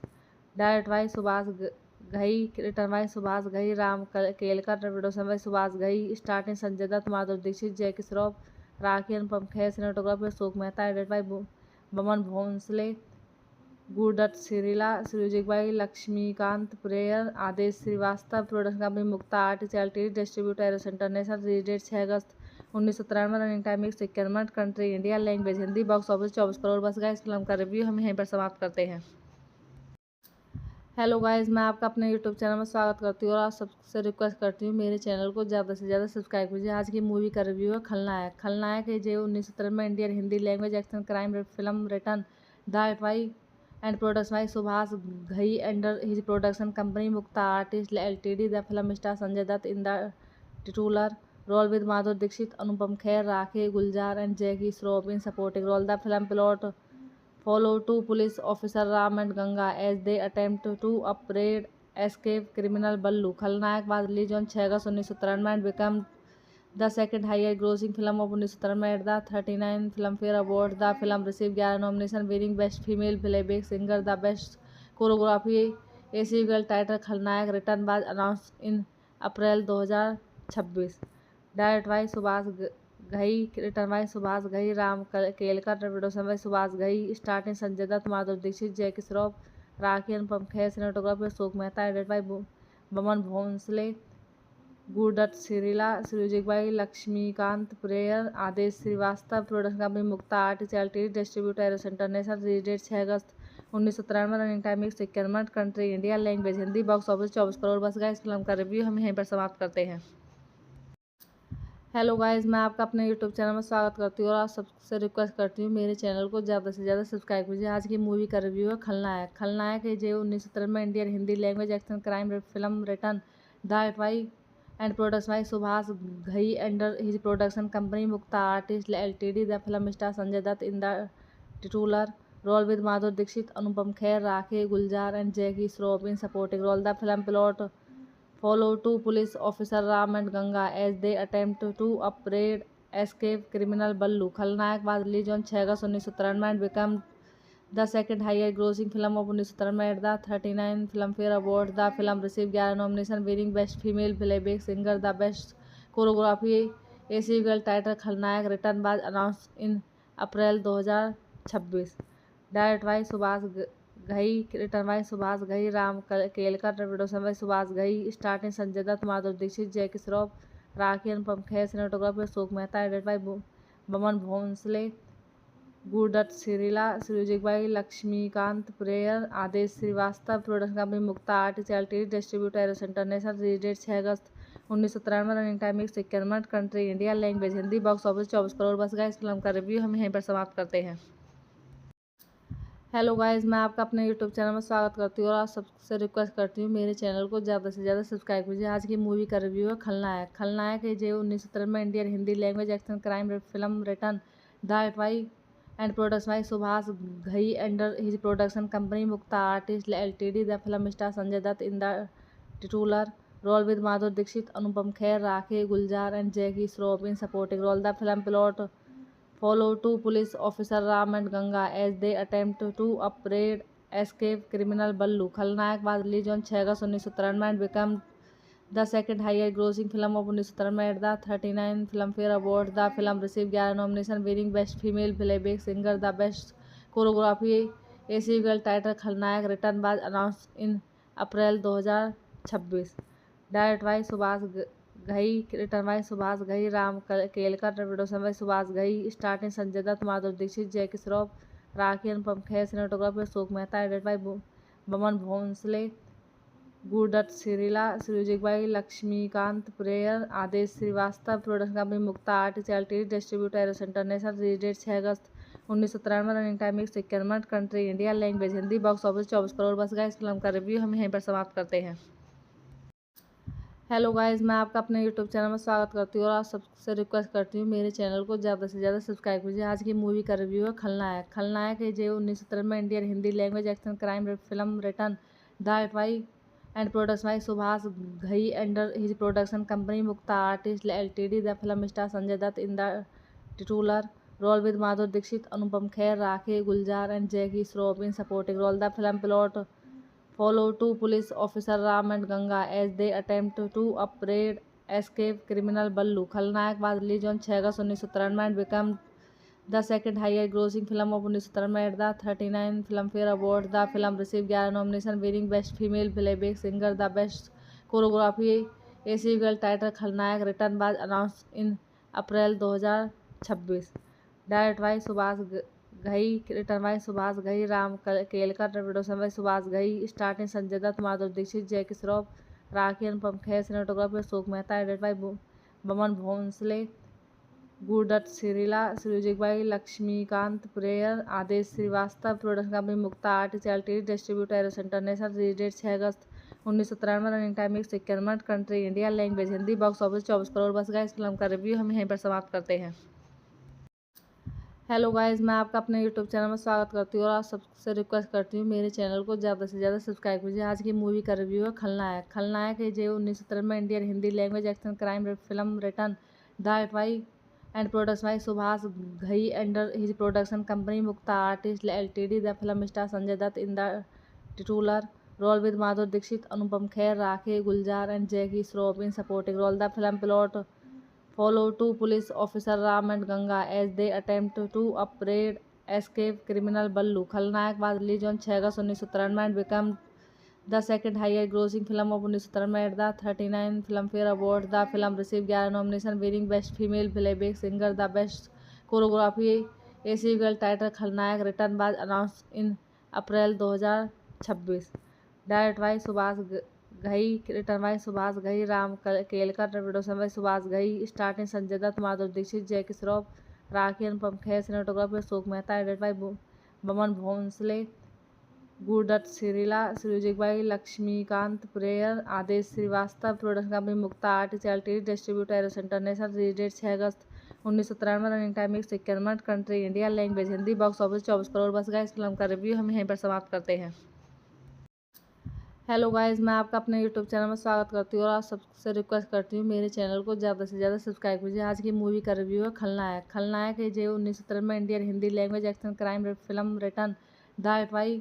Directed by Subhash Ghai, return by Subhash Ghai, Ram Kelkar, production by Subhash Ghai, starting Sanjay Dutt, Madhuri Dixit, Jackie Shroff, rakhi, Anupam Kher, cinematography Ashok Mehta, edit by Boman Bhonsle, Guru Dutt सिरीला, music by Laxmikant prayer, Adesh Shrivastava, production company Mukta artist LTD, distributor Eros international, release date 6 August 1993, running time 51 minute, country India, language Hindi, box office 24 crore. बस गाइस, फिल्म का रिव्यू हम यहीं पर समाप्त करते हैं। हेलो गाइस, मैं आपका अपने यूट्यूब चैनल में स्वागत करती हूँ और आप सबसे रिक्वेस्ट करती हूँ मेरे चैनल को ज़्यादा से ज़्यादा सब्सक्राइब कीजिए। आज की मूवी का रिव्यू है खलनायक। खलनायक है जो 1973 में Indian Hindi language action crime film written direct by and production by Subhash Ghai under his production company Mukta artist LTD. The film star Sanjay Dutt in the titular role with Madhuri Dixit, Anupam Kher, rakhi Gulzar and Jackie Shroff in supporting role. The film plot follow two police officer Ram and Ganga as they attempt to upbraid escape criminal Ballu. खलनायक was released on 6 August 1993 and became the second highest grossing film of 1993 at the 39 Filmfare Awards. The film received 11 nominations, winning Best Female Playback Singer, the Best Choreography. A sequel titled खलनायक Return was announced in April 2026. Directed by Subhash Ghai, return by Subhash Ghai, Ram Kelkar, production by Subhash Ghai, starting Sanjay Dutt, Madhuri Dixit, Jackie Shroff, rakhi, Anupam Kher, cinematography Ashok Mehta, edit by Boman Bhonsle, Guru Dutt सिरीला, music by Laxmikant prayer, Adesh Shrivastava, production company Mukta artist LTD, distributor Eros international, release date 6 August 1993, running time 51 minute, country India, language Hindi, box office 24 crore. बस गाइस, फिल्म का रिव्यू हम यहीं पर समाप्त करते हैं। हेलो गाइस, मैं आपका अपने यूट्यूब चैनल में स्वागत करती हूँ और आप सबसे रिक्वेस्ट करती हूँ मेरे चैनल को ज़्यादा से ज़्यादा सब्सक्राइब कीजिए। आज की मूवी का रिव्यू है खलनायक। खलनायक है जो 1973 में Indian Hindi language action crime film written direct by and production by Subhash Ghai under his production company Mukta artist LTD. The film star Sanjay Dutt in the titular role with Madhuri Dixit, Anupam Kher, rakhi Gulzar and Jackie Shroff in supporting role. The film plot follow two police officer Ram and Ganga as they attempt to upbraid escape criminal Ballu. खलनायक was released on 6 August 1993 and became the second highest grossing film of 1993 at the 39 Filmfare Awards. The film received 11 nominations, winning Best Female Playback Singer, the Best Choreography. A sequel titled खलनायक Return was announced in April 2026. Directed by Subhash Ghai, return by Subhash Ghai, Ram Kelkar, production by Subhash Ghai, starting Sanjay Dutt, Madhuri Dixit, Jackie Shroff, rakhi, Anupam Kher, cinematography Ashok Mehta, edit by Boman Bhonsle, Guru Dutt सिरीला, music by Laxmikant prayer, Adesh Shrivastava, production company Mukta artist LTD, distributor Eros international, release date 6 August 1993, running time 51 minute, country India, language Hindi, box office 24 crore. बस गाइस, फिल्म का रिव्यू हम यहीं पर समाप्त करते हैं। हेलो गाइस, मैं आपका अपने यूट्यूब चैनल में स्वागत करती हूँ और आप सबसे रिक्वेस्ट करती हूँ मेरे चैनल को ज़्यादा से ज़्यादा सब्सक्राइब कीजिए। आज की मूवी का रिव्यू है खलनायक। खलनायक है जो 1973 में Indian Hindi language action crime film written direct by and production by Subhash Ghai under his production company Mukta artist LTD. The film star Sanjay Dutt in the titular role with Madhuri Dixit, Anupam Kher, rakhi Gulzar and Jackie Shroff in supporting role. The film plot follow two police officer Ram and Ganga as they attempt to upbraid escape criminal Ballu. खलनायक was released on 6 August 1993 and became the second highest grossing film of 1993 at the 39 Filmfare Awards. The film received 11 nominations, winning Best Female Playback Singer, the Best Choreography. A sequel titled खलनायक Return was announced in April 2026. Directed by Subhash Ghai, return by Subhash Ghai, Ram Kelkar, production by Subhash Ghai, starting Sanjay Dutt, Madhuri Dixit, Jackie Shroff, rakhi Anupam Kher, cinematography Ashok Mehta, edit by Boman Bhonsle, Guru Dutt सिरीला, music by Laxmikant prayer, Adesh Shrivastava, production company Mukta artist LTD, distributor Eros international, release date 6 August 1993, running time 151 minute, country India, language Hindi, box office 24 crore. बस गाइस, फिल्म का रिव्यू हम यहीं पर समाप्त करते हैं। हेलो गाइस, मैं आपका अपने यूट्यूब चैनल में स्वागत करती हूँ और आप सबसे रिक्वेस्ट करती हूँ मेरे चैनल को ज़्यादा से ज़्यादा सब्सक्राइब कीजिए। आज की मूवी का रिव्यू है खलनायक। खलनायक है जो 1993 में Indian Hindi language action crime film written direct by and production by Subhash Ghai under his production company Mukta artist LTD. The film star Sanjay Dutt in the titular role with Madhuri Dixit, Anupam Kher, Rakhi Guljar and Jackie Shroff in supporting role. The film plot follow two police officers Ram and Ganga as they attempt to upbraid escape criminal Ballu. खलनायक was released on 6 August 1993 and became the second highest grossing film of 1993 at the 39 Filmfare Awards. The film received 11 nominations, winning Best Female Playback Singer, the Best Choreography. A sequel titled खलनायक Return was announced in April 2026. Direct by Subhash Ghai, return by Subhash Ghai, Ram Kelkar, production by Subhash Ghai, starting Sanjay Dutt, Madhuri Dixit, Jackie Shroff, rakhi Anupam Kher, cinematography Ashok Mehta, edit by Boman Bhonsle, Guru Dutt सिरीला, music by Laxmikant prayer, Adesh Shrivastava, production company Mukta artist LTD, distributor Eros international, release date 6 August 1993, running time 151 minute, country India, language Hindi, box office 24 crore. बस गाइस, फिल्म का रिव्यू हम यहीं पर समाप्त करते हैं। हेलो गाइस, मैं आपका अपने यूट्यूब चैनल में स्वागत करती हूँ और आप सबसे रिक्वेस्ट करती हूँ मेरे चैनल को ज़्यादा से ज़्यादा सब्सक्राइब कीजिए। आज की मूवी का रिव्यू है खलनायक। खलनायक है जो 1993 में Indian Hindi language action crime film written direct by and production by Subhash Ghai under his production company Mukta artist LTD. The film star Sanjay Dutt in the titular role with Madhuri Dixit, Anupam Kher, rakhi Gulzar and Jackie Shroff in supporting role. The film plot follow two police officers Ram and Ganga as they attempt to upbraid escape criminal Ballu. खलनायक was released on 6 August 1993 and became the second highest grossing film of 1993 at the 39 Filmfare Awards. The film received 11 nominations, winning Best Female Playback Singer, the Best Choreography. A sequel titled खलनायक Return was announced in April 2026. Direct by Subhash Ghai, return by Subhash Ghai, Ram Kelkar, production by Subhash Ghai, starting Sanjay Dutt, Madhuri Dixit, Jackie Shroff, rakhi Anupam Kher, cinematography Ashok Mehta, edit by Boman Bhonsle, Guru Dutt सिरीला, music by Laxmikant prayer, Adesh Shrivastava, production company Mukta artist LTD, distributor Eros international, release date 6 August 1993, running time 151 minute, country India, language Hindi, box office 24 crore. बस गाइस, फिल्म का रिव्यू हम यहीं पर समाप्त करते हैं। हेलो गाइस, मैं आपका अपने यूट्यूब चैनल में स्वागत करती हूँ और आप सबसे रिक्वेस्ट करती हूँ मेरे चैनल को ज़्यादा से ज़्यादा सब्सक्राइब कीजिए। आज की मूवी का रिव्यू है खलनायक। खलनायक है जो 1993 में Indian Hindi language action crime film written direct by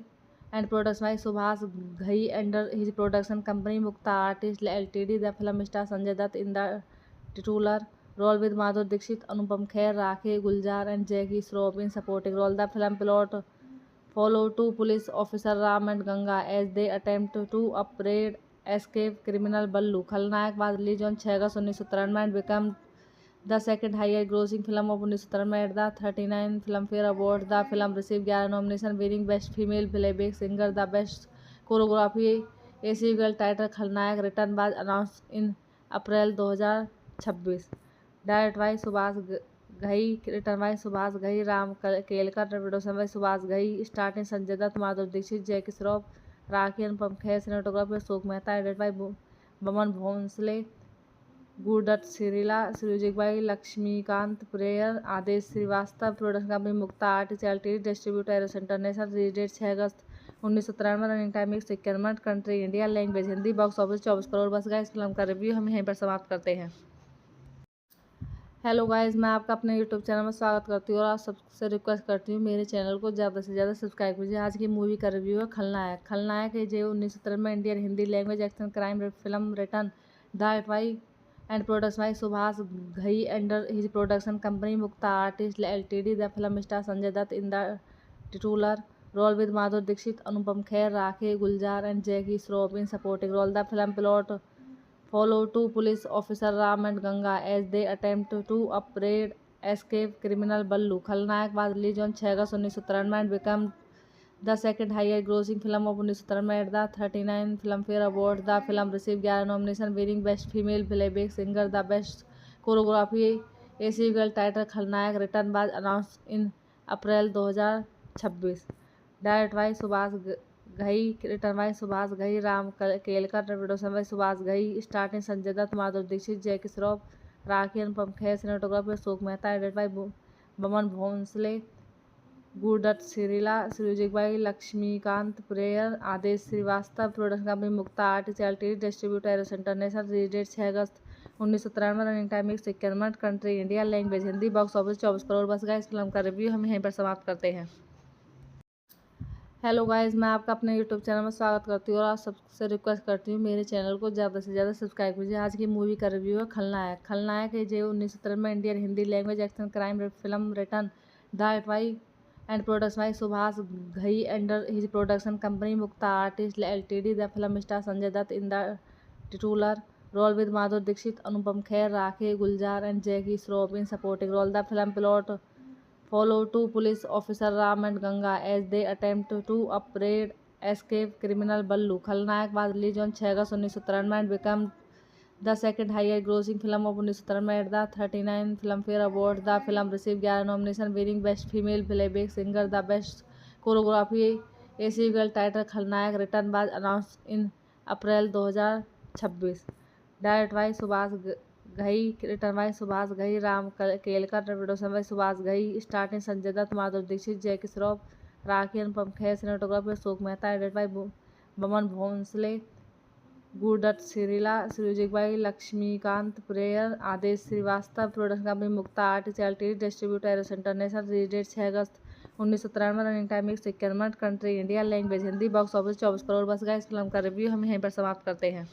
and production by Subhash Ghai under his production company Mukta artist LTD. The film star Sanjay Dutt in the titular role with Madhuri Dixit, Anupam Kher, rakhi Gulzar and Jackie Shroff in supporting role. The film plot follow two police officers Ram and Ganga as they attempt to upbraid escape criminal Ballu. खलनायक was released on 6 August 1993 and became the second highest grossing film of 1993 at the 39 Filmfare Awards. The film received 11 nominations, winning Best Female Playback Singer, the Best Choreography. A sequel titled खलनायक Return was announced in April 2026. Direct by Subhash Ghai, return by Subhash Ghai, Ram Kelkar, production by Subhash Ghai, starting Sanjay Dutt, Madhuri Dixit, Jackie Shroff, rakhi Anupam Kher, cinematography Ashok Mehta, edit by Boman Bhonsle, Guru Dutt सिरीला, music by Laxmikant prayer, Adesh Shrivastava, production company Mukta artist LTD, distributor Eros international, release date 6 August 1993, running time 151 minute, country India, language Hindi, box office 24 crore. बस गाइस, फिल्म का रिव्यू हम यहीं पर समाप्त करते हैं। हेलो गाइस, मैं आपका अपने यूट्यूब चैनल में स्वागत करती हूँ और आप सबसे रिक्वेस्ट करती हूँ मेरे चैनल को ज़्यादा से ज़्यादा सब्सक्राइब कीजिए। आज की मूवी का रिव्यू है खलनायक। खलनायक है जो 1993 में Indian Hindi language action crime film written direct by and production by Subhash Ghai under his production company Mukta artist LTD. The film star Sanjay Dutt in the titular role with Madhuri Dixit, Anupam Kher, rakhi Gulzar and Jackie Shroff in supporting role. The film plot follow two police officer Ram and Ganga as they attempt to upbraid escape criminal Ballu. खलनायक was released on 6 August 1993 and became the second highest grossing film of 1993 at the 39 Filmfare Awards. The film received 11 nominations, winning Best Female Playback Singer, the Best Choreography. A sequel titled खलनायक return was announced in April 2026. Directed by Subhash Ghai, return by Subhash Ghai, Ram Kelkar, production by Subhash Ghai, starting Sanjay Dutt, Madhuri Dixit, Jackie Shroff, rakhi, Anupam Kher, cinematography Ashok Mehta, edit by Boman Bhonsle, Guru Dutt Cirilla, music by Laxmikant prayer, Adesh Shrivastava, production company Mukta artist LTD, distributor Eros international, release date 6 August 1993, running time 151 minute, country India, language Hindi, box office 24 crore. बस गाइस फिल्म का रिव्यू हम यहीं पर समाप्त करते हैं। हेलो गाइस, मैं आपका अपने यूट्यूब चैनल में स्वागत करती हूँ और आप सबसे रिक्वेस्ट करती हूँ मेरे चैनल को ज़्यादा से ज़्यादा सब्सक्राइब कीजिए। आज की मूवी का रिव्यू है खलनायक। खलनायक है जो 1993 में Indian Hindi language action crime film written direct by and production by Subhash Ghai under his production company Mukta artist LTD. The film star Sanjay Dutt in the titular role with Madhuri Dixit, Anupam Kher, rakhi, Gulzar and Jackie Shroff in supporting role. The film plot follow two police officer Ram and Ganga as they attempt to upbraid escape criminal Ballu. खलनायक was released on 6 August 1993 and became the second highest grossing film of 1993 at the 39 Filmfare Awards. The film received 11 nominations, winning Best Female Playback Singer, the Best Choreography. A sequel titled खलनायक return was announced in April 2026. Directed by Subhash Ghai, return by Subhash Ghai, Ram Kelkar, production by Subhash Ghai, starting Sanjay Dutt, Madhuri Dixit, Jackie Shroff, rakhi, Anupam Kher, cinematography Ashok Mehta, edit by Boman Bhonsle, Guru Dutt Cirilla, music by Laxmikant prayer, Adesh Shrivastava, production company Mukta artist LTD, distributor Eros international, release date 6 August 1993, running time 151 minute, country India, language Hindi, box office 24 crore. बस गाइस फिल्म का रिव्यू हम यहीं पर समाप्त करते हैं।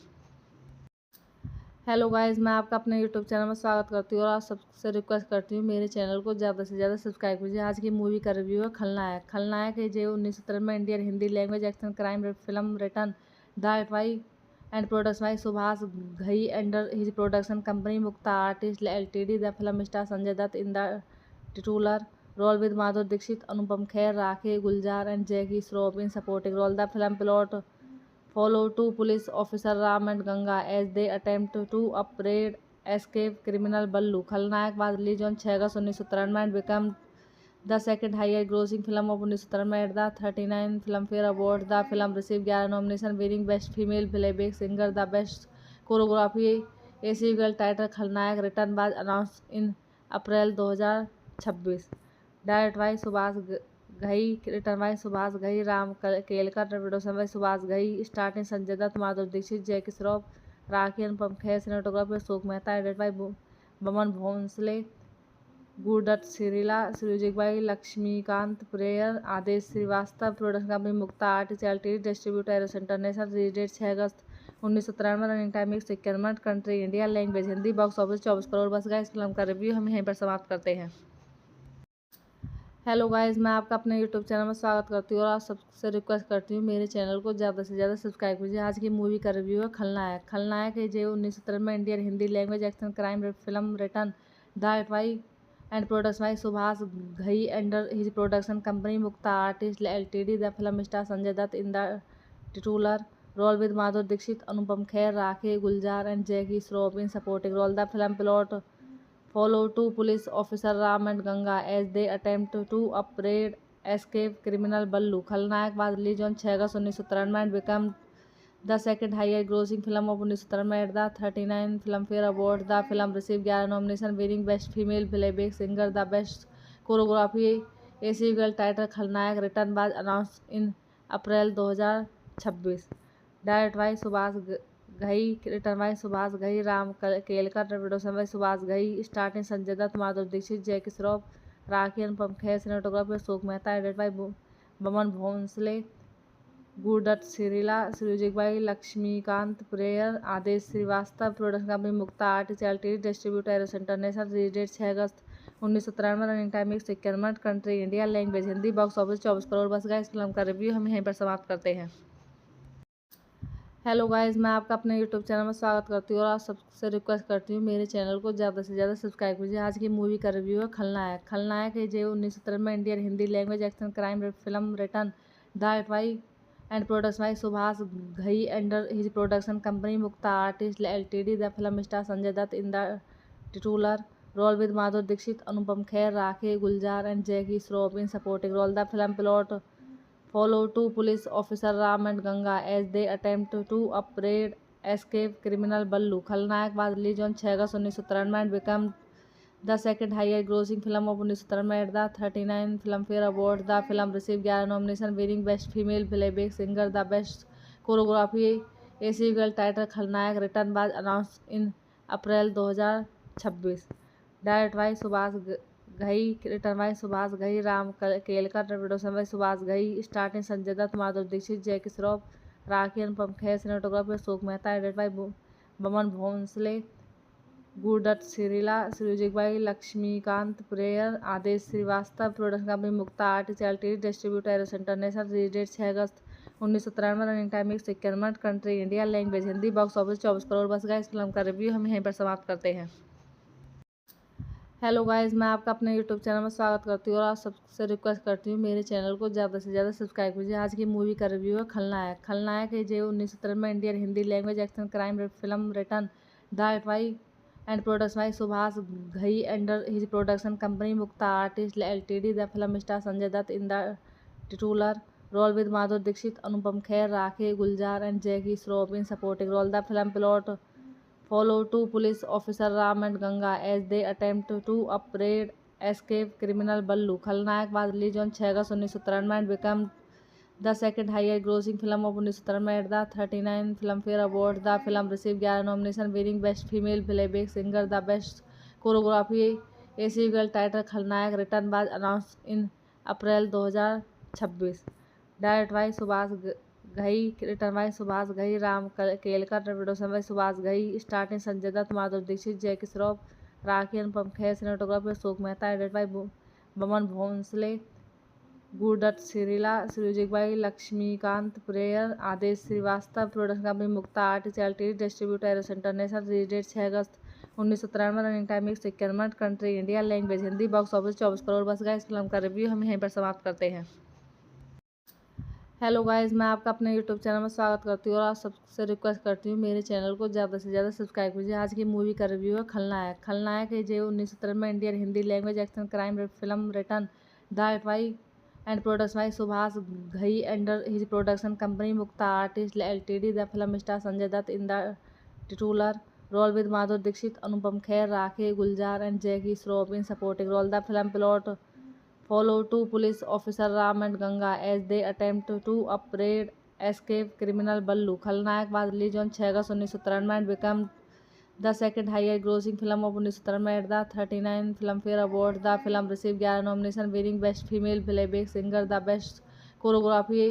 हेलो गाइस, मैं आपका अपने यूट्यूब चैनल में स्वागत करती हूँ और आप सबसे रिक्वेस्ट करती हूँ मेरे चैनल को ज़्यादा से ज़्यादा सब्सक्राइब कीजिए। आज की मूवी का रिव्यू है खलनायक। खलनायक है जो 1993 में Indian Hindi language action crime film written direct by and production by Subhash Ghai under his production company Mukta artist LTD. The film star Sanjay Dutt in the titular role with Madhuri Dixit, Anupam Kher, rakhi, Gulzar and Jackie Shroff in supporting role. The film plot follow two police officer Ram and Ganga as they attempt to upbraid escape criminal Ballu. खलनायक was released on 6 August 1993 and became the second highest grossing film of 1993 at the 39 Filmfare Awards. The film received 11 nominations, winning Best Female Playback Singer, the Best Choreography. A sequel titled खलनायक return was announced in April 2026. Directed by Subhash Ghai, return by Subhash Ghai, Ram Kelkar, production by Subhash Ghai, starting Sanjay Dutt, Madhuri Dixit, Jackie Shroff, rakhi, Anupam Kher, cinematography Ashok Mehta, edit by Boman Bhonsle, Guru Dutt Cirilla, music by Laxmikant prayer, Adesh Shrivastava, production company Mukta artist LTD, distributor Eros international, release date 6 August 1993, running time 151 minute, country India, language Hindi, box office 24 crore. बस गाइस फिल्म का रिव्यू हम यहीं पर समाप्त करते हैं। हेलो गाइस, मैं आपका अपने यूट्यूब चैनल में स्वागत करती हूँ और आप सबसे रिक्वेस्ट करती हूँ मेरे चैनल को ज़्यादा से ज़्यादा सब्सक्राइब कीजिए। आज की मूवी का रिव्यू है खलनायक। खलनायक है जो 1993 में Indian Hindi language action crime film written direct by and production by Subhash Ghai under his production company Mukta artist LTD. The film star Sanjay Dutt in the titular role with Madhuri Dixit, Anupam Kher, rakhi, Gulzar and Jackie Shroff in supporting role. The film plot follow two police officer Ram and Ganga as they attempt to upbraid escape criminal Ballu. खलनायक was released on 6 August 1993 and became the second highest grossing film of 1993 at the 39 Filmfare Awards. The film received 11 nominations, winning Best Female Playback Singer, the Best Choreography. A sequel titled खलनायक return was announced in April 2026. Directed by Subhash Ghai, return by Subhash Ghai, Ram Kelkar, production by Subhash Ghai, starting Sanjay Dutt, Madhuri Dixit, Jackie Shroff, rakhi, Anupam Kher, cinematography Ashok Mehta, edit by Boman Bhonsle, Guru Dutt Cirilla, music by Laxmikant prayer, Adesh Shrivastava, production company Mukta artist LTD, distributor Eros international, release date 6 August 1993, running time 151 minute, country India, language Hindi, box office 24 crore. बस गाइस फिल्म का रिव्यू हम यहीं पर समाप्त करते हैं। हेलो गाइस, मैं आपका अपने यूट्यूब चैनल में स्वागत करती हूँ और आप सबसे रिक्वेस्ट करती हूँ मेरे चैनल को ज़्यादा से ज़्यादा सब्सक्राइब कीजिए। आज की मूवी का रिव्यू है खलनायक। खलनायक है जो 1917 में Indian Hindi language action crime film written direct by and production by Subhash Ghai under his production company Mukta artist LTD. The film star Sanjay Dutt in the titular role with Madhuri Dixit, Anupam Kher, rakhi Gulzar and Jackie Shroff in supporting role. The film plot follow two police officers Ram and Ganga as they attempt to upbraid escape criminal Ballu. खलनायक was released on 6 August 1993 and became the second highest grossing film of 1993 at the 39 Filmfare Awards. The film received 11 nominations, winning Best Female Playback Singer, the Best Choreography. A sequel titled खलनायक Return was announced in April 2026. Directed by Subhash Ghai, return by Subhash Ghai, Ram Kelkar, production by Subhash Ghai, starting Sanjay Dutt, Madhuri Dixit, Jackie Shroff, rakhi, Anupam Kher, cinematography Ashok Mehta, edit by Boman Bhonsle, Guru Dutt सिरीला, music by Laxmikant prayer, Adesh Shrivastava, production company Mukta artist LTD, distributor Eros international. Release date 6 August 1993, running time 151 minute, country India, language Hindi, box office 24 crore. बस गाइस, फिल्म का रिव्यू हम यहीं पर समाप्त करते हैं। हेलो गाइस, मैं आपका अपने यूट्यूब चैनल में स्वागत करती हूँ और आप सबसे रिक्वेस्ट करती हूँ मेरे चैनल को ज़्यादा से ज़्यादा सब्सक्राइब कीजिए। आज की मूवी का रिव्यू है खलनायक। खलनायक है जो 1917 में Indian Hindi language action crime film written direct by and production by Subhash Ghai under his production company Mukta artist LTD. The film star Sanjay Dutt in the titular role with Madhuri Dixit, Anupam Kher, rakhi Gulzar and Jackie Shroff in supporting role. The film plot follow two police officers Ram and Ganga as they attempt to upbraid escape criminal Ballu. खलनायक was released on 6 August 1993 and became the second highest grossing film of 1993 at the 39 Filmfare Awards. The film received 11 nominations, winning Best Female Playback Singer, the Best Choreography. A sequel titled खलनायक Return was announced in April 2026. Directed by Subhash Ghai, return by Subhash Ghai, Ram Kelkar, production by Subhash Ghai, starting Sanjay Dutt, Madhuri Dixit, Jackie Shroff, rakhi, Anupam Kher, cinematography Ashok Mehta, edit by Boman Bhonsle, Guru Dutt सिरीला, music by Laxmikant prayer, Adesh Shrivastava, production company Mukta artist LTD, distributor Eros international. Release date 6 August 1993, running time 151 minute, country India, language Hindi, box office 24 crore. बस गाइस, फिल्म का रिव्यू हम यहीं पर समाप्त करते हैं। हेलो गाइस, मैं आपका अपने यूट्यूब चैनल में स्वागत करती हूँ और आप सबसे रिक्वेस्ट करती हूँ मेरे चैनल को ज़्यादा से ज़्यादा सब्सक्राइब कीजिए। आज की मूवी का रिव्यू है खलनायक। खलनायक है जो 1917 में Indian Hindi language action crime film written direct by and production by Subhash Ghai under his production company Mukta artist LTD. The film star Sanjay Dutt in the titular role with Madhuri Dixit, Anupam Kher, rakhi Gulzar and Jackie Shroff in supporting role. The film plot follow two police officers Ram and Ganga as they attempt to upbraid escape criminal Ballu. खलनायक was released on 6 August 1993 and became the second highest grossing film of 1993 at the 39 Filmfare Awards. The film received 11 nominations, winning Best Female Playback Singer, the Best Choreography.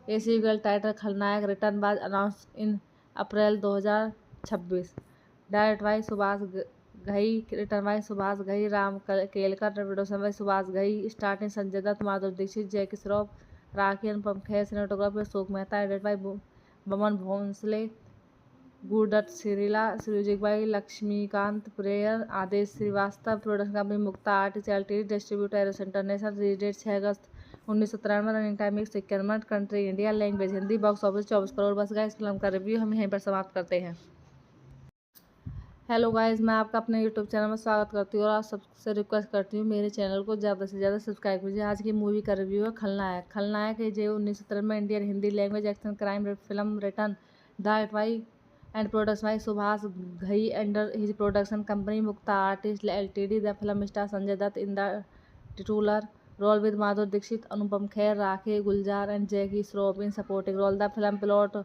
A sequel titled खलनायक Return was announced in April 2026. Directed by Subhash Ghai, return by Subhash Ghai, Ram Kelkar, production by Subhash Ghai, starting Sanjay Dutt, Madhuri Dixit, Jackie Shroff, rakhi, Anupam Kher, cinematography Ashok Mehta, edit by Boman Bhonsle, Guru Dutt सिरीला, music by Laxmikant prayer, Adesh Shrivastava, production company Mukta artist LTD, distributor Eros international. Release date 6 August 1993, running time 151 minute, country India, language Hindi, box office 24 crore. बस गाइस, फिल्म का रिव्यू हम यहीं पर समाप्त करते हैं। हेलो गाइस, मैं आपका अपने यूट्यूब चैनल में स्वागत करती हूँ और आप सबसे रिक्वेस्ट करती हूँ मेरे चैनल को ज़्यादा से ज़्यादा सब्सक्राइब कीजिए। आज की मूवी का रिव्यू है खलनायक। खलनायक है जो 1917 में Indian Hindi language action crime film written direct by and production by Subhash Ghai under his production company Mukta artist LTD. The film star Sanjay Dutt in the titular role with Madhuri Dixit, Anupam Kher, rakhi Gulzar and Jackie Shroff in supporting role. The film plot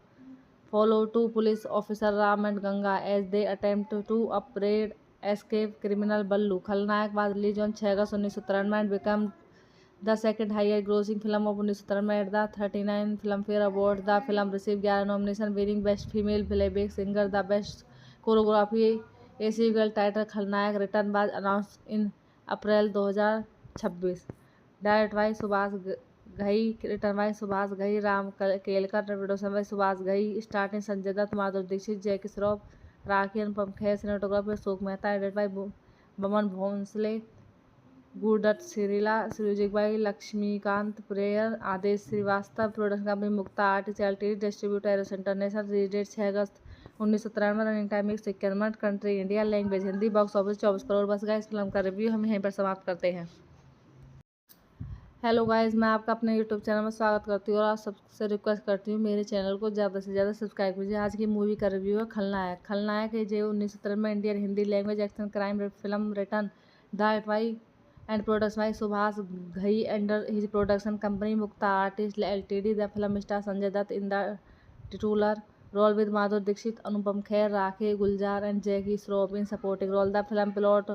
follow two police officers Ram and Ganga as they attempt to upbraid escape criminal Ballu. खलनायक was released on 6 August 1993 and became the second highest grossing film of 1993 at the 39 Filmfare Awards. The film received 11 nominations, winning Best Female Playback Singer, the Best Choreography. A sequel titled खलनायक Return was announced in April 2026. Directed by Subhash Ghai, return by Subhash Ghai, Ram Kelkar, production by Subhash Ghai, starting Sanjay Dutt, Madhuri Dixit, Jackie Shroff, rakhi Anupam Kher, cinematography Ashok Mehta, edit by Boman Bhonsle, Guru Dutt सिरीला, music by Laxmikant prayer, Adesh Shrivastava, production company Mukta art charity, distributor Eros international, release date 6 August 1993, running time 51 minute, country India, language Hindi, box office 24 crore. बस गाइस फिल्म का रिव्यू हम यहीं पर समाप्त करते हैं। हेलो गाइस, मैं आपका अपने यूट्यूब चैनल में स्वागत करती हूँ और आप सबसे रिक्वेस्ट करती हूँ मेरे चैनल को ज़्यादा से ज़्यादा सब्सक्राइब कीजिए। आज की मूवी का रिव्यू है खलनायक। खलनायक है जो 1993 में Indian Hindi language action crime film written direct by and production by Subhash Ghai under his production company Mukta artist LTD. The film star Sanjay Dutt in the titular role with Madhuri Dixit, Anupam Kher, Rakhi Guljar and Jackie Shroff in supporting role. The film plot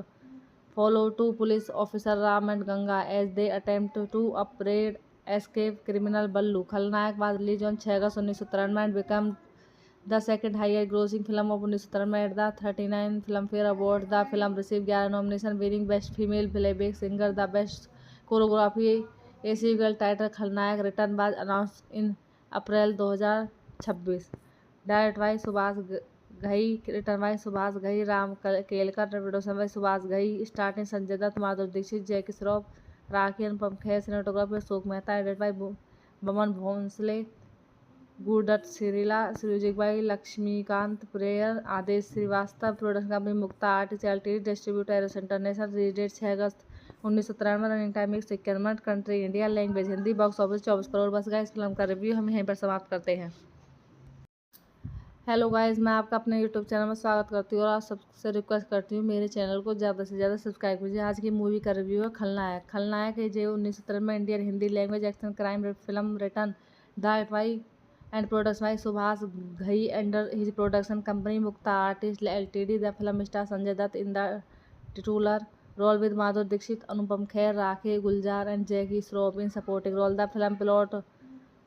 follow two police officers Ram and Ganga as they attempt to upbraid escape criminal Ballu. खलनायक was released on 6 August 1993 and became the second highest grossing film of 1993 at the 39 Filmfare Awards. The film received 11 nominations, winning Best Female Playback Singer, the Best Choreography. A sequel titled खलनायक return was announced in April 2026. Direct by Subhash Ghai, return by Subhash Ghai, Ram Kelkar, production by Subhash Ghai, starting Sanjay Dutt, Madhuri Dixit, Jackie Shroff, rakhi Anupam Kher, cinematography Ashok Mehta, edit by Boman Bhonsle, Guru Dutt सिरीला, music by Laxmikant prayer, Adesh Shrivastava, production company Mukta art charity, distributor Eros international, release date 6 August 1993, running time 51 minute, country India, language Hindi, box office 24 crore. बस गाइस फिल्म का रिव्यू हम यहीं पर समाप्त करते हैं। हेलो गाइस, मैं आपका अपने यूट्यूब चैनल में स्वागत करती हूँ और आप सबसे रिक्वेस्ट करती हूँ मेरे चैनल को ज़्यादा से ज़्यादा सब्सक्राइब कीजिए। आज की मूवी का रिव्यू है खलनायक। खलनायक है जो 1993 में Indian Hindi language action crime film written direct by and production by Subhash Ghai under his production company Mukta artist LTD. The film star Sanjay Dutt in the titular role with Madhuri Dixit, Anupam Kher, rakhi Gulzar and Jackie Shroff in supporting role. The film plot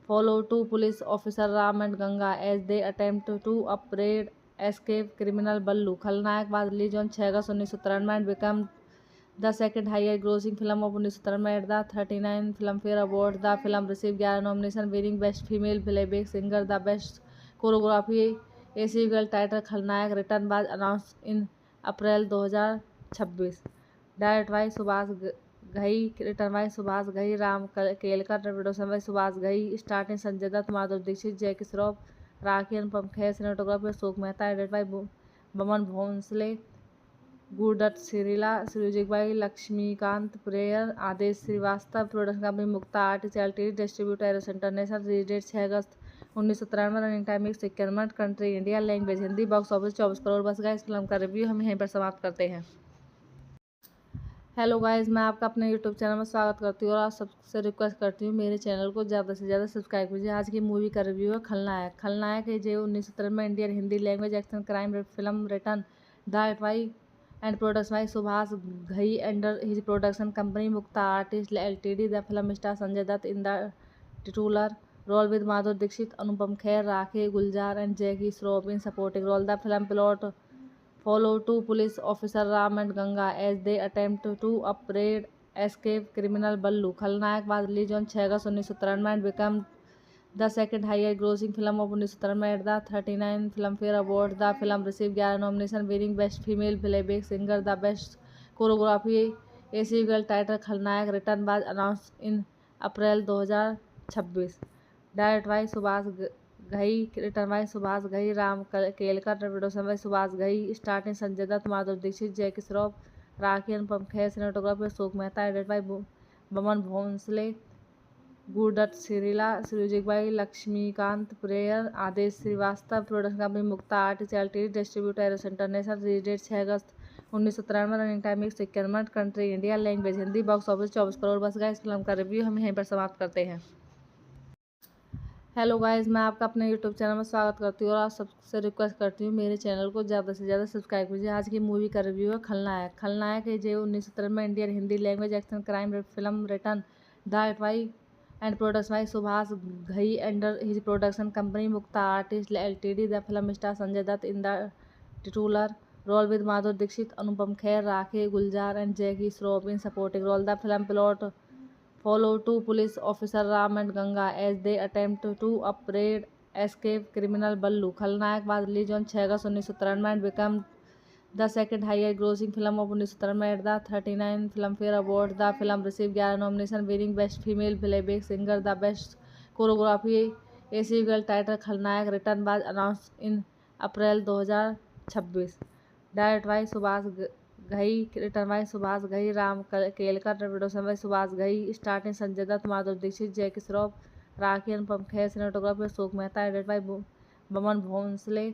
follow two police officers Ram and Ganga as they attempt to upbraid escape criminal Ballu. खलनायक was released on 6 August 1993 and became the second highest grossing film of 1993 at the 39 Filmfare Awards. The film received 11 nominations, winning Best Female Playback Singer, the Best Choreography. A sequel titled खलनायक return was announced in April 2026. Direct by Subhash Ghai, return by Subhash Ghai, Ram Kelkar, production by Subhash Ghai, starting Sanjay Dutt, Madhuri Dixit, Jackie Shroff, rakhi Anupam Kher, cinematography Ashok Mehta, edit by Boman Bhonsle, Guru Dutt सिरीला, music by Laxmikant prayer, Adesh Shrivastava, production company Mukta art charity, distributor Eros international, release date 6 August 1993, running time 51 minute, country India, language Hindi, box office 24 crore. बस गाइस फिल्म का रिव्यू हम यहीं पर समाप्त करते हैं। हेलो गाइस, मैं आपका अपने यूट्यूब चैनल में स्वागत करती हूँ और आप सबसे रिक्वेस्ट करती हूँ मेरे चैनल को ज़्यादा से ज़्यादा सब्सक्राइब कीजिए। आज की मूवी का रिव्यू है खलनायक। खलनायक है जो 1993 में Indian Hindi language action crime film written direct by and production by Subhash Ghai under his production company Mukta artist LTD. The film star Sanjay Dutt in the titular role with Madhuri Dixit, Anupam Kher, rakhi Gulzar and Jackie Shroff in supporting role. The film plot follow two police officers Ram and Ganga as they attempt to upbraid escape criminal Ballu. खलनायक was released on 6 August 1993 and became the second highest grossing film of 1993 at the 39 Filmfare Awards. The film received 11 nominations, winning Best Female Playback Singer, the Best Choreography. A sequel titled खलनायक return was announced in April 2026. Direct by Subhash Ghai, return by Subhash Ghai, Ram Kelkar, production by Subhash Ghai, starting Sanjay Dutt, Madhuri Dixit, Jackie Shroff, rakhi Anupam Kher, cinematography Ashok Mehta, edit by Boman Bhonsle, Guru Dutt सिरीला, music by Laxmikant prayer, Adesh Shrivastava, production company Mukta art charity, distributor Eros international, release date 6 August 1993, running time 51 minute, country India, language Hindi, box office 24 crore. बस गाइस फिल्म का रिव्यू हम यहीं पर समाप्त करते हैं। हेलो गाइस, मैं आपका अपने यूट्यूब चैनल में स्वागत करती हूँ और आप सबसे रिक्वेस्ट करती हूँ मेरे चैनल को ज़्यादा से ज़्यादा सब्सक्राइब कीजिए। आज की मूवी का रिव्यू है खलनायक। खलनायक है जो 1993 में Indian Hindi language action crime film written direct by and production by Subhash Ghai under his production company Mukta artist LTD. The film star Sanjay Dutt in the titular role with Madhuri Dixit, Anupam Kher, rakhi Gulzar and Jackie Shroff in supporting role. The film plot follow two police officer Ram and Ganga as they attempt to upbraid escape criminal Ballu. खलनायक बादली John 6 August 1993 and become the second highest grossing film of 1993 at the 39 Filmfare Awards. The film received 11 nominations, winning Best Female Playback Singer, the Best Choreography, a sequel titled खलनायक, written was announced in April 2026. Directed by Subhash Ghai, written by Subhash Ghai, Ram Kelkar, production by Subhash Ghai, starring Sanjay Dutt, Madhuri Dixit, Jackie Shroff, rakhi, Anupam Kher, cinematography Ashok Mehta, edited by Boman Bhonsle,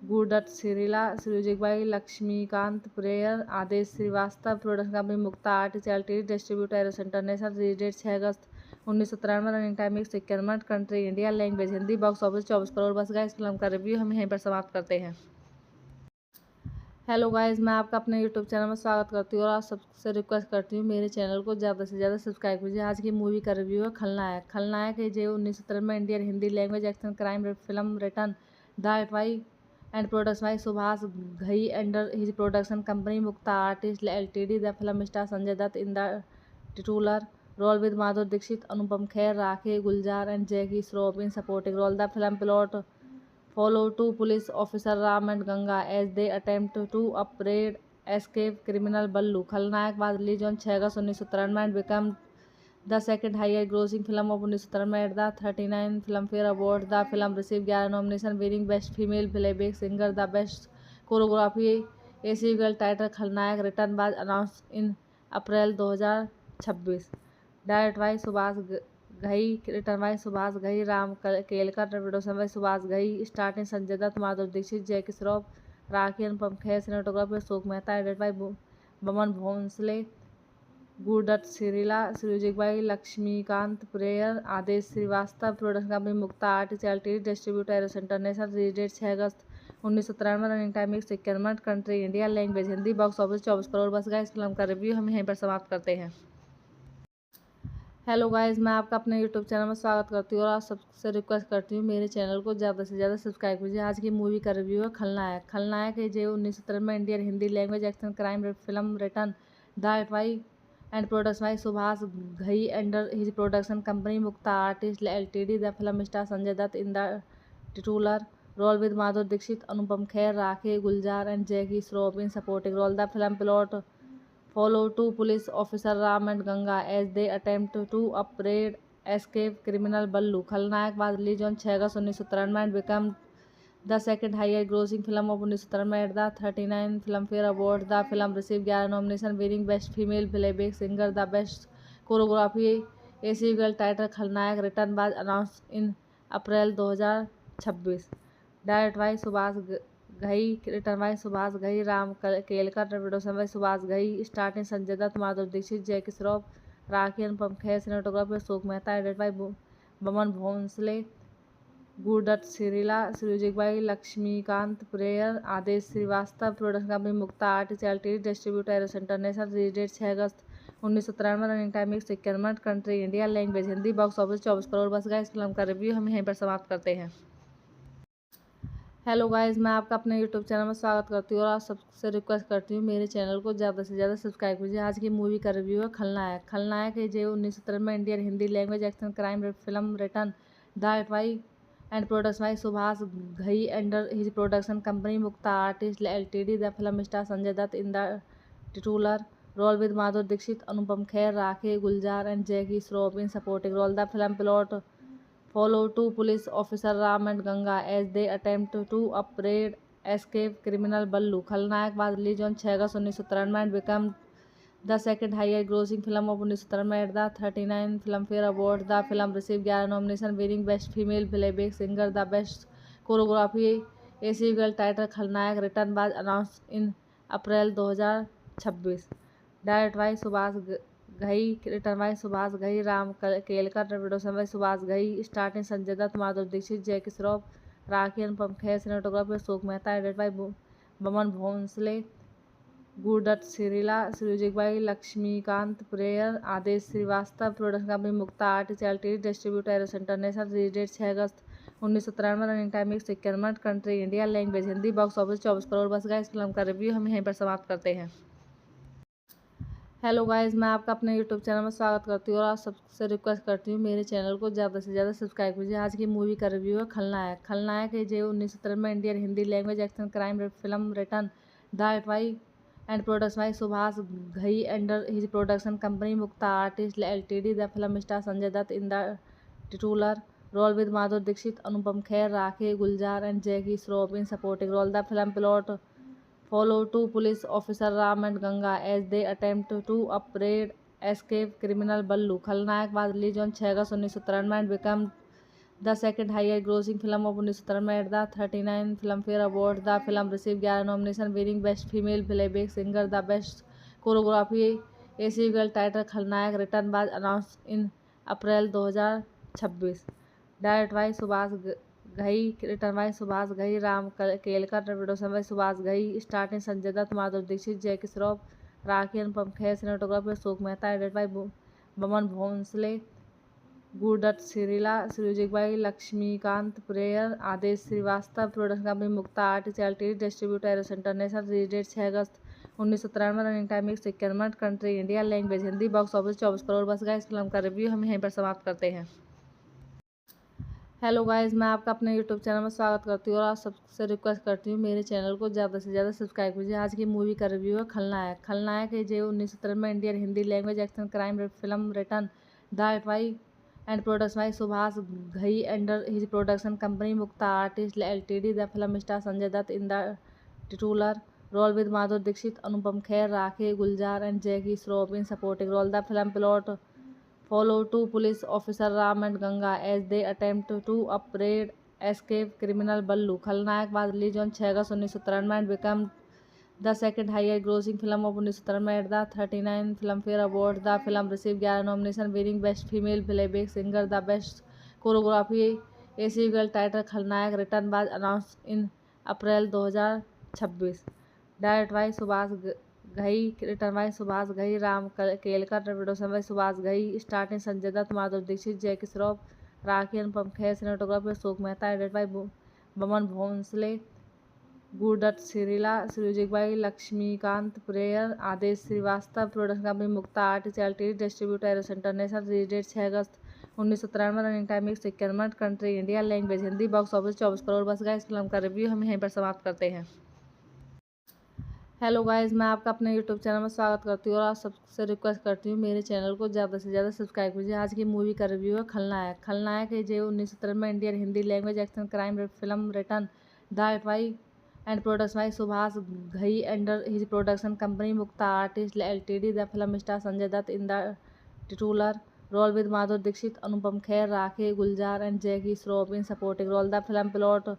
Guru Dutt Srila, music by Laxmikant prayer, Adesh Shrivastava, production company Mukta artist LTD, distributor Eros international, release date 6 August 1993, running time 151 minute, country India, language Hindi, box office 24 crore. बस गाइस फिल्म का रिव्यू हम यहीं पर समाप्त करते हैं। हेलो गाइस, मैं आपका अपने यूट्यूब चैनल में स्वागत करती हूँ और आप सबसे रिक्वेस्ट करती हूँ मेरे चैनल को ज़्यादा से ज़्यादा सब्सक्राइब कीजिए। आज की मूवी का रिव्यू है खलनायक। खलनायक है जो 1993 में Indian Hindi language action crime film written direct by and production by Subhash Ghai under his production company Mukta artist LTD. The film star Sanjay Dutt in the titular role with Madhuri Dixit, Anupam Kher, rakhi, Gulzar and Jackie Shroff in supporting role. The film plot follow two police officer Ram and Ganga as they attempt to upbraid escape criminal Ballu. खलनायक बादली John 6 August 1993 and become the second highest grossing film of 1993 at the 39 Filmfare Awards. The film received 11 nominations, winning Best Female Playback Singer, the Best Choreography, a sequel titled खलनायक, written was announced in April 2026. Directed by Subhash Ghai, written by Subhash Ghai, Ram Kelkar, production by Subhash Ghai, starring Sanjay Dutt, Madhuri Dixit, Jackie Shroff, rakhi, Anupam Kher, cinematography Ashok Mehta, edited by Boman Bhonsle, Guru Dutt Srila, music by Laxmikant prayer, Adesh Shrivastava, production company Mukta artist LTD, distributor Eros international, release date 6 August 1993, running time 151 minute, country India, language Hindi, box office 24 crore. बस गाइस फिल्म का रिव्यू हम यहीं पर समाप्त करते हैं। हेलो गाइस, मैं आपका अपने यूट्यूब चैनल में स्वागत करती हूँ और आप सबसे रिक्वेस्ट करती हूँ मेरे चैनल को ज़्यादा से ज़्यादा सब्सक्राइब कीजिए। आज की मूवी का रिव्यू है खलनायक। खलनायक है जो 1993 में Indian Hindi language action crime film written direct by and production by Subhash Ghai under his production company Mukta artist LTD. The film star Sanjay Dutt in the titular role with Madhuri Dixit, Anupam Kher, rakhi, Gulzar and Jackie Shroff in supporting role. The film plot follow two police officer Ram and Ganga as they attempt to upbraid escape criminal Ballu. खलनायक बादली John 6 August 1993 and become the second highest grossing film of 1993 at the 39 Filmfare Awards. The film received 11 nominations, winning Best Female Playback Singer, the Best Choreography, a sequel titled खलनायक, written was announced in April 2026. Directed by Subhash Ghai, written by Subhash Ghai, Ram Kelkar, production by Subhash Ghai, starring Sanjay Dutt, Madhuri Dixit, Jackie Shroff, rakhi, Anupam Kher, cinematography Ashok Mehta, edited by Boman Bhonsle, Guru Dutt Srila, music by Laxmikant prayer, Adesh Shrivastava, production company Mukta artist LTD, distributor Eros international, release date 6 August 1993, running time 151 minute, country India, language Hindi, box office 24 crore. बस गाइस फिल्म का रिव्यू हम यहीं पर समाप्त करते हैं। हेलो गाइस, मैं आपका अपने यूट्यूब चैनल में स्वागत करती हूँ और आप सबसे रिक्वेस्ट करती हूँ मेरे चैनल को ज़्यादा से ज़्यादा सब्सक्राइब कीजिए। आज की मूवी का रिव्यू है खलनायक। खलनायक है जो 1993 में Indian Hindi language action crime film written direct by and production by Subhash Ghai under his production company Mukta artist LTD. The film star Sanjay Dutt in the titular role with Madhuri Dixit, Anupam Kher, rakhi, Gulzar and Jackie Shroff in supporting role. The film plot follow two police officer Ram and Ganga as they attempt to upbraid escape criminal Ballu. खलनायक बादली John 6 August 1993 and become the second highest grossing film of 1993 at the 39 Filmfare Awards. The film received 11 nominations, winning Best Female Playback Singer, the Best Choreography, a sequel titled खलनायक, written was announced in April 2026. Directed by Subhash Ghai, written by Subhash Ghai, Ram Kelkar, production by Subhash Ghai, starring Sanjay Dutt, Madhuri Dixit, Jackie Shroff, rakhi, Anupam Kher, cinematography Ashok Mehta, edited by Boman Bhonsle, Guru Dutt Srila, music by Laxmikant prayer, Adesh Shrivastava, production company Mukta artist LTD, distributor Eros international, release date 6 August 1993, running time 151 minute, country India, language Hindi, box office 24 crore. बस गाइस फिल्म का रिव्यू हम यहीं पर समाप्त करते हैं। हेलो गाइस, मैं आपका अपने यूट्यूब चैनल में स्वागत करती हूँ और आप सबसे रिक्वेस्ट करती हूँ मेरे चैनल को ज़्यादा से ज़्यादा सब्सक्राइब कीजिए। आज की मूवी का रिव्यू है खलनायक। खलनायक है जो 1973 में Indian Hindi language action crime film written direct by and production by Subhash Ghai under his production company Mukta artist LTD. The film star Sanjay Dutt in the titular role with Madhuri Dixit, Anupam Kher, rakhi Gulzar and Jackie Shroff in supporting role. The film plot follow two police officer Ram and Ganga as they attempt to upbraid escape criminal Ballu. खलनायक was released on 6 August 1993 and became the second highest grossing film of 1993 at the 39 Filmfare Awards. The film received 11 nominations, winning Best Female Playback Singer, the Best Choreography. A sequel titled खलनायक Return was announced in April 2026. Directed by Subhash Ghai, return by Subhash Ghai, Ram Kelkar, production by Subhash Ghai, starting Sanjay Dutt, Madhuri Dixit, Jackie Shroff, rakhi, Anupam Kher, cinematography Ashok Mehta, edit by Boman Bhonsle, Guru Dutt सिरीला, music by Laxmikant prayer, Adesh Shrivastava, production company Mukta artist LTD, distributor Eros international, release date 6 August 1993, running time 51 minute, country India, language Hindi, box office 24 crore. बस गाइस, फिल्म का रिव्यू हम यहीं पर समाप्त करते हैं। हेलो गाइस, मैं आपका अपने यूट्यूब चैनल में स्वागत करती हूँ और आप सबसे रिक्वेस्ट करती हूँ मेरे चैनल को ज़्यादा से ज़्यादा सब्सक्राइब कीजिए। आज की मूवी का रिव्यू है खलनायक। खलनायक है जो 1973 में Indian Hindi language action crime film written direct by and production by Subhash Ghai under his production company Mukta artist LTD. The film star Sanjay Dutt in the titular role with Madhuri Dixit, Anupam Kher, rakhi Gulzar and Jackie Shroff in supporting role. The film plot follow two police officer Ram and Ganga as they attempt to upbraid escape criminal Ballu. खलनायक was released on 6 August 1993 and became the second highest grossing film of 1993 at the 39 Filmfare Awards. The film received 11 nominations, winning Best Female Playback Singer, the Best Choreography. A sequel titled खलनायक Return was announced in April 2026. Directed by Subhash Ghai, return by Subhash Ghai, Ram Kelkar, production by Subhash Ghai, starting Sanjay Dutt, Madhuri Dixit, Jackie Shroff, rakhi, Anupam Kher, cinematography Ashok Mehta, edit by Boman Bhonsle, Guru Dutt सिरीला, music by Laxmikant prayer, Adesh Shrivastava, production company Mukta artist LTD, distributor Eros international, release date 6 August 1993, running time 51 minute, country India, language Hindi, box office 24 crore. बस गाइस, फिल्म का रिव्यू हम यहीं पर समाप्त करते हैं। हेलो गाइस, मैं आपका अपने यूट्यूब चैनल में स्वागत करती हूँ और आप सबसे रिक्वेस्ट करती हूँ मेरे चैनल को ज़्यादा से ज़्यादा सब्सक्राइब कीजिए। आज की मूवी का रिव्यू है खलनायक। खलनायक है जो 1973 में Indian Hindi language action crime film written direct by and production by Subhash Ghai under his production company Mukta artist LTD. The film star Sanjay Dutt in the titular role with Madhuri Dixit, Anupam Kher, rakhi Gulzar and Jackie Shroff in supporting role. The film plot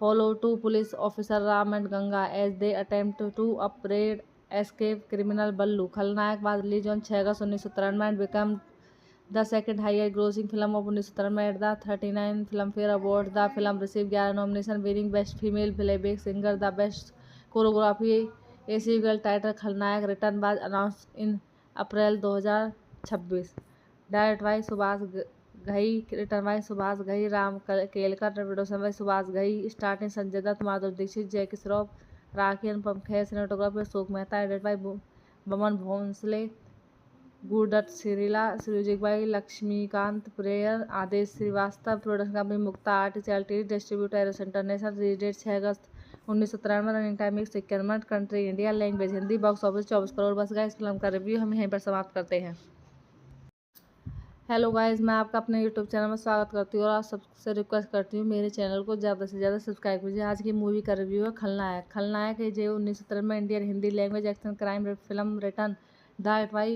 follow two police officer Ram and Ganga as they attempt to upbraid escape criminal Ballu. खलनायक was released on 6 August 1993 and became the second highest grossing film of 1993 at the 39 Filmfare Awards. The film received 11 nominations, winning Best Female Playback Singer, the Best Choreography. A sequel titled खलनायक Return was announced in April 2026. Directed by Subhash Ghai, return by Subhash Ghai, Ram Kelkar, production by Subhash Ghai, starting Sanjay Dutt, Madhuri Dixit, Jackie Shroff, rakhi, Anupam Kher, cinematography Ashok Mehta, edit by Boman Bhonsle, Guru Dutt सिरीला, music by Laxmikant prayer, Adesh Shrivastava, production company Mukta artist LTD, distributor Eros international, release date 6 August 1993, running time 51 minute, country India, language Hindi, box office 24 crore. बस गाइस, फिल्म का रिव्यू हम यहीं पर समाप्त करते हैं। हेलो गाइस, मैं आपका अपने यूट्यूब चैनल में स्वागत करती हूँ और आप सबसे रिक्वेस्ट करती हूँ मेरे चैनल को ज़्यादा से ज़्यादा सब्सक्राइब कीजिए। आज की मूवी का रिव्यू है खलनायक। खलनायक है जो 1973 में Indian Hindi language action crime film written direct by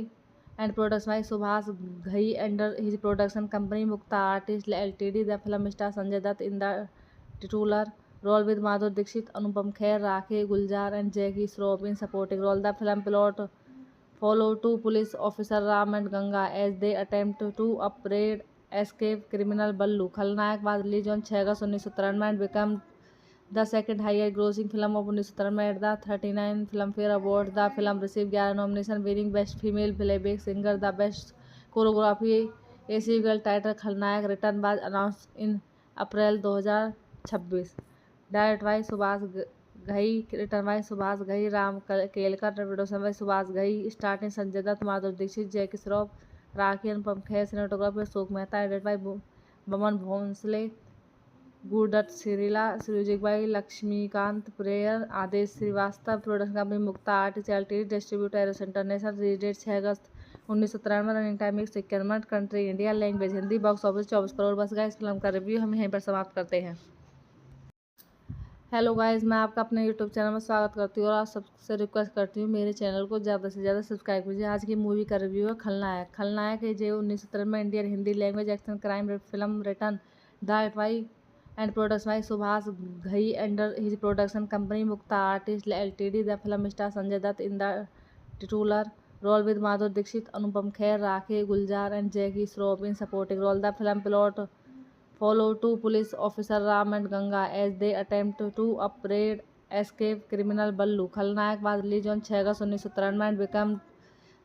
and production by Subhash Ghai under his production company Mukta artist LTD. The film star Sanjay Dutt in the titular role with Madhuri Dixit, Anupam Kher, rakhi Gulzar and Jackie Shroff in supporting role. The film plot follow two police officer Ram and Ganga as they attempt to upbraid escape criminal Ballu. खलनायक was released on 6 August 1993 and became the second highest grossing film of 1993 at the 39 Filmfare Awards. The film received 11 nominations, winning Best Female Playback Singer, the Best Choreography. A sequel titled खलनायक Return was announced in April 2026. Directed by Subhash Ghai, return by Subhash Ghai, Ram Kelkar, production by Subhash Ghai, starting Sanjay Dutt, Madhuri Dixit, Jackie Shroff, rakhi Anupam Kher, cinematography Ashok Mehta, edit by Boman Bhonsle, Guru Dutt सिरीला, music by Laxmikant prayer, Adesh Shrivastava, production company Mukta artist LTD, distributor Eros international, release date 6 August 1993, running time 151 minute, country India, language Hindi, box office 24 crore. बस गाइस फिल्म का रिव्यू हम यहीं पर समाप्त करते हैं। हेलो गाइस, मैं आपका अपने यूट्यूब चैनल में स्वागत करती हूँ और आप सबसे रिक्वेस्ट करती हूँ मेरे चैनल को ज़्यादा से ज़्यादा सब्सक्राइब कीजिए। आज की मूवी का रिव्यू है खलनायक। खलनायक है जो 1993 में Indian Hindi language action crime film written direct by and production by Subhash Ghai under his production company Mukta artist LTD. The film star Sanjay Dutt in the titular role with Madhuri Dixit, Anupam Kher, Rakhi Guljar and Jackie Shroff in supporting role. The film plot follow two police officers Ram and Ganga as they attempt to upbraid escape criminal Ballu. Khalnayak was released on 6 August 1993 and became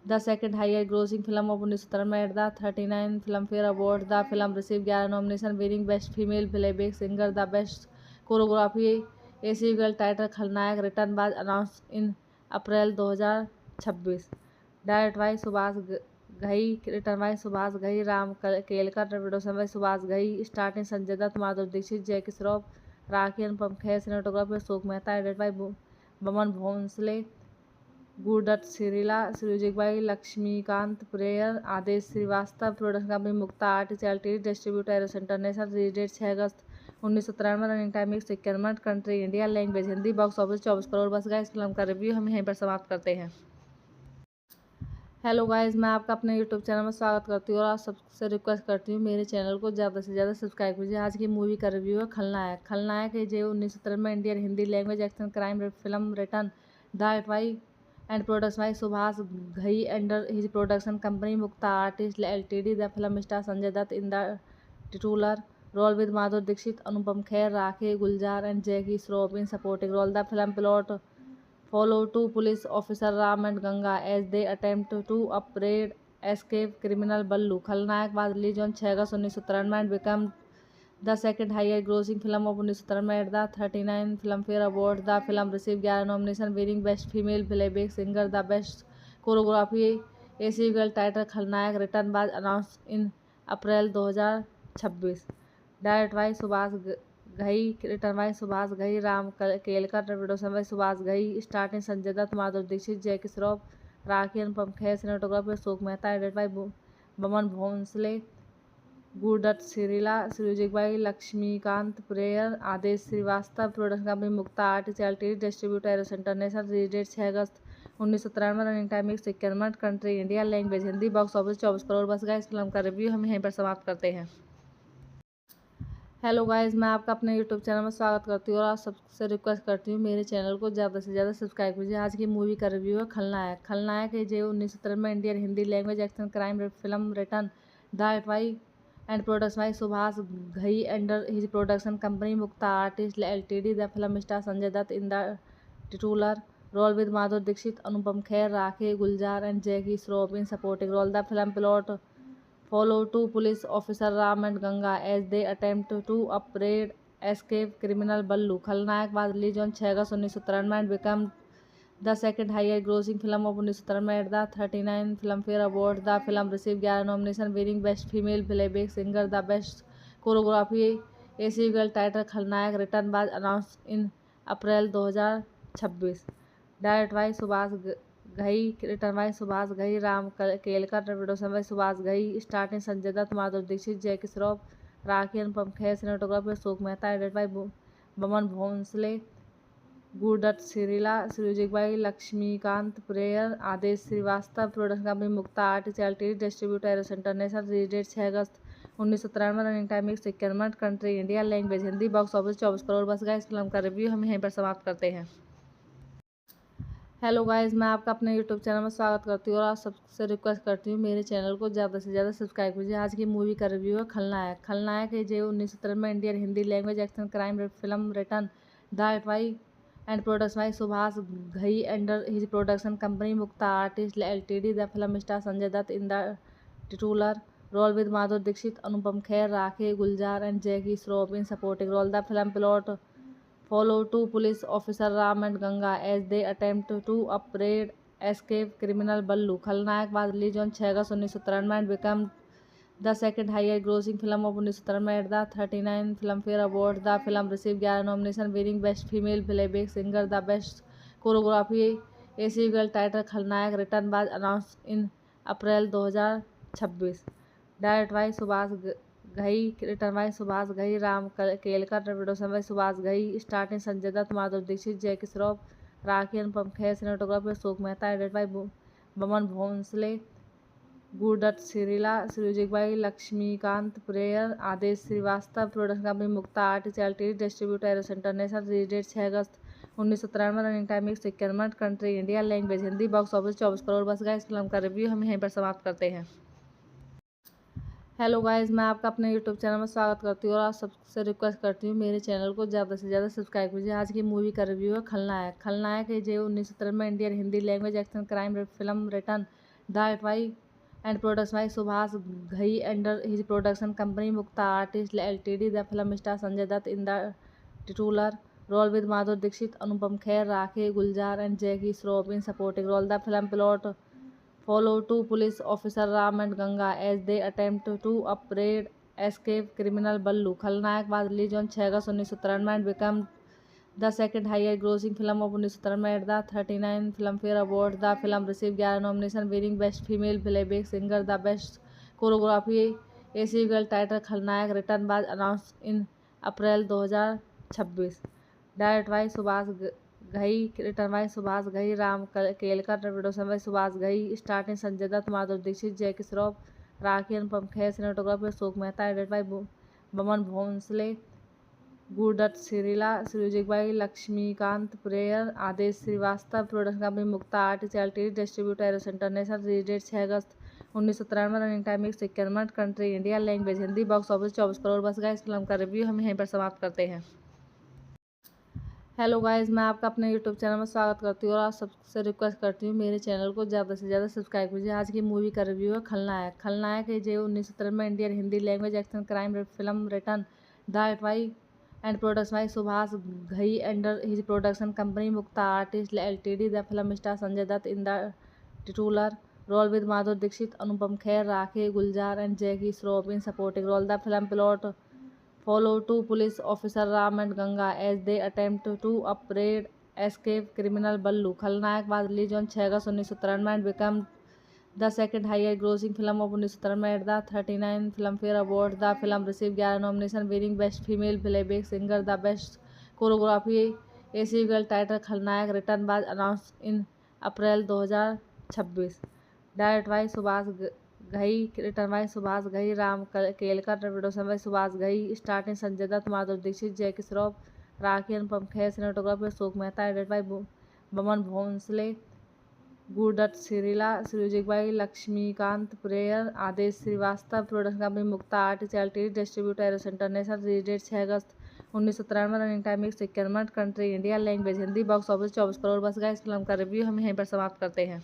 the second highest grossing film of 1993 at the 39 Filmfare Awards. The film received 11 nominations, winning Best Female Playback Singer, the Best Choreography. A sequel titled Khalnayak Return was announced in April 2026. Direct by Subhash Ghai, return by Subhash Ghai, Ram Kelkar, production by Subhash Ghai, starting Sanjay Dutt, Madhuri Dixit, Jackie Shroff, rakhi Anupam Kher, cinematography Ashok Mehta, edit by Boman Bhonsle, Guru Dutt सिरीला, music by Laxmikant prayer, Adesh Shrivastava, production company Mukta artist LTD, distributor Eros international, release date 6 August 1993, running time 151 minute, country India, language Hindi, box office 24 crore. बस गाइस फिल्म का रिव्यू हम यहीं पर समाप्त करते हैं। हेलो गाइस, मैं आपका अपने यूट्यूब चैनल में स्वागत करती हूँ और आप सबसे रिक्वेस्ट करती हूँ मेरे चैनल को ज़्यादा से ज़्यादा सब्सक्राइब कीजिए। आज की मूवी का रिव्यू है खलनायक। खलनायक है जो 1993 में Indian Hindi language action crime film written direct by and production by Subhash Ghai under his production company Mukta artist LTD. The film star Sanjay Dutt in the titular role with Madhuri Dixit, Anupam Kher, rakhi Gulzar and Jackie Shroff in supporting role. The film plot follow two police officers Ram and Ganga as they attempt to upbraid escape criminal Ballu. Khalnayak was released on 6 August 1993 and became the second highest grossing film of 1993 at the 39 Filmfare Awards. The film received 11 nominations, winning Best Female Playback Singer, the Best Choreography. A sequel titled Khalnayak Return was announced in April 2026. Direct by Subhash Ghai, return by Subhash Ghai, Ram Kelkar, production by Subhash Ghai, starting Sanjay Dutt, Madhuri Dixit, Jackie Shroff, rakhi Anupam Kher, cinematography Ashok Mehta, edit by Boman Bhonsle, Guru Dutt सिरीला, music by Laxmikant prayer, Adesh Shrivastava, production company Mukta artist LTD, distributor Eros international, release date 6 August 1993, running time 151 minute, country India, language Hindi, box office 24 crore. बस गाइस फिल्म का रिव्यू हम यहीं पर समाप्त करते हैं। हेलो गाइस, मैं आपका अपने यूट्यूब चैनल में स्वागत करती हूँ और आप सबसे रिक्वेस्ट करती हूँ मेरे चैनल को ज़्यादा से ज़्यादा सब्सक्राइब कीजिए। आज की मूवी का रिव्यू है खलनायक। खलनायक है जो 1993 में Indian Hindi language action crime film written direct by and production by Subhash Ghai under his production company Mukta artist LTD. The film star Sanjay Dutt in the titular role with Madhuri Dixit, Anupam Kher, rakhi Gulzar and Jackie Shroff in supporting role. The film plot follow two police officers Ram and Ganga as they attempt to upbraid escape criminal Ballu. Khalnayak was released on 6 August 1993 and became the second highest grossing film of 1993 at the 39 Filmfare Awards. The film received 11 nominations, winning Best Female Playback Singer, the Best Choreography. A sequel titled Khalnayak Return was announced in April 2026. Direct by Subhash Ghai, return by Subhash Ghai, Ram Kelkar, production by Subhash Ghai, starting Sanjay Dutt, Madhuri Dixit, Jackie Shroff, rakhi Anupam Kher, cinematography Ashok Mehta, edit by Boman Bhonsle, Guru Dutt सिरीला, music by Laxmikant prayer, Adesh Shrivastava, production company Mukta artist LTD, distributor Eros international, release date 6 August 1993, running time 151 minute, country India, language Hindi, box office 24 crore. बस गाइस फिल्म का रिव्यू हम यहीं पर समाप्त करते हैं। हेलो गाइस, मैं आपका अपने यूट्यूब चैनल में स्वागत करती हूँ और आप सबसे रिक्वेस्ट करती हूँ मेरे चैनल को ज़्यादा से ज़्यादा सब्सक्राइब कीजिए। आज की मूवी का रिव्यू है खलनायक। खलनायक है जो 1993 में Indian Hindi language action crime film written direct by and production by Subhash Ghai under his production company Mukta artist LTD. The film star Sanjay Dutt in the titular role with Madhuri Dixit, Anupam Kher, rakhi Gulzar and Jackie Shroff in supporting role. The film plot follow two police officer Ram and Ganga as they attempt to upbraid escape criminal Ballu. खलनायक was released on 6 August 1993 and became the second highest grossing film of 1993 at the 39 Filmfare Awards. The film received 11 nominations, winning Best Female Playback Singer, the Best Choreography, a sequel titled खलनायक written was announced in April 2026. Directed by Subhash Ghai, written by Subhash Ghai, Ram Kelkar, production by Subhash Ghai, starring Sanjay Dutt, Madhuri Dixit, Jackie Shroff, rakhi, Anupam Kher, cinematography Ashok Mehta, edited by Boman Bhonsle, Guru Dutt Srila, music by Laxmikant prayer, Adesh Shrivastava, production company Mukta artist LTD, distributor Eros international, release date 6 August 1993, running time 151 minute, country India, language Hindi, box office 24 crore. बस गाइस फिल्म का रिव्यू हम यहीं पर समाप्त करते हैं। हेलो गाइस, मैं आपका अपने यूट्यूब चैनल में स्वागत करती हूँ और आप सबसे रिक्वेस्ट करती हूँ मेरे चैनल को ज़्यादा से ज़्यादा सब्सक्राइब कीजिए। आज की मूवी का रिव्यू है खलनायक। खलनायक है जो 1993 में Indian Hindi language action crime film written direct by and production by Subhash Ghai under his production company Mukta artist LTD. The film star Sanjay Dutt in the titular role with Madhuri Dixit, Anupam Kher, rakhi, Gulzar and Jackie Shroff in supporting role. The film plot follow two police officer Ram and Ganga as they attempt to upbraid escape criminal Ballu. खलनायक was released on 6 August 1993 and became the second highest grossing film of 1993 at the 39 Filmfare Awards. The film received 11 nominations, winning Best Female Playback Singer, the Best Choreography, a sequel titled खलनायक written was announced in April 2026. Directed by Subhash Ghai, written by Subhash Ghai, Ram Kelkar, production by Subhash Ghai, starring Sanjay Dutt, Madhuri Dixit, Jackie Shroff, rakhi, Anupam Kher, cinematography Ashok Mehta, edited by Boman Bhonsle, Guru Dutt Srila, music by Laxmikant prayer, Adesh Shrivastava, production company Mukta artist LTD, distributor Eros international, release date 6 August 1993, running time 151 minute, country India, language Hindi, box office 24 crore. बस गाइस फिल्म का रिव्यू हम यहीं पर समाप्त करते हैं। हेलो गाइस, मैं आपका अपने यूट्यूब चैनल में स्वागत करती हूँ और आप सबसे रिक्वेस्ट करती हूँ मेरे चैनल को ज़्यादा से ज़्यादा सब्सक्राइब कीजिए। आज की मूवी का रिव्यू है खलनायक। खलनायक है जो 1993 में Indian Hindi language action crime film written direct by and production by Subhash Ghai under his production company Mukta artist LTD. The film star Sanjay Dutt in the titular role with Madhuri Dixit, Anupam Kher, rakhi, Gulzar and Jackie Shroff in supporting role. The film plot follow two police officer Ram and Ganga as they attempt to upbraid escape criminal Ballu. खलनायक was released on 6 August 1993 and became the second highest grossing film of 1993 at the 39 Filmfare Awards. The film received 11 nominations, winning Best Female Playback Singer, the Best Choreography, a sequel titled खलनायक written was announced in April 2026. Directed by Subhash Ghai, written by Subhash Ghai, Ram Kelkar, production by Subhash Ghai, starring Sanjay Dutt, Madhuri Dixit, Jackie Shroff, rakhi, Anupam Kher, cinematography Ashok Mehta, edited by Boman Bhonsle, Guru Dutt Srila, music by Laxmikant prayer, Adesh Shrivastava, production company Mukta artist LTD, distributor Eros international, release date 6 August 1993, running time 151 minute, country India, language Hindi, box office 24 crore. बस गाइस फिल्म का रिव्यू हम यहीं पर समाप्त करते हैं।